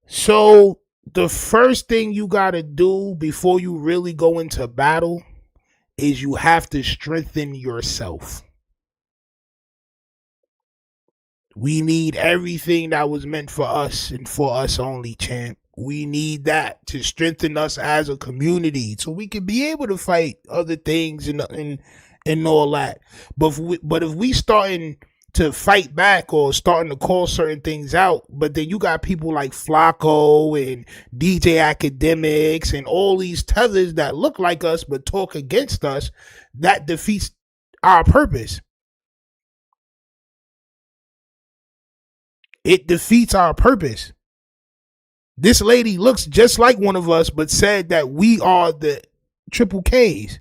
So the first thing you got to do before you really go into battle is you have to strengthen yourself. We need everything that was meant for us and for us only, champ. We need that to strengthen us as a community so we can be able to fight other things and all that. But if we starting to fight back or starting to call certain things out, but then you got people like Flacco and DJ Academics and all these tethers that look like us but talk against us, that defeats our purpose. It defeats our purpose. This lady looks just like one of us, but said that we are the triple Ks.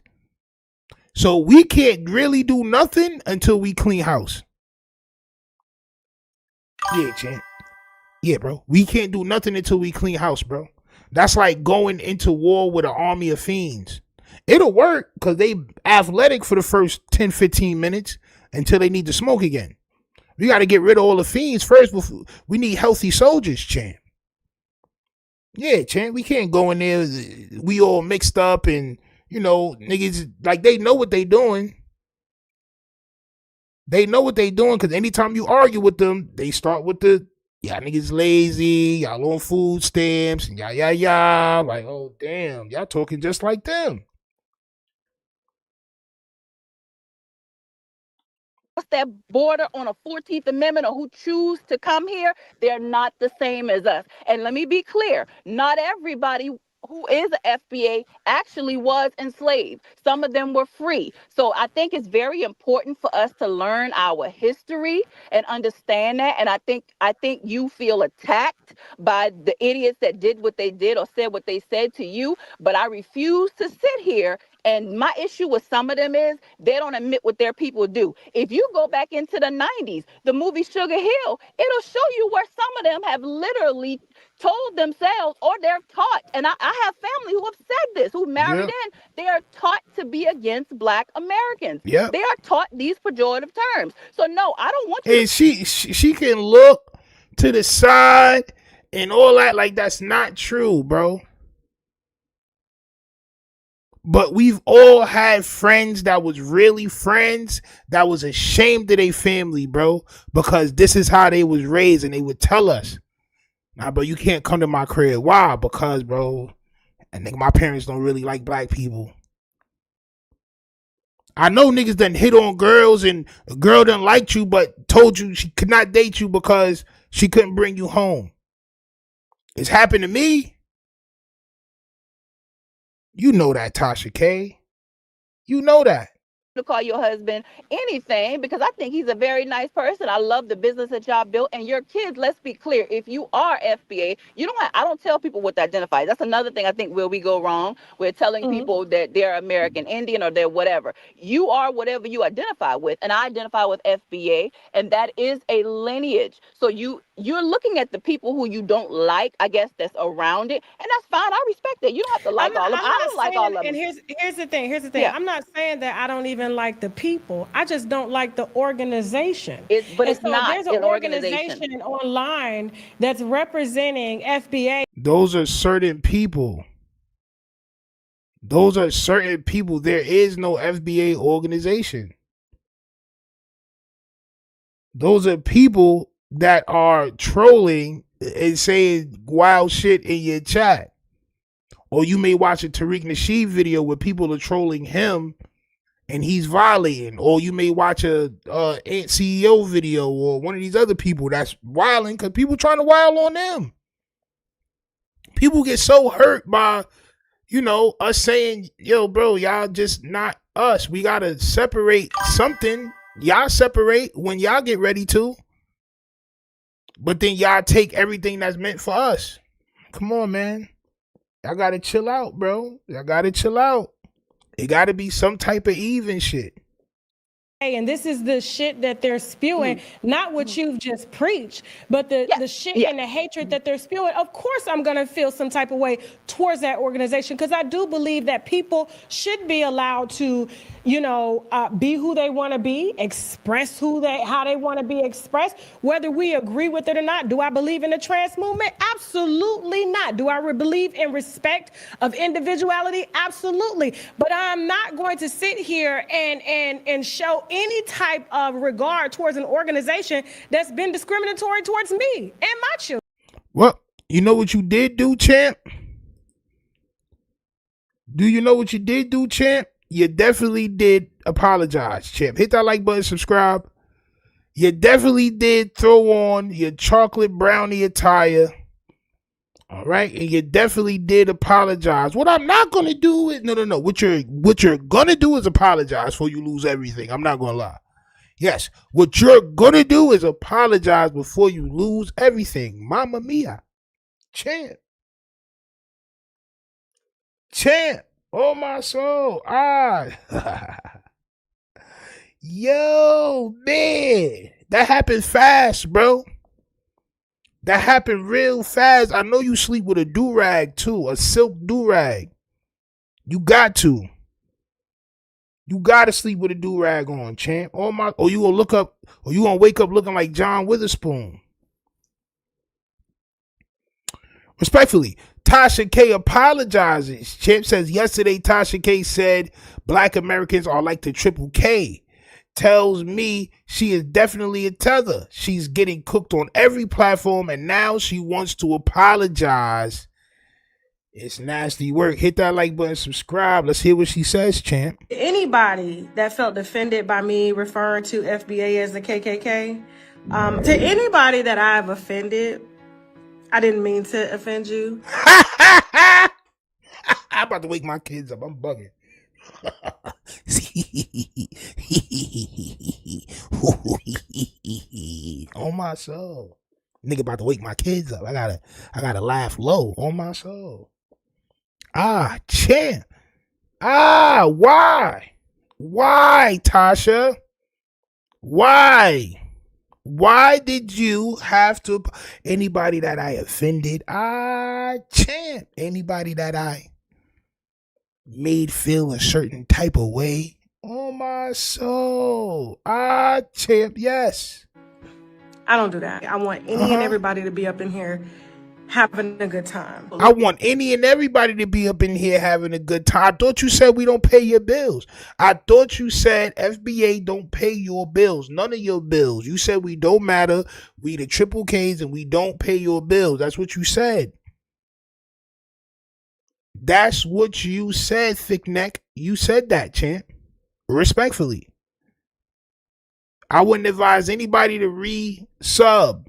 So we can't really do nothing until we clean house. Yeah, champ. Yeah, bro. We can't do nothing until we clean house, bro. That's like going into war with an army of fiends. It'll work because they athletic for the first 10, 15 minutes until they need to smoke again. We got to get rid of all the fiends first. Before we need healthy soldiers, champ. Yeah, champ. We can't go in there. We all mixed up and, niggas, like, they know what they doing. They know what they doing because anytime you argue with them, they start with y'all niggas lazy, y'all on food stamps, and y'all. Like, oh, damn, y'all talking just like them. That border on a 14th Amendment or who choose to come here, they're not the same as us. And let me be clear, not everybody who is a FBA actually was enslaved. Some of them were free. So I think it's very important for us to learn our history and understand that. And I think you feel attacked by the idiots that did what they did or said what they said to you. But I refuse to sit here. And my issue with some of them is they don't admit what their people do. If you go back into the 90s, the movie Sugar Hill, it'll show you where some of them have literally told themselves or they're taught. And I have family who have said this, who married in. They are taught to be against Black Americans. Yep. They are taught these pejorative terms. So no, I don't want you. And she can look to the side and all that. Like, that's not true, bro. But we've all had friends that was really friends that was ashamed of their family, bro, because this is how they was raised, and they would tell us, nah, bro, you can't come to my crib. Why? Because, bro, I think my parents don't really like Black people. I know niggas done hit on girls and a girl done liked you but told you she could not date you because she couldn't bring you home. It's happened to me. You know that, Tasha K. You know that. to call your husband anything because I think he's a very nice person. I love the business that y'all built and your kids. Let's be clear. If you are FBA, I don't tell people what to identify. That's another thing I think where we go wrong. We're telling people that they're American Indian or they're whatever. You are whatever you identify with, and I identify with FBA, and that is a lineage. So you're looking at the people who you don't like, I guess, that's around it, and that's fine. I respect that. You don't have to like all of them. I don't like all of them. And here's the thing. Yeah. I'm not saying that I don't even like the people. I just don't like the organization. It's not there's an organization online that's representing FBA. Those are certain people. There is no FBA organization. Those are people that are trolling and saying wild shit in your chat. Or you may watch a Tariq Nasheed video where people are trolling him and he's violating. Or you may watch a Ant CEO video or one of these other people that's wilding because people trying to wild on them. People get so hurt by, us saying, yo, bro, y'all just not us. We got to separate something. Y'all separate when y'all get ready to. But then y'all take everything that's meant for us. Come on, man. Y'all gotta chill out, bro. Y'all gotta chill out. It gotta be some type of even shit. And this is the shit that they're spewing, not what you've just preached, but the shit and the hatred that they're spewing. Of course, I'm going to feel some type of way towards that organization because I do believe that people should be allowed to, be who they want to be, express how they want to be expressed, whether we agree with it or not. Do I believe in the trans movement? Absolutely not. Do I believe in respect of individuality? Absolutely. But I'm not going to sit here and show any type of regard towards an organization that's been discriminatory towards me and my children. Well, you know what you did do, champ? Do you know what you did do, champ? You definitely did apologize, champ. Hit that like button, subscribe. You definitely did throw on your chocolate brownie attire. All right, and you definitely did apologize. What I'm not gonna do is no. What you're gonna do is apologize before you lose everything. I'm not gonna lie. Yes, what you're gonna do is apologize before you lose everything. Mamma mia, champ. Oh my soul. Yo, man, that happened fast, bro. That happened real fast. I know you sleep with a do-rag too, a silk do-rag. You got to. You got to sleep with a do-rag on, champ. Or you gonna wake up looking like John Witherspoon. Respectfully, Tasha K apologizes. Champ says yesterday Tasha K said Black Americans are like the Triple K. Tells me she is definitely a tether. She's getting cooked on every platform and now she wants to apologize. It's nasty work. Hit that like button, subscribe. Let's hear what she says, champ. Anybody that felt offended by me referring to FBA as the KKK, to anybody that I've offended, I didn't mean to offend you. I'm about to wake my kids up. I'm bugging. On my soul. Nigga about to wake my kids up. I gotta laugh low on my soul. Champ. Why? Why, Tasha? Why? Why did you have to? Anybody that I offended? Champ. Anybody that I made feel a certain type of way? Oh my soul. Champ, yes. I don't do that. I want any and everybody to be up in here having a good time. I want any and everybody to be up in here having a good time. I thought you said we don't pay your bills. I thought you said FBA don't pay your bills. None of your bills. You said we don't matter. We the Triple Ks and we don't pay your bills. That's what you said. That's what you said, thick neck. You said that, champ. Respectfully. I wouldn't advise anybody to re-sub.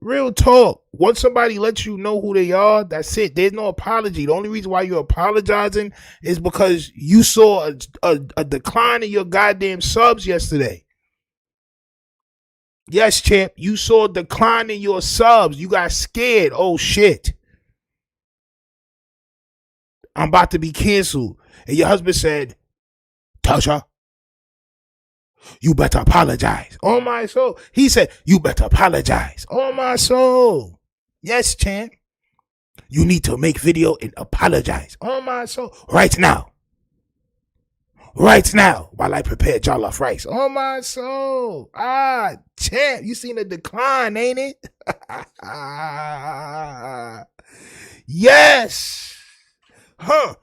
Real talk. Once somebody lets you know who they are, that's it. There's no apology. The only reason why you're apologizing is because you saw a decline in your goddamn subs yesterday. Yes, champ. You saw a decline in your subs. You got scared. Oh, shit. I'm about to be canceled. And your husband said, Tasha, you better apologize. On my soul. He said, you better apologize. On my soul. Yes, champ. You need to make video and apologize. On my soul. Right now. Right now. While I prepare jollof rice. On my soul. Ah, champ. You seen the decline, ain't it? Yes. Huh.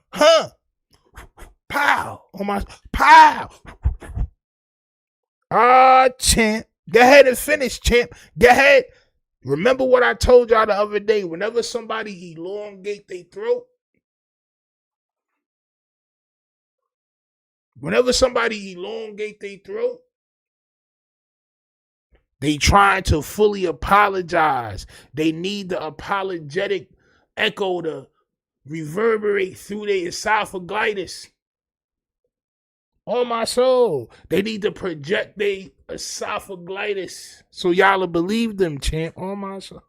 Pow. On my pow. Ah, champ. Go ahead and finish, champ. Go ahead. Remember what I told y'all the other day. Whenever somebody elongate their throat, they trying to fully apologize. They need the apologetic echo to reverberate through their esophagitis. On my soul. They need to project their esophagitis so y'all will believe them, champ. On my soul.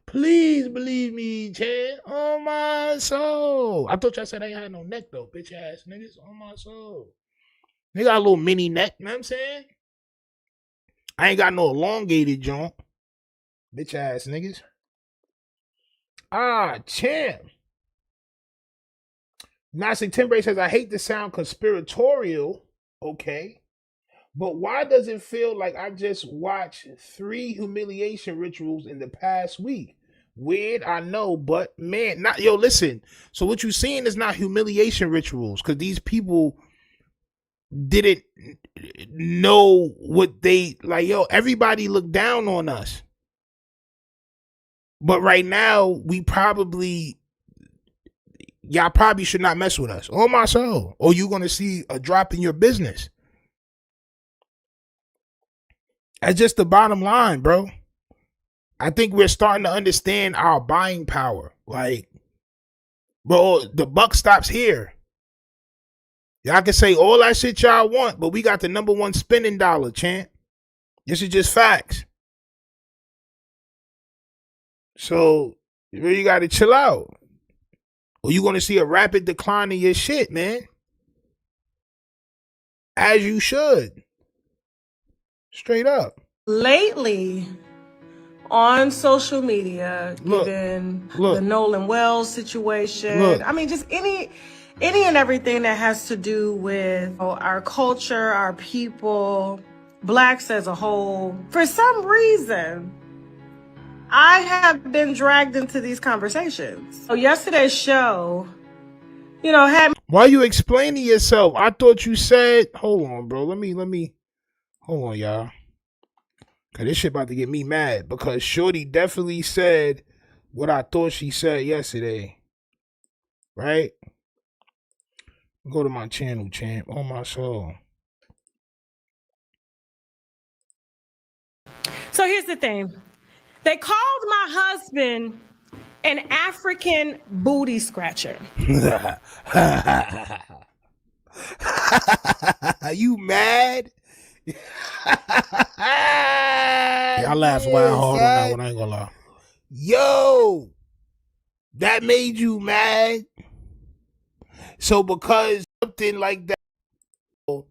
Please believe me, champ. On my soul. I thought y'all said I ain't had no neck, though, bitch ass niggas. On my soul. They got a little mini neck, you know what I'm saying? I ain't got no elongated joint. Bitch ass niggas. Ah, champ. Nasty Timbre says, I hate to sound conspiratorial, okay, but why does it feel like I just watched 3 humiliation rituals in the past week? Weird, I know, but man, not yo, listen. So what you're seeing is not humiliation rituals, because these people didn't know what they, like, yo, everybody looked down on us. But right now, y'all probably should not mess with us. On my soul. Or you're going to see a drop in your business. That's just the bottom line, bro. I think we're starting to understand our buying power. Like, bro, the buck stops here. Y'all can say all that shit y'all want, but we got the #1 spending dollar, champ. This is just facts. So, you really got to chill out. Or you're going to see a rapid decline in your shit, man. As you should. Straight up. Lately, on social media, given the Nolan Wells situation, I mean, just any and everything that has to do with our culture, our people, blacks as a whole. For some reason, I have been dragged into these conversations. So yesterday's show, had... Why are you explaining yourself? I thought you said... Hold on, bro. Let me... Hold on, y'all. Because this shit about to get me mad. Because Shorty definitely said what I thought she said yesterday. Right? Go to my channel, champ. On my soul. So here's the thing. They called my husband an African booty scratcher. You mad? I laughed wild hard on that one, I ain't gonna lie. Yo! That made you mad? So because something like that, I want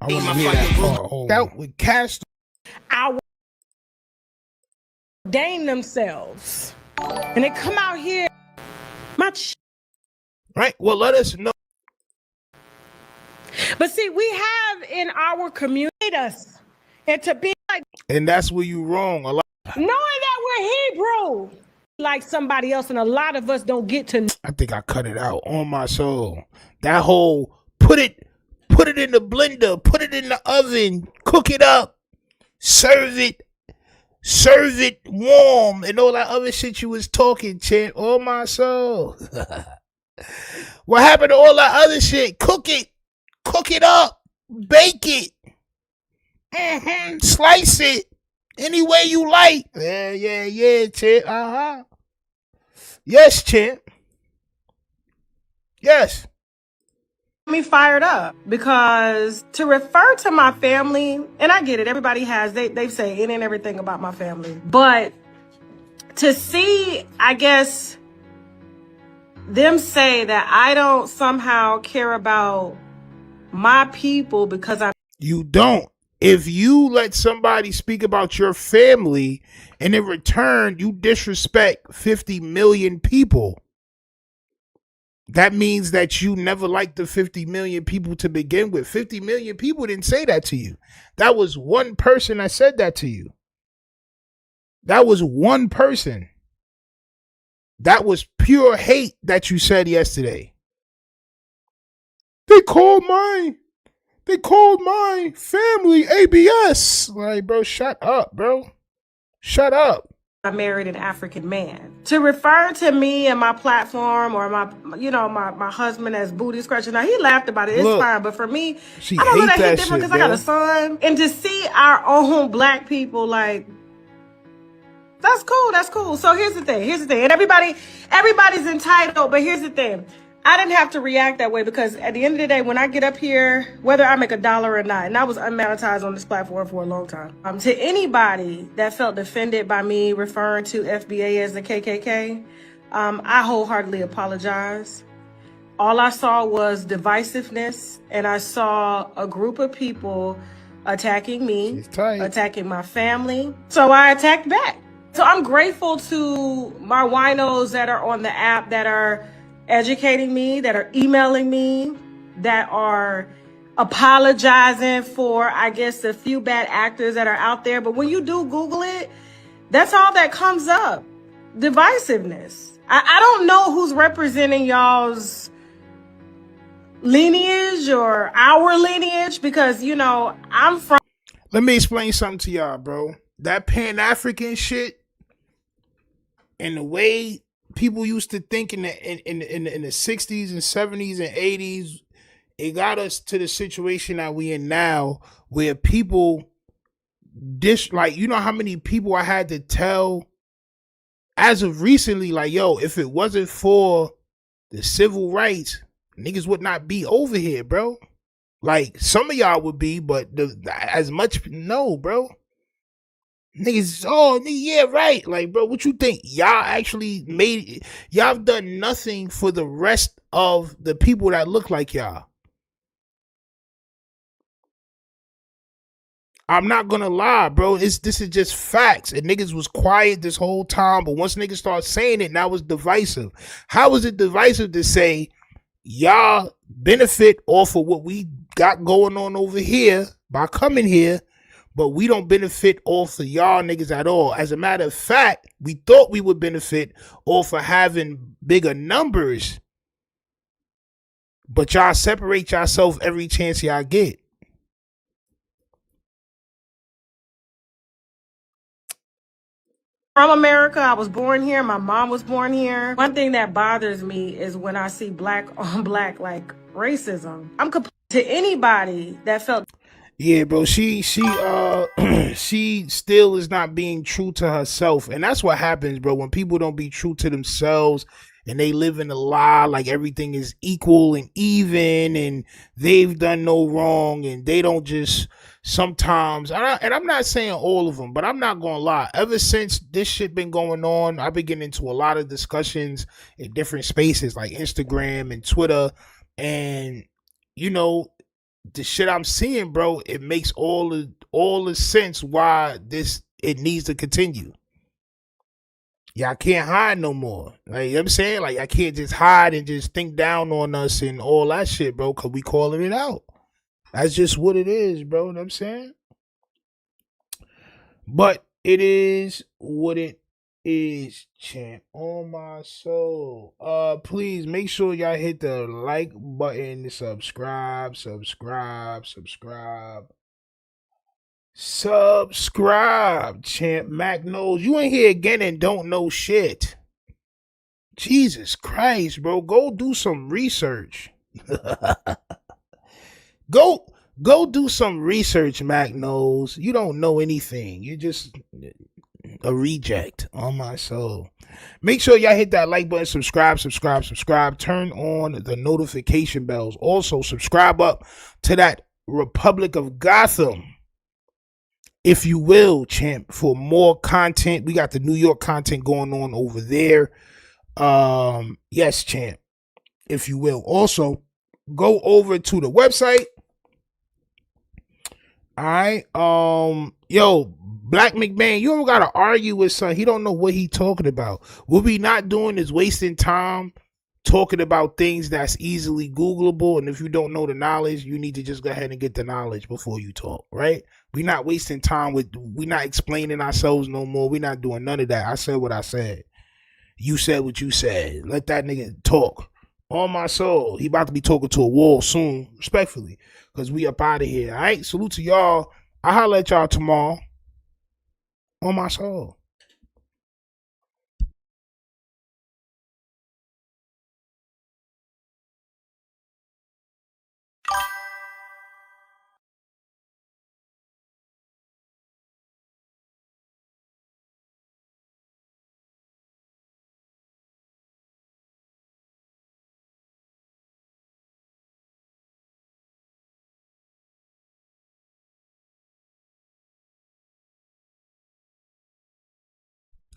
to hear that part. Out with Cast. I ordain themselves. And they come out here. Right? Well, let us know. But see, we have in our community us. And to be like. And that's where you wrong. A lot. Knowing that we're Hebrew. Like somebody else, and a lot of us don't get to. I think I cut it out. On my soul. That whole put it in the blender, put it in the oven, cook it up, serve it warm, and all that other shit you was talking, champ. On my soul. What happened to all that other shit? Cook it up, bake it. Slice it any way you like. Yeah, champ. Yes, champ. Yes. Me fired up because to refer to my family, and I get it, everybody has, they say any and everything about my family, but to see, I guess, them say that I don't somehow care about my people because you don't. If you let somebody speak about your family and in return you disrespect 50 million people, that means that you never liked the 50 million people to begin with. 50 million people didn't say that to you. That was one person that said that to you. That was one person. That was pure hate that you said yesterday. They called my family ABS. Like, bro, shut up, bro. Shut up. I married an African man. To refer to me and my platform or my husband as booty scratcher. Now he laughed about it. It's fine, but for me, I don't know that hit different because I got a son. And to see our own black people like, that's cool. That's cool. So here's the thing. And everybody's entitled, but here's the thing. I didn't have to react that way because at the end of the day, when I get up here, whether I make $1 or not, and I was unmonetized on this platform for a long time. To anybody that felt offended by me referring to FBA as the KKK, I wholeheartedly apologize. All I saw was divisiveness, and I saw a group of people attacking me, attacking my family. So I attacked back. So I'm grateful to my winos that are on the app that are educating me, that are emailing me, that are apologizing for, I guess, the few bad actors that are out there. But when you do Google it, that's all that comes up. Divisiveness. I don't know who's representing y'all's lineage or our lineage because, I'm from... Let me explain something to y'all, bro. That Pan-African shit and the way people used to think in the 60s and 70s and 80s, it got us to the situation that we in now where people you know how many people I had to tell as of recently, like, yo, if it wasn't for the civil rights, niggas would not be over here, bro. Like, some of y'all would be, but as much, no, bro. Niggas, yeah, right. Like, bro, what you think? Y'all actually y'all have done nothing for the rest of the people that look like y'all. I'm not gonna lie, bro. This is just facts. And niggas was quiet this whole time, but once niggas start saying it, now it's divisive. How is it divisive to say y'all benefit off of what we got going on over here by coming here, but we don't benefit off of y'all niggas at all? As a matter of fact, we thought we would benefit off of having bigger numbers, but y'all separate yourself every chance y'all get. From America, I was born here. My mom was born here. One thing that bothers me is when I see black on black, like, racism. To anybody that felt... Yeah, bro, she she still is not being true to herself. And that's what happens, bro, when people don't be true to themselves and they live in a lie like everything is equal and even and they've done no wrong, and they don't just sometimes, and I'm not saying all of them, but I'm not gonna lie, ever since this shit been going on, I've been getting into a lot of discussions in different spaces like Instagram and Twitter, and the shit I'm seeing, bro, it makes all the sense why it needs to continue. Y'all can't hide no more. Like, you know what I'm saying? Like, I can't just hide and just think down on us and all that shit, bro, because we calling it out. That's just what it is, bro. You know what I'm saying? But it is what it is, champ. On my soul. Please make sure y'all hit the like button, subscribe, champ. Mac knows you ain't here again and don't know shit. Jesus Christ, bro. Go do some research. Go Go do some research, Mac knows. You don't know anything. You're just a reject on my soul. Make sure y'all hit that like button, subscribe. Turn on the notification bells. Also, subscribe up to that Republic of Gotham, if you will, champ, for more content. We got the New York content going on over there. Yes, champ, if you will. Also, go over to the website. All right. Yo, Black McMahon, you don't gotta argue with son. He don't know what he talking about. What we not doing is wasting time talking about things that's easily Googleable. And if you don't know the knowledge, you need to just go ahead and get the knowledge before you talk, right? We're not wasting time we're not explaining ourselves no more. We're not doing none of that. I said what I said. You said what you said. Let that nigga talk. On my soul. He about to be talking to a wall soon, respectfully, because we up out of here. All right, salute to y'all. I'll holler at y'all tomorrow. On my soul.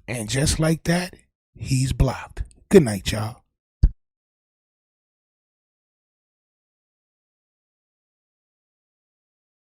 And just like that, he's blocked. Good night, y'all.